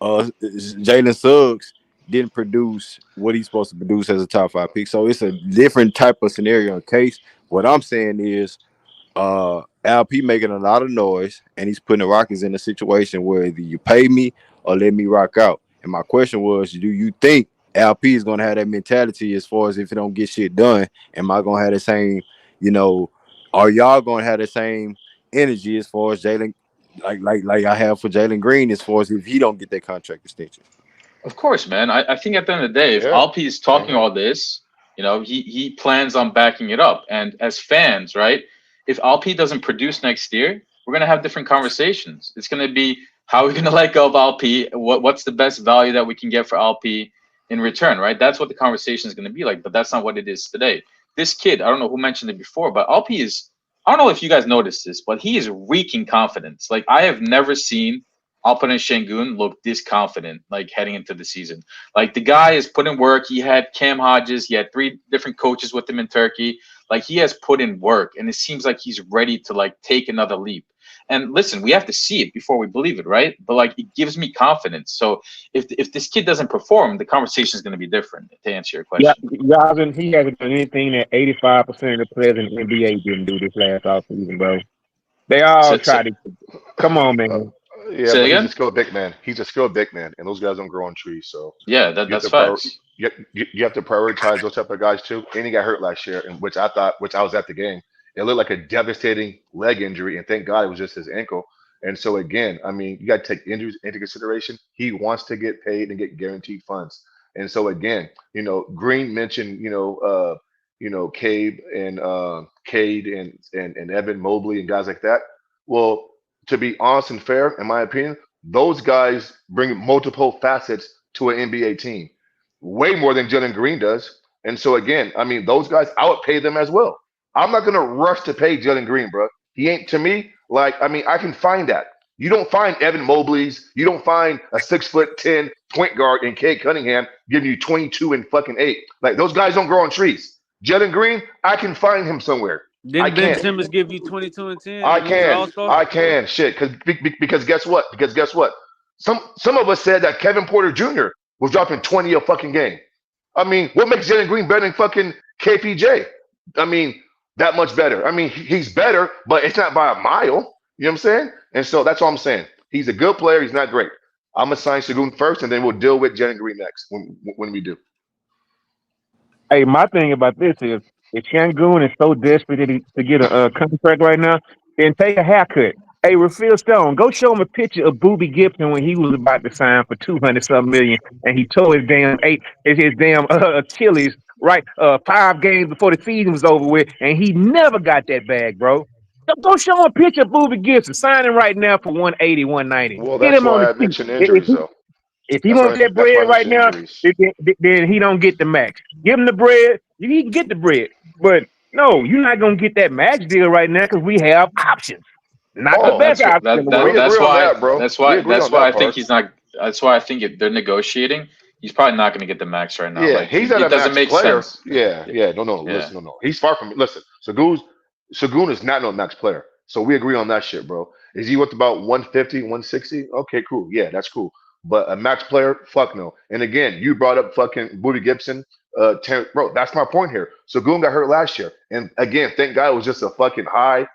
Jalen Suggs didn't produce what he's supposed to produce as a top 5 pick. So it's a different type of scenario and case. What I'm saying is LP making a lot of noise, and he's putting the Rockets in a situation where either you pay me or let me rock out. And my question was, do you think LP is gonna have that mentality as far as if it don't get shit done? Am I gonna have the same, you know, are y'all gonna have the same energy as far as Jalen, like I have for Jalen Green as far as if he don't get that contract extension? Of course, man. I think at the end of the day, if Yeah. Alpi is talking all this, he plans on backing it up. And as fans, right, if Alpi doesn't produce next year, we're gonna have different conversations. It's gonna be how are we gonna let go of Alpi? What's the best value that we can get for Alpi in return, right? That's what the conversation is gonna be like. But that's not what it is today. This kid, I don't know who mentioned it before, but Alpi is. I don't know if you guys noticed this, but he is reeking confidence. Like I have never seen Alperen Sengun looked this confident, like heading into the season. Like the guy is putting work. He had Cam Hodges. He had 3 different coaches with him in Turkey. Like he has put in work, and it seems like he's ready to like take another leap. And listen, we have to see it before we believe it, right? But like it gives me confidence. So if this kid doesn't perform, the conversation is going to be different. To answer your Yeah, question. he hasn't done anything that 85% of the players in the NBA didn't do this last offseason, bro. They all Say, say, tried to. Come on, Uh, man. yeah, say but he's a again. skilled big man. He's a skilled big man, and those guys don't grow on trees. So Yeah, you have that's to facts. you have to prioritize those type of guys too. And he got hurt last year, and which I was at the game. It looked like a devastating leg injury, and thank God it was just his ankle. And so again, I mean, you got to take injuries into consideration. He wants to get paid and get guaranteed funds. And so again, Green mentioned, Cade and Evan Mobley and guys like that. Well, to be honest and fair, in my opinion, those guys bring multiple facets to an NBA team, way more than Jalen Green does. And so again, I mean, those guys, I would pay them as well. I'm not gonna rush to pay Jalen Green, bro. He ain't to me like I mean, I can find that. You don't find Evan Mobley's, you don't find a 6'10" point guard in Cade Cunningham giving you 22 and fucking 8. Like those guys don't grow on trees. Jalen Green, I can find him somewhere. I Didn't Ben can. Simmons give you 22 and 10 I and he was an can. all star? I can. Shit. Because guess what? Because guess what? Some of us said that Kevin Porter Jr. was dropping 20 a fucking game. I mean, what makes Jalen Green better than fucking KPJ? I mean, that much better. I mean, he's better, but it's not by a mile. You know what I'm saying? And so that's all I'm saying. He's a good player. He's not great. I'm gonna sign Shagun first, and then we'll deal with Jalen Green next when we do. Hey, my thing about this is if Shangoon is so desperate to get a contract right now, then take a haircut. Hey, Raphael Stone, go show him a picture of Booby Gibson when he was about to sign for 200 something million, and he tore his damn Achilles right 5 games before the season was over with, and he never got that bag, bro. Go show him a picture of Booby Gibson signing right now for 180, 190. Well, Get that's him on why the I street. mentioned injuries, though. If he wants that That's why bread I right mentioned now, injuries. then he don't get the max. Give him the bread. He can get the bread, but No, you're not gonna get that max deal right now because we have options. Not the Oh, best option in the we world. agree That's on why that, bro. We agree on that's why that I think part. he's not. That's why I think if they're negotiating, he's probably not going to get the max right now. Yeah, Like he's not it a doesn't max make player. sense. Yeah, Yeah, yeah. No, yeah. listen, no. He's far from. Listen, Sagoon is not no max player. So we agree on that shit, bro. Is he worth about 150, 160? Okay, cool. Yeah, that's cool. But a max player, fuck no. And again, you brought up fucking Booty Gibson. Bro, that's my point here. Sagoon got hurt last year. And again, thank God it was just a fucking high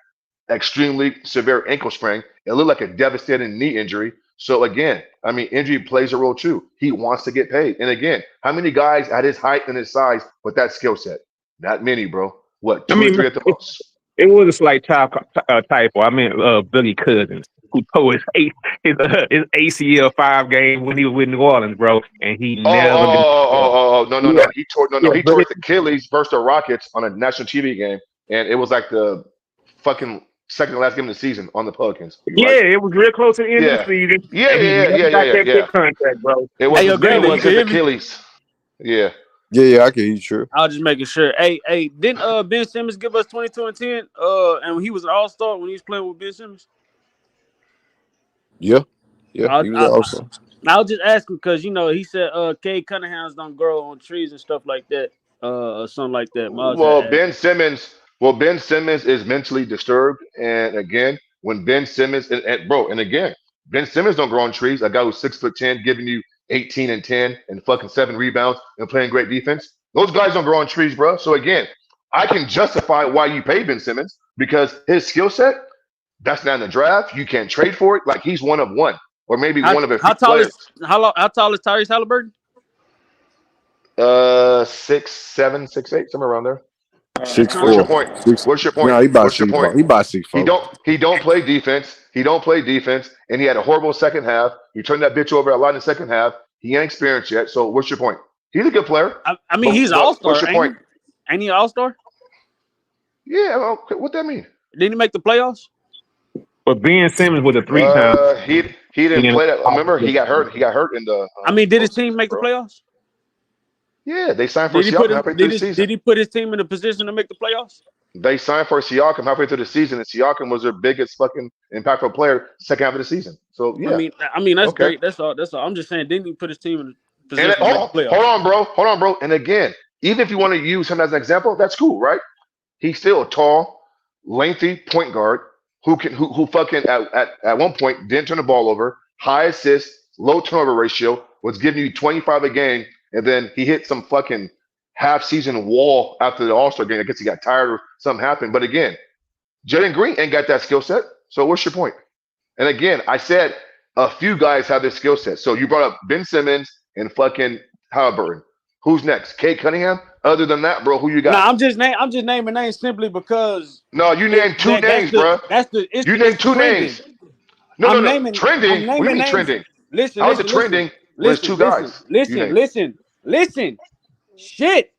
extremely severe ankle sprain. It looked like a devastating knee injury. So again, I mean, injury plays a role too. He wants to get paid. And again, how many guys at his height and his size with that skill set? Not many, bro. What, I two or mean, three at the most? it was a slight typo. I meant Billy Cousins, who tore his ACL 5 games when he was with New Orleans, bro, and he never got. No. Yeah, He but tore his Achilles versus the Rockets on a national TV game, and it was like the fucking second to last game of the season on the Pelicans. You right? it was real close to the end of the Yeah. season, Yeah, and he yeah, never yeah, yeah, got yeah, that yeah. big contract, bro. It was Hey, yo, his, it Greenlee, was you can his hear me? Achilles. Yeah. Yeah, I can hear you, sure. I was just making sure. Hey, didn't Ben Simmons give us 22 and 10? And he was an all-star when he was playing with Ben Simmons. Yeah, yeah, I, he was I, awesome. I was just asking because he said Cade Cunningham's don't grow on trees and stuff like that, or something like that. I was just Well, asking. Ben Simmons is mentally disturbed, and again, when Ben Simmons and again, Ben Simmons don't grow on trees. A guy who's 6'10", giving you 18 and 10 and fucking 7 rebounds and playing great defense. Those guys don't grow on trees, bro. So again, I can justify why you pay Ben Simmons because his skill set, that's not in the draft. You can't trade for it. Like he's one of one, or maybe How one of a how few tall is players. how tall is Tyrese Halliburton? 6'7", 6'8", somewhere around there. That's Six kind of What's your four, point? six. What's your point? No, he about What's your six point? four. He about six He four. don't play defense. He don't play defense, and he had a horrible second half. You turned that bitch over a lot in the second half. He ain't experienced yet. So what's your point? He's a good player, I mean, he's an but what's all-star, your point? ain't he an all-star? Yeah, okay, what that mean? Didn't he make the playoffs? But Ben Simmons was a 3-time. He didn't play that. Remember, he got hurt. He got hurt in the I mean, did his team postseason, make the bro. playoffs? Yeah, they signed for Did he put Siakam him? halfway through the season. Did he put his team in a position to make the playoffs? They signed for Siakam halfway through the season, and Siakam was their biggest fucking impactful player second half of the season. So yeah, I mean that's okay. great. That's all. I'm just saying, didn't he put his team in a And position to make the playoffs? hold on, bro. And again, even if you want to use him as an example, that's cool, right? He's still a tall, lengthy point guard who fucking at one point didn't turn the ball over, high assist, low turnover ratio, was giving you 25 a game, and then he hit some fucking half season wall after the All-Star game. I guess he got tired or something happened. But again, Jalen Green ain't got that skill set. So what's your point? And again, I said a few guys have this skill set. So you brought up Ben Simmons and fucking Halliburton. Who's next? Cade Cunningham? Other than that, bro, who you No, got? I'm just naming names simply because No, you named two names, bro. You named two names. No. Trending? What do you mean trending? Listen, How is it trending when it's two guys? You named. listen. Shit.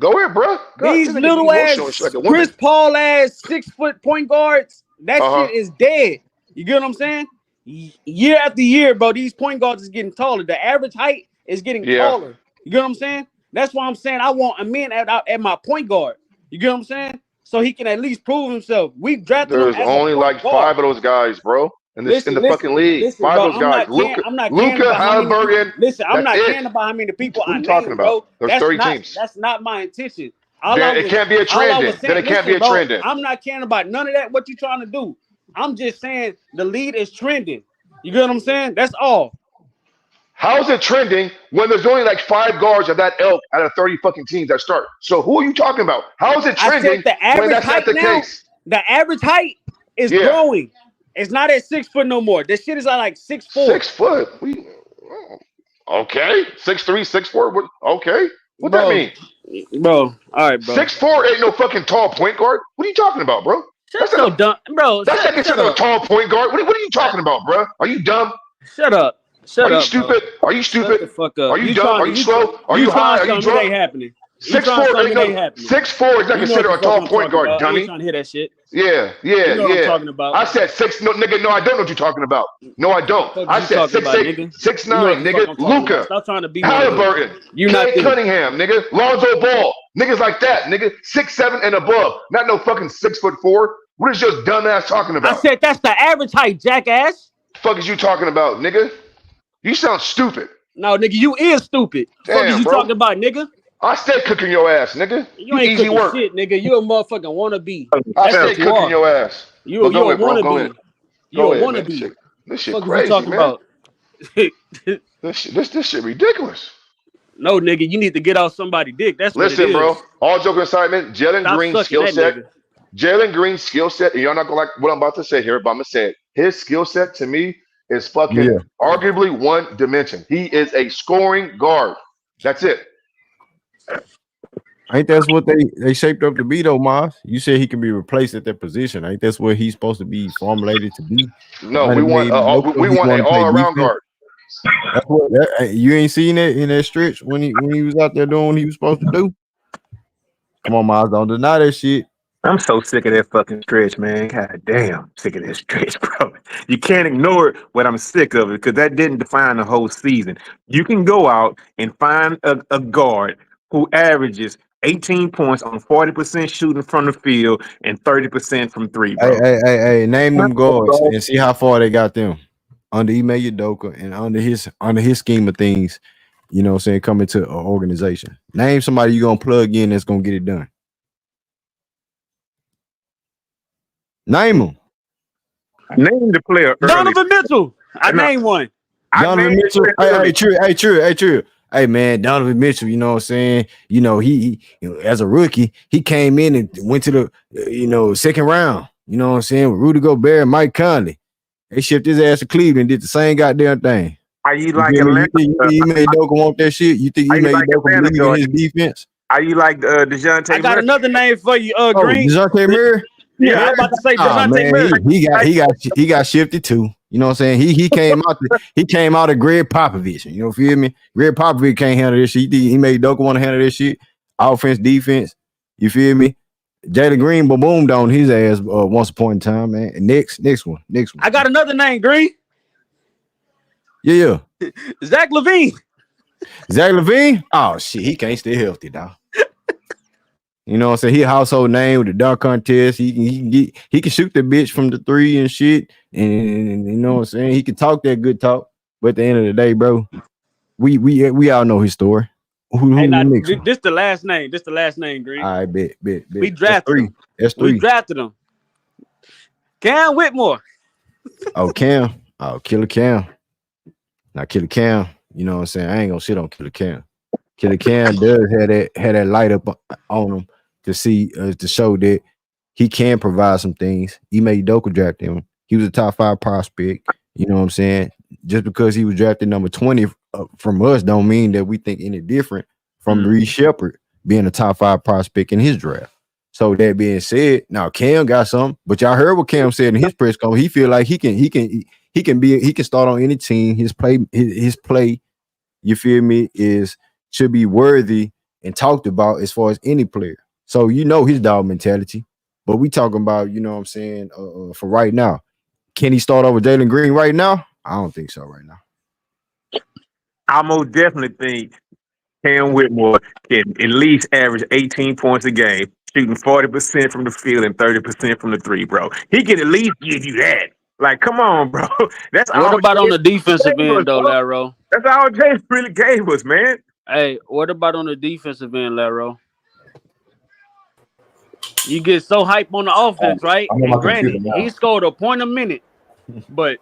Go ahead, bro. God, These this nigga be little emotional and ass shit like a Chris woman. Paul ass 6-foot point guards, that Uh-huh. shit is dead. You get what I'm saying? Year after year, bro, these point guards is getting taller. The average height is getting Yeah. taller. You get what I'm saying? That's why I'm saying I want a man at my point guard. You get what I'm saying? So he can at least prove himself. We drafted him There's as a only point like guard. 5 of those guys, bro. In the fucking league. Listen, 5 bro. of those guys. I'm not caring Luka, about how many people. Halliburton. Listen, I'm That's not it. caring about how many people What are I you talking name, about? bro. There's 30 teams. That's not my intention. Then it can't be a trend then. Then it can't be a trend then. I'm not caring about none of that. What you trying to do? I'm just saying the lead is trending. You get what I'm saying? That's all. How is it trending when there's only like 5 guards of that ilk out of 30 fucking teams that start? So who are you talking about? How is it I trending said the average when that's not height the now. case? The average height is Yeah. growing. It's not at 6 foot no more. This shit is at like 6'4". 6 foot. Okay. 6'3", 6'4". Okay. What that mean? Bro, all right, bro. 6'4" ain't no fucking tall point guard. What are you talking about, bro? That's so dumb, bro. That's not considered a tall point guard. What are you talking about, bro? Are you dumb? Shut up. Are you stupid? Are you stupid? Shut the fuck up. Are you dumb? Are you slow? Are you trying high? to Are you tell me it ain't drunk? happening. 6'4" ain't no 6'4" is not considered a tall point guard, I ain't dummy. trying to hear that shit. Yeah. You know what I'm talking about. I said 6. No, nigga. No, I don't know what you're talking about. No, I don't. What I you said talking 6'8", about, nigga? 6'9", You know what the fuck nigga. I'm talking about. Luka, Stop trying to be one of them. Halliburton, You not Cade them. Cunningham, nigga. Lonzo Ball. Niggas like that, nigga, 6'7" and above, not no fucking 6'4". What is your dumb ass talking I about? said that's the average height, jackass. Fuck is you talking about, nigga? You sound stupid. No, nigga, you is stupid. Fuck is Damn, you bro. talking about, nigga? I stay cooking your ass, nigga. You You ain't easy cooking work. shit, nigga. You a motherfucking wannabe. I That's stay what you cooking are. your ass. You But you go a ahead, bro. Go ahead. wannabe. You Go a ahead, man. wannabe. This shit Fuck is you crazy, talking man. about? This shit ridiculous. No, nigga, you need to get out somebody's dick. That's what it Listen, is. bro. All joking aside, man. Jalen Stop Green's sucking skill that set. nigga. Jalen Green's skill set, and y'all not gonna like what I'm about to say here, but I'm gonna say it. His skill set to me is Yeah, fucking arguably one dimension. He is a scoring guard. That's it. ain't that's what they shaped up to be though, Mars? You said he can be replaced at that position. Ain't that's what he's supposed to be formulated to be? No, Might we have want made mediocre. we He want an want to play all around defense. guard. That's what you ain't seen it in that stretch when he was out there doing what he was supposed to do. Come on, Miles, don't deny that shit. I'm so sick of that fucking stretch, man. God damn, sick of that stretch, bro. You can't ignore it, but I'm sick of it because that didn't define the whole season. You can go out and find a guard who averages 18 points on 40% shooting from the field and 30% from three, Hey, bro. hey, name them guards and see how far they got them under Ime Udoka and under his scheme of things. You know what I'm saying? Coming to an organization. Name somebody you gonna plug in that's gonna get it done. Name them. Name the player early. Donovan Mitchell. I No, named one. I Donovan named Mitchell. the player early. True. Hey man, Donovan Mitchell, you know what I'm saying? You know, he as a rookie, he came in and went to the second round. You know what I'm saying? With Rudy Gobert and Mike Conley. They shipped his ass to Cleveland, did the same goddamn thing. Are you You like feel me? Atlanta? You think Ime Udoka want that shit? You think Are Ime you like Udoka Atlanta, believe in his Jordan? defense? Are you like I DeJounte got Murray? another name for you, Oh, Green. DeJounte Murray? Yeah, I'm about to say Oh DeJounte man, Murray. he got shifted too. You know what I'm saying? He came out of Greg Popovich. You know, feel me? Greg Popovich can't handle this shit. He made Doka want to handle this shit. Offense, defense. You feel me? Jalen Green boomed on his ass once upon a time, man. Next one. I got another name, Green. Yeah. Zach LaVine. Zach LaVine? Oh shit, he can't stay healthy, dog. You know what I'm saying? He a household name with the dunk contest. He can shoot the bitch from the three and shit. And you know what I'm saying? He can talk that good talk. But at the end of the day, bro, we all know his story. Who Hey, now next one? this the last name. This the last name, Green. I bet. We That's drafted three. him. That's We three. drafted him. Cam Whitmore. Oh, Cam. Oh, Killer Cam. Now Killer Cam, you know what I'm saying? I ain't gonna shit on Killer Cam. Killer Cam does have that light up on him to see to show that he can provide some things. He made Doka draft him. He was a top 5 prospect. You know what I'm saying? Just because he was drafted number 20 from us don't mean that we think any different from Reed Shepard being a top 5 prospect in his draft. So that being said, now Cam got some, but y'all heard what Cam said in his press conference. He feel like he can start on any team. His play, you feel me, should be worthy and talked about as far as any player. So you know his dog mentality. But we talking about, you know what I'm saying, for right now. Can he start over Jalen Green right now? I don't think so right now. I most definitely think Cam Whitmore can at least average 18 points a game, shooting 40% from the field and 30% from the three, bro. He can at least give you that. Like, come on, bro. That's What all about on the Jay defensive gave us, end, though, bro. Laro? That's all Jay really gave us, man. Hey, what about on the defensive end, Laro? You get so hype on the offense, right? I'm on And my computer granted, he now. scored a point a minute. But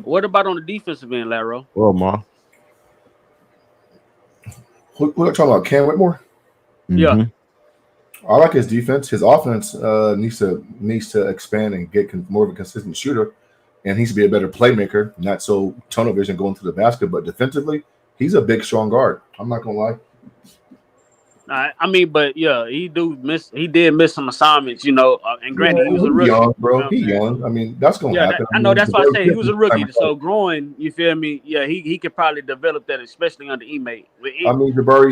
what about on the defensive end, Laro? Well, Ma. Who are talking about? Cam Whitmore? Yeah. I like his defense. His offense needs to expand and get more of a consistent shooter, and he needs to be a better playmaker, not so tunnel vision going to the basket. But defensively, he's a big, strong guard. I'm not gonna lie. I mean, but yeah, he did miss some assignments, you know. And Yeah, granted, he was a he rookie. young, You know bro. what I'm He saying? young. I mean, that's gonna Yeah, happen. I know. That's why I say he was a rookie. Jabari So growing, you feel me? Yeah, he could probably develop that, especially under Ime.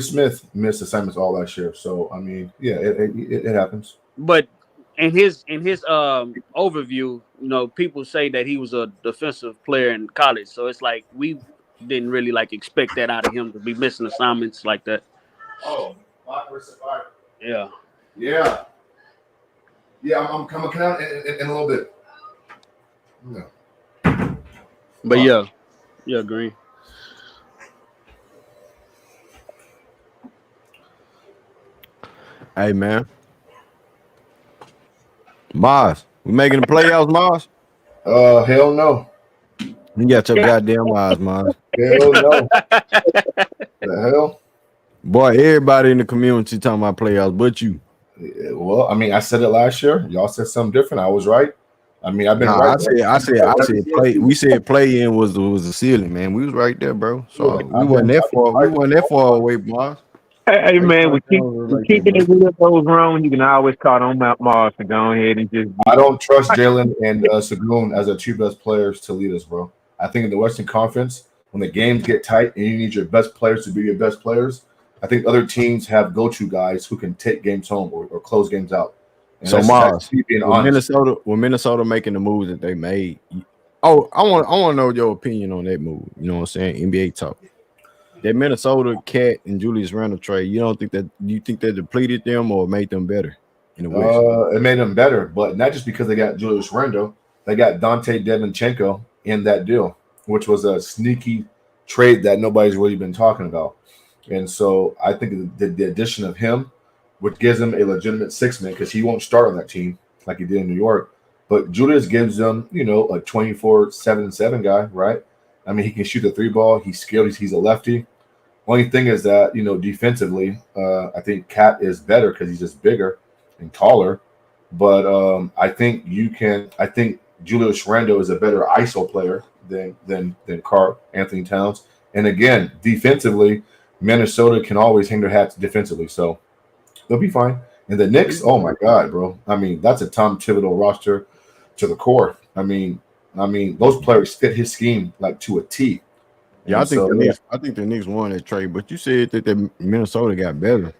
Smith missed assignments all last year. So I mean, yeah, it happens. But in his overview, you know, people say that he was a defensive player in college. So it's like we didn't really like expect that out of him to be missing assignments like that. Oh, Yeah. Yeah. I'm coming out in a little bit. Yeah. But yeah, Green. Hey man, Mars, we making the playoffs, Mars? Hell no. You got your goddamn eyes, Mars. Hell no. The hell? Boy, everybody in the community talking about playoffs, but you. Yeah, well, I mean, I said it last year. Y'all said something different. I was right. I mean, I've been Nah, right. I said play. We said play in was the ceiling, man. We was right there, bro. So we wasn't that far. We wasn't that far away, Mars. Hey man, we Right there, keeping bro. it real goes wrong. You can always call on Mount Mars to go ahead and just I don't trust Jalen and Sengun as the two best players to lead us, bro. I think in the Western Conference, when the games get tight and you need your best players to be your best players, I think other teams have go-to guys who can take games home or close games out. And So that's Mars, me being with honest. Minnesota making the moves that they made. Oh, I want to know your opinion on that move. You know what I'm saying? NBA talk. That Minnesota Cat and Julius Randle trade. You think that depleted them or made them better in the West? It made them better, but not just because they got Julius Randle, they got Dante Devinchenko in that deal, which was a sneaky trade that nobody's really been talking about. And so I think the addition of him, which gives him a legitimate six man, because he won't start on that team like he did in New York. But Julius gives them, a 24-7-7 guy, right? I mean, he can shoot the three ball. He's skilled. He's a lefty. Only thing is that, defensively, I think Cat is better because he's just bigger and taller. But I think Julius Randle is a better ISO player than Carl Anthony Towns. And again, defensively, Minnesota can always hang their hats defensively, so they'll be fine. And the Knicks, oh my God, bro! I mean, that's a Tom Thibodeau roster to the core. I mean, those players fit his scheme like to a T. Yeah, And so, yeah. I think the Knicks won that trade, but you said that the Minnesota got better.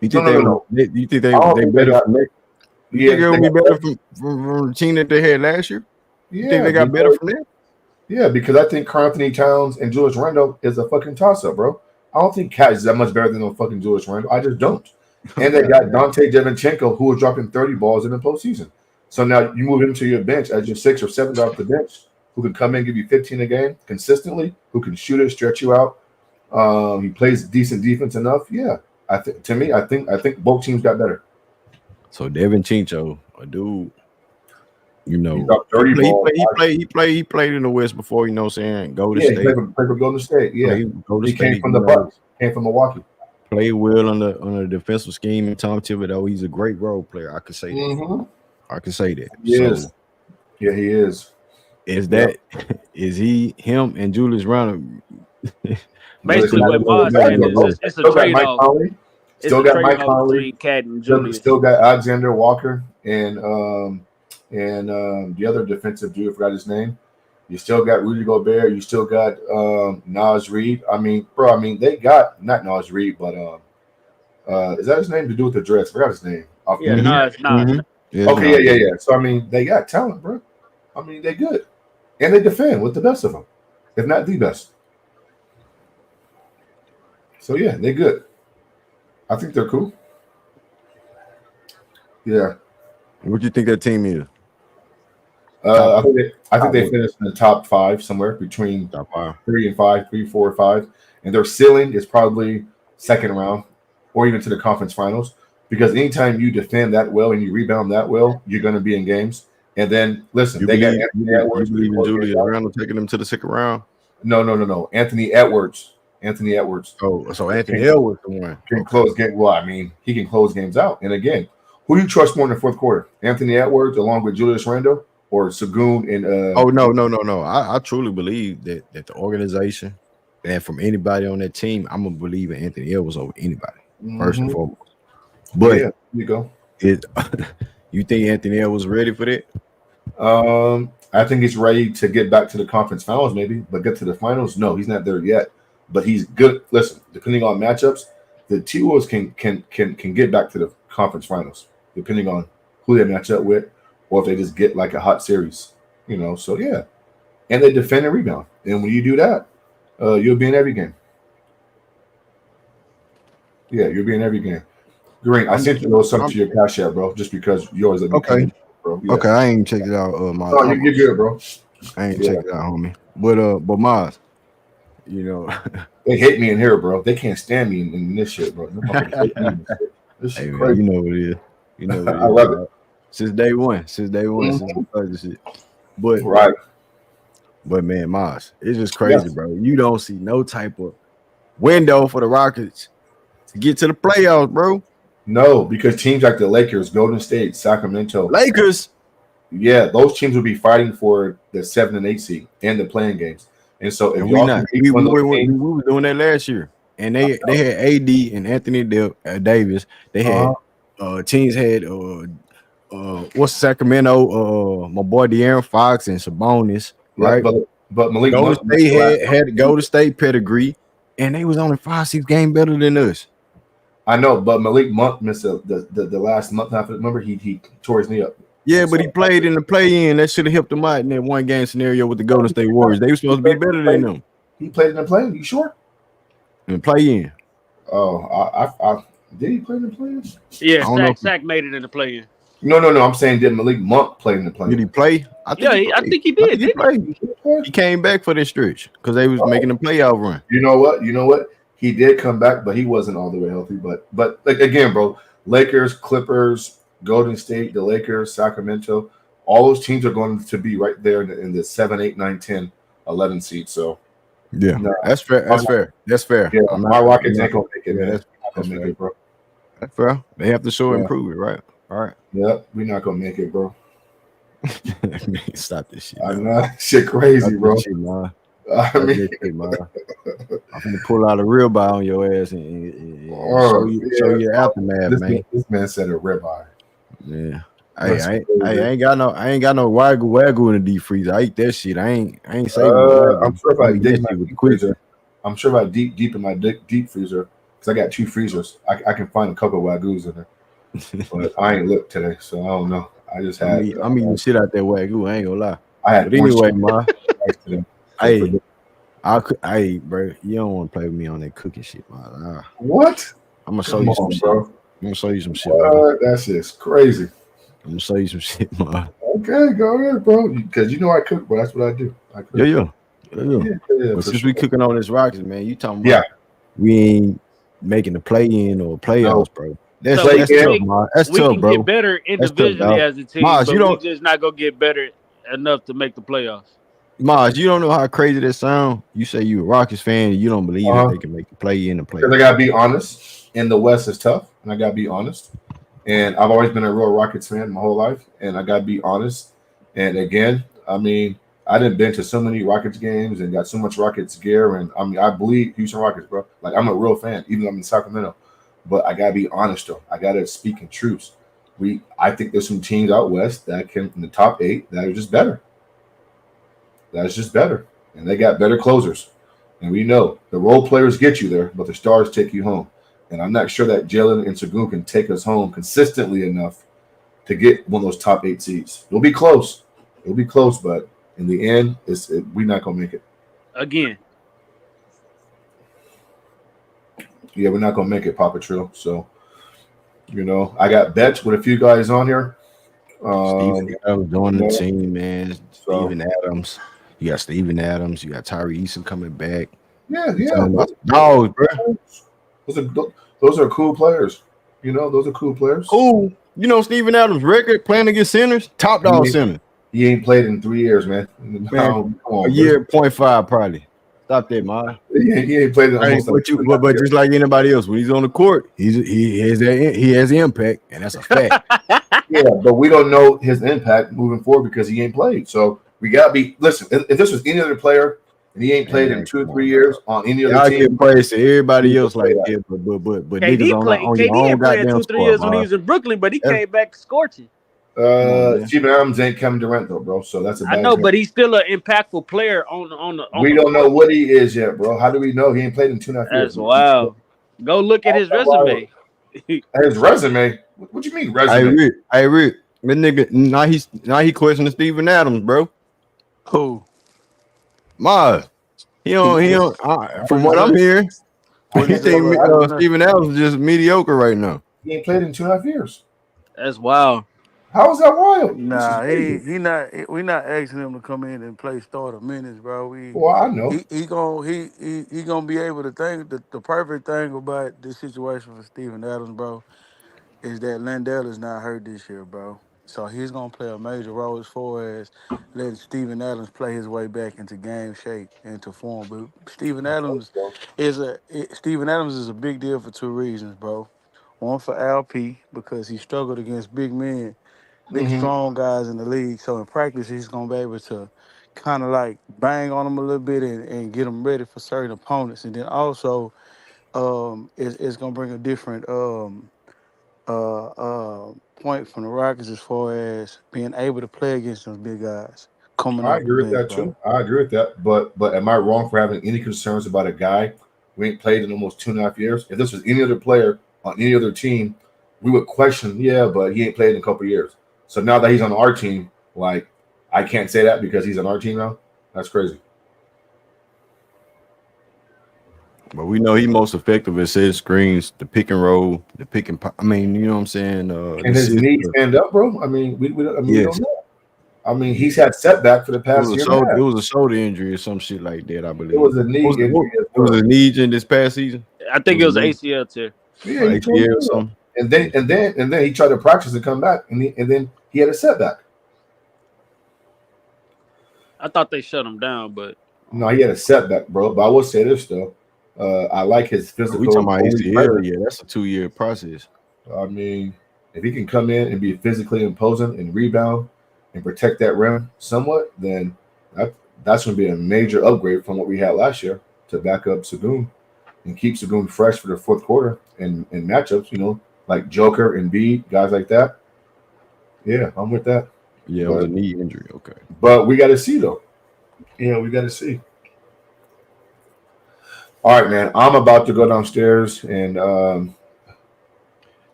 You No, think no, no, no. you think I don't they think they better? got Nick. You think Yeah, it will they be got better better. from the team that they had last year? You think Yeah, they got better because from that? I think Karl Anthony Towns and Julius Randle is a fucking toss up, bro. I don't think Cat is that much better than no fucking Julius Randle. I just don't. And they got Dante Devinchenko, who was dropping 30 balls in the postseason. So now you move him to your bench as your 6 or 7 guy off the bench, who can come in and give you 15 a game consistently, who can shoot it, stretch you out. He plays decent defense enough. Yeah, I think both teams got better. So Devin Chincho, a dude, He dropped 30 balls. he played in the West before. You know what I'm saying? Golden Yeah, he State, played for Golden State. Yeah, Golden he came State. from the Bucks. Came from Milwaukee. Played well on the defensive scheme. And Tom Thibodeau, he's a great role player. I could say that. Mm-hmm. I can say that. He is. Yeah, he is. Is that is he him and Julius Randle? Basically, what Mars saying is it's a trade off. It's a trade off between Cat and Julius. Still got Alexander Walker and the other defensive dude, I forgot his name. You still got Rudy Gobert. You still got Nas Reed. I mean, bro. I mean, they got not Nas Reed, but is that his name? To do with the dress? I forgot his name. Yeah, Nas. Yeah, Okay, yeah. So I mean, they got talent, bro. I mean, they good, and they defend with the best of them, if not the best. So yeah, they good. I think they're cool. Yeah. What do you think that team is? I think they finished in the top 5 somewhere between top 5, 3 and 5, 3, 4, 5, and their ceiling is probably second round or even to the conference finals. Because anytime you defend that well and you rebound that well, you're going to be in games. And then listen, you believe in Julius Randle taking them to the second round? No. Anthony Edwards. Oh, so Anthony Edwards the one can close game. Well, I mean, he can close games out. And again, who do you trust more in the fourth quarter? Anthony Edwards along with Julius Randle or Sengun and Oh no. I truly believe that the organization and from anybody on that team, I'm gonna believe in Anthony Edwards over anybody, first and foremost. But yeah, you go. You think Anthony Edwards ready for that? I think he's ready to get back to the conference finals, maybe, but get to the finals. No, he's not there yet. But he's good. Listen, depending on matchups, the T-Wolves can get back to the conference finals, depending on who they match up with, or if they just get like a hot series, So yeah, and they defend and rebound, and when you do that, you'll be in every game. Yeah, you'll be in every game. Green, I I'm, sent you those something I'm to your cash app, bro, just because yours let me ping okay. it, bro. Yeah. Okay, I ain't checked it out. My No, you're good, bro. I ain't Yeah. checked it out, homie. But Mars, you know, They hate me in here, bro. They can't stand me in this shit, bro. Them motherfuckers hate me in this shit. This hey shit man, you crazy. know what it is. You know what it I is, love it. dog. Since day one, since Mhm. the first shit. But Right. man, Mars, it's just Yeah. crazy, bro. You don't see no type of window for the Rockets to get to the playoffs, bro. No, because teams like the Lakers, Golden State, Sacramento, Lakers, yeah, those teams will be fighting for the 7 and 8 seed and the playing games. And so if and we y'all not. can beat one of those teams, We were doing that last year, and they had AD and Anthony Davis. They had uh, teams had what's Sacramento? My boy De'Aaron Fox and Sabonis, yeah, right? but Malik Golden Monk missed State the last month. had Golden State pedigree, and they was only 5-6 games better than us. I know, but Malik Monk missed the last month. I remember he tore his knee up. Yeah, And but he so played in the play-in. That should have helped him out in that one game scenario with the Golden State Warriors. They were supposed to be better than them he played in the play. You sure? in the play-in. Oh, I did he play in the play? Yeah, I don't know. Sack made it in the play-in. No. I'm saying did Malik Monk play in the play? Did he play? I think he I played. think he I did. think he Didn't he? played. He came back for that stretch because they was making a playoff run. You know what? He did come back, but he wasn't all the way healthy. But like again, bro, Lakers, Clippers, Golden State, the Lakers, Sacramento, all those teams are going to be right there in the 7, 8, 9, 10, 11 seed. So Yeah, no, that's fair. That's fair. That's fair. yeah, I'm my not. Rockets ain't gonna make it, Yeah, man. that's Not gonna make fair. it, bro. That's fair. They have to show Yeah. improvement, right? All right. Yeah, we're not gonna make it, bro. Man, stop this shit, I man. know shit crazy, Stop bro. this shit, man. I Stop mean, this shit, man. I'm gonna pull out a real eye on your ass and oh, show yeah, you bro. aftermath, man. This man said a ribeye. Yeah. That's I crazy. ain't got no wagyu in the deep freezer. I eat that shit. I ain't saving no I'm wagyu. sure if I'm I eating dig that my shit with the deep quickie. freezer, I'm sure if I deep in my deep freezer, because I got 2 freezers, I can find a couple of wagyus in there. But I ain't looked today, so I don't know. I just I'm had eating the shit out that wagyu. I ain't gonna lie. I had But anyway, orange ma, chicken today. hey, bro, you don't want to play with me on that cooking shit, man. What? I'm gonna show Come you some on, shit. bro. I'm gonna show you some shit, man. What? That's just crazy. I'm gonna show you some shit, man. Okay, go ahead, bro. Because you know I cook, bro. That's what I do. I cook. Yeah. Yeah, But for since sure. we cooking on this Rockets, man, you talking Yeah. about we ain't making the play-in or playoffs, No. bro. That's So that's tough, we man. That's we tough, can bro. get better That's tough, individually dog. as a team, Mars, you but we don't, just not gonna get better enough to make the playoffs. Mars, you don't know how crazy that sound. You say you a Rockets fan, and you don't believe that Uh-huh. they can make the play-in and Because I playoffs. gotta be honest. In the West is tough, and I gotta be honest. And I've always been a real Rockets fan my whole life, and I gotta be honest. And again, I mean, I didn't been to so many Rockets games and got so much Rockets gear, and I mean, I bleed Houston Rockets, bro. Like I'm a real fan, even though I'm in Sacramento. But I gotta be honest though. I gotta speak in truths. I think there's some teams out west that can in the top 8 that are just better. That's just better, and they got better closers. And we know the role players get you there, but the stars take you home. And I'm not sure that Jalen and Sengun can take us home consistently enough to get one of those top 8 seeds. It'll be close. It'll be close, but in the end, we're not gonna make it. Again, Yeah, we're not gonna make it, Papa Trill. So, I got bets with a few guys on here. Steven Adams joining the yeah. team, man. So Steven Adams. You got Steven Adams. You got Tyree Eason coming back. yeah. Dogs, bro. Those are cool players. Those are cool players. Cool. You know Steven Adams' record playing against centers? Top dog center. He ain't played in 3 years, man. Man, Come on, a year, 0.5 probably. Stop that, man. He ain't played in almost But just like anybody else, when he's on the court, he has impact, and that's a fact. Yeah, but we don't know his impact moving forward because he ain't played. So we gotta be listen. If this was any other player and he ain't played in 2 or 3 years on any other I team, give praise to everybody else like that, but niggas on your own KD played goddamn 2-3 years when he squad, was in Brooklyn, but he came back scorching. Steven Adams ain't Kevin Durant though, bro. So that's a bad I know, thing. but he's still an impactful player on the. We don't know what he is yet, bro. How do we know he ain't played in 2.5 years? That's wild. Go look at his resume. His resume? What you mean resume? Hey Rick, that nigga now he questioning Steven Adams, bro. Who? He don't. From what I'm hearing, he think Steven Adams is just mediocre right now. He ain't played in 2.5 years. That's wild. How is that wild? This is Nah, crazy. he not. We not asking him to come in and play starter minutes, bro. Well, I know. He gonna be able to think the perfect thing about this situation for Steven Adams, bro, is that Landell is not hurt this year, bro. So he's gonna play a major role as far as letting Steven Adams play his way back into game shape, into form. But So, Steven Adams is a big deal for two reasons, bro. One for LP because he struggled against big men, big mhm. strong guys in the league. So in practice, he's gonna be able to kind of like bang on them a little bit and get them ready for certain opponents. And then also, it's gonna bring a different point from the Rockets as far as being able to play against those big guys coming I off the agree with bench, that bro. too. I agree with that. But am I wrong for having any concerns about a guy who ain't played in almost 2.5 years? If this was any other player on any other team, we would question, yeah, but he ain't played in a couple of years. So now that he's on our team, like I can't say that because he's on our team now. That's crazy. But we know he most effective at setting screens, the pick and roll, the pick and pop. I mean, you know what I'm saying? Can The his knee sister. stand up, bro? I mean, we don't Yes. know. I mean, he's had setback for the It was past a year and a shoulder. half. It was a shoulder injury or some shit like that, I It believe. was a knee What, injury as it was well. a knee in this past season. I It think was it a was knee ACL tear. Yeah, or he told me ACL or that. something. And Yeah. then he tried to practice and come back, and then he had a setback. I thought they shut him down, but No, he had a setback, bro. But I will say this though, I like his We talking physical about only ACL. player. Yeah, that's a 2-year process. I mean, if he can come in and be physically imposing and rebound and protect that rim somewhat, then that that's going to be a major upgrade from what we had last year to back up Sagoon and keep Sagoon fresh for the fourth quarter and matchups. You know, like Joker and B guys like that. Yeah, I'm with that. Yeah, it was a But knee injury. Okay. we got to see though. You know, we got to see. All right, man. I'm about to go downstairs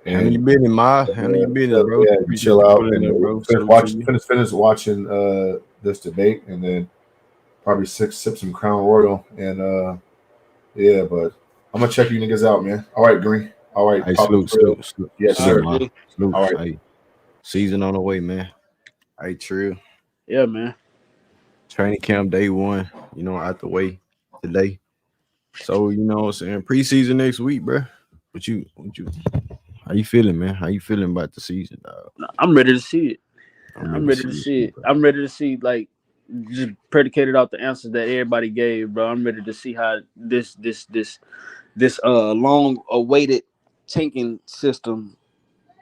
Handle your and business, Ma. Handle your business, bro. yeah, and Appreciate chill you out pulling and up, bro. finish Salute to watch you. finish watching this debate and then probably sip some Crown Royal and yeah, but I'm gonna check you niggas out, man. All right, Green. All right, Hey, Papa Trill. Yes, all salute, right, sir. Ma. G. Salute. All right. Hey, season on the way, man. Hey, Trill. Yeah, man. Training camp day one. You know, out the way today. So you know what I'm saying? Preseason next week, bro. What you how you feeling, man? How you feeling about the season, dog? I'm ready to see it. I'm I'm ready to ready see to this see too, it. bro. I'm ready to see like just predicated off the answers that everybody gave, bro. I'm ready to see how this long awaited tanking system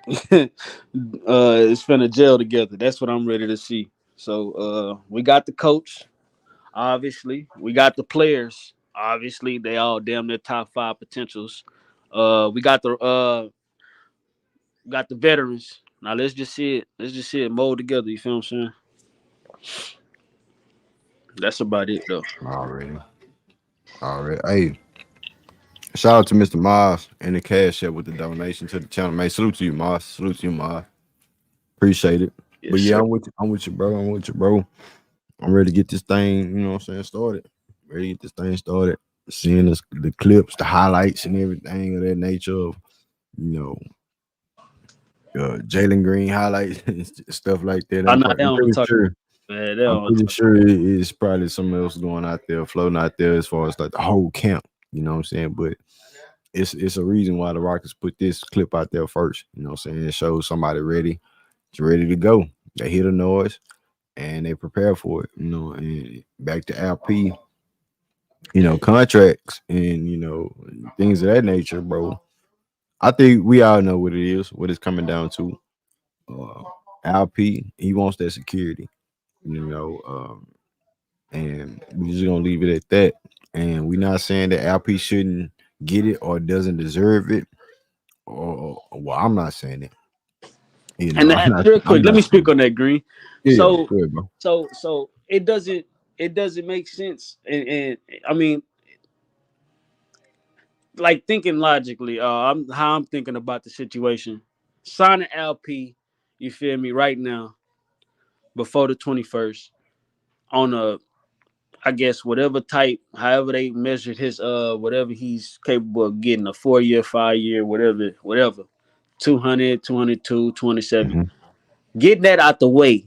is finna gel together. That's what I'm ready to see. So we got the coach, obviously. We got the players. Obviously, they all damn near top five potentials. We got the veterans. Now let's just see it. Let's just see it mold together. You feel what I'm saying? That's about it though. Already. Already. Hey, shout out to Mr. Mars and the cash app with the donation to the channel. Man, salute to you, Mars. Salute to you, Mars. Appreciate it. But Yes, yeah, sir. I'm with you. I'm with you, bro. I'm with you, bro. I'm ready to get this thing, you know what I'm saying, started. Ready to get this thing started. Seeing the clips, the highlights, and everything of that nature of, you know, Jalen Green highlights and stuff like that. I I'm, know pro- they I'm don't pretty talk. sure. Man, they I'm don't pretty talk. sure it is probably something else going out there, floating out there as far as like the whole camp. You know what I'm saying? But it's a reason why the Rockets put this clip out there first. You know what I'm saying? It shows somebody ready, it's ready to go. They hear the noise and they prepare for it. You know, and back to LP, you know, contracts and you know things of that nature, bro. I think we all know what it is, what it's coming down to. Uh, LP, he wants that security, you know, and we're just gonna leave it at that. And we're not saying that LP shouldn't get it or doesn't deserve it, or well, I'm not saying it. You know, And I'm not. real I'm quick, let not me speak saying. on that, Green. Yeah, So, go ahead, bro. so it doesn't make sense, and I mean, like thinking logically. I'm how I'm thinking about the situation. Signing LP, you feel me, right now before the 21st on a, I guess whatever type, however they measured his whatever he's capable of getting, a 4 year, 5 year, whatever. 200, 202, 27. Mm-hmm. Get that out the way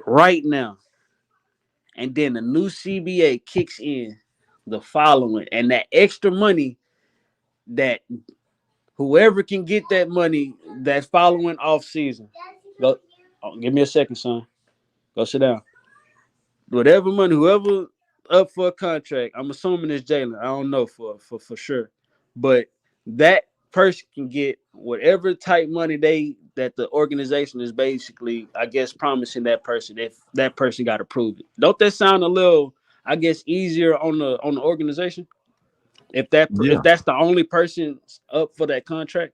right now. And then the new CBA kicks in the following. And that extra money that whoever can get that money that following off season. Go give me a second, son. Go sit down. Whatever money, whoever up for a contract, I'm assuming it's Jalen. I don't know for sure. But that person can get whatever type money that the organization is basically, I guess, promising that person if that person got approved it. Don't that sound a little, I guess, easier on the organization? If Yeah. that's the only person up for that contract?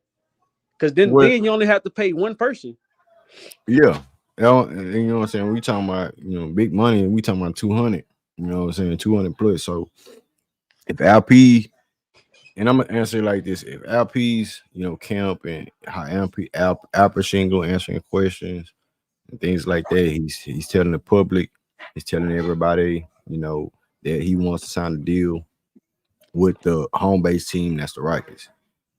Because then Well, then you only have to pay one person. yeah. You know what I'm saying? We talking about, big money. We talking about 200. You know what I'm saying? 200 plus. So if LP, and I'm gonna answer it like this: if LP's, camp and how Alpha Shingle answering questions and things like that, he's telling the public, he's telling everybody, that he wants to sign a deal with the home base team, that's the Rockets.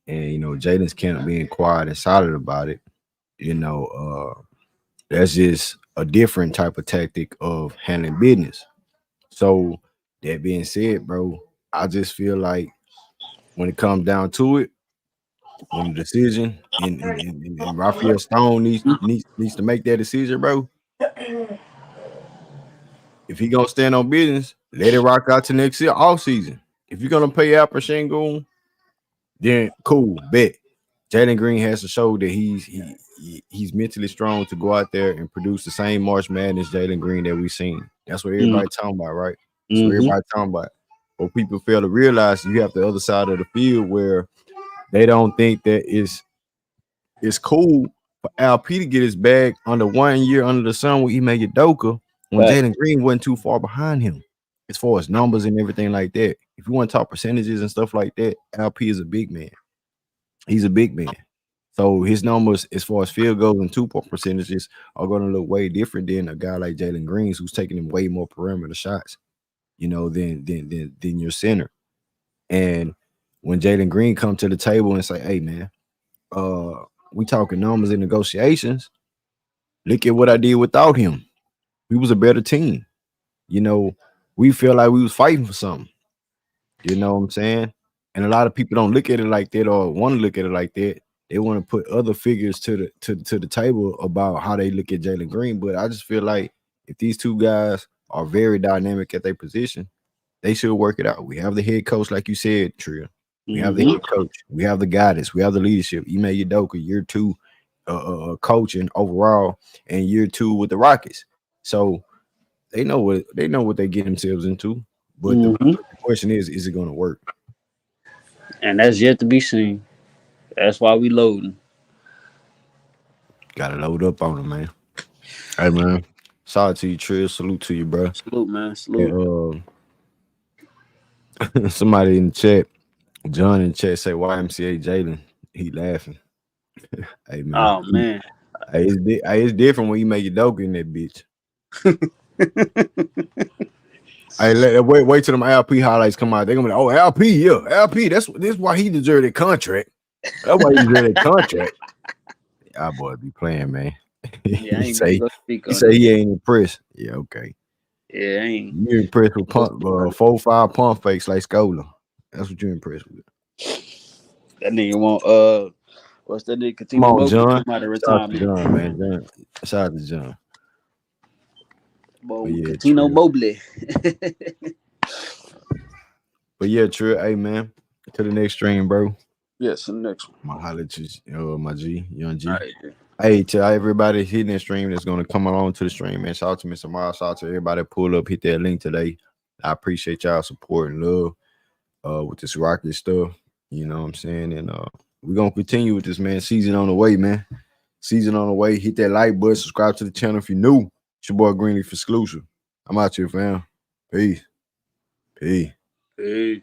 And Jaden's camp being quiet and solid about it, that's just a different type of tactic of handling business. So that being said, bro, I just feel like when it comes down to it, when the decision and Raphael Stone needs to make that decision, bro. If he gonna stand on business, let it rock out to next year, all season. If you're gonna pay Alperen Sengun, then cool, bet. Jalen Green has to show that he's mentally strong to go out there and produce the same March Madness Jalen Green that we've seen. That's what everybody talking about, right? That's what Mm-hmm. everybody talking about. But people fail to realize you have the other side of the field where they don't think that it's cool for LP to get his bag under 1 year under the sun with Ime Udoka when Right. Jalen Green wasn't too far behind him as far as numbers and everything like that. If you want to talk percentages and stuff like that, LP is a big man. He's a big man. So his numbers as far as field goals and 2-point percentages are going to look way different than a guy like Jalen Green's who's taking him way more perimeter shots, than your center. And when Jalen Green come to the table and say, hey man, we talking numbers and negotiations. Look at what I did without him. We was a better team. We feel like we was fighting for something. You know what I'm saying? And a lot of people don't look at it like that or want to look at it like that. They want to put other figures to the table about how they look at Jalen Green. But I just feel like if these two guys are very dynamic at their position, they should work it out. We have the head coach, like you said, Tria. We have the Mm-hmm. head coach. We have the guidance. We have the leadership. Ime Udoka, year 2 coaching overall, and year 2 with the Rockets. So they know what they get themselves into. But the Mm-hmm. question is it going to work? And that's yet to be seen. That's why we loading. Got to load up on them, man. Hey, man. Shout out to you, Trill. Salute to you, bro. Salute, man. Salute. And somebody in the chat, John in the chat, say YMCA Jalen. He laughing. Hey, man. Oh man. It's different when you make your dog in that bitch. Hey, wait till them LP highlights come out. They're gonna be like, oh, LP, yeah, LP. This why he deserved a contract. That's why he deserved a contract. Y'all boy be playing, man. Yeah, I he ain't gonna say go speak he on say it. he ain't impressed. Yeah, okay. Yeah, I ain't. You impressed with Go speak on it. 4-5 pump fakes like Scola. That's what you impressed with. That nigga want what's that nigga Come Katino on, Mobley John. come out of Shout out to retirement. John, man. Shout out to John. But Bo yeah, Katino true. Mobley. But yeah, true. Hey, man. To the next stream, bro. Yes, the next one. I'm gonna holler at you, my G, Young G. All right. Hey, to everybody hitting that stream that's gonna come along to the stream, man. Shout out to Mr. Miles. Shout out to everybody that pulled up, hit that link today. I appreciate y'all support and love with this Rocket stuff. You know what I'm saying? And we're gonna continue with this, man. Season on the way, man. Season on the way. Hit that like button, subscribe to the channel if you're new. It's your boy Greenleaf exclusive. I'm out here, fam. Peace. Peace. Hey.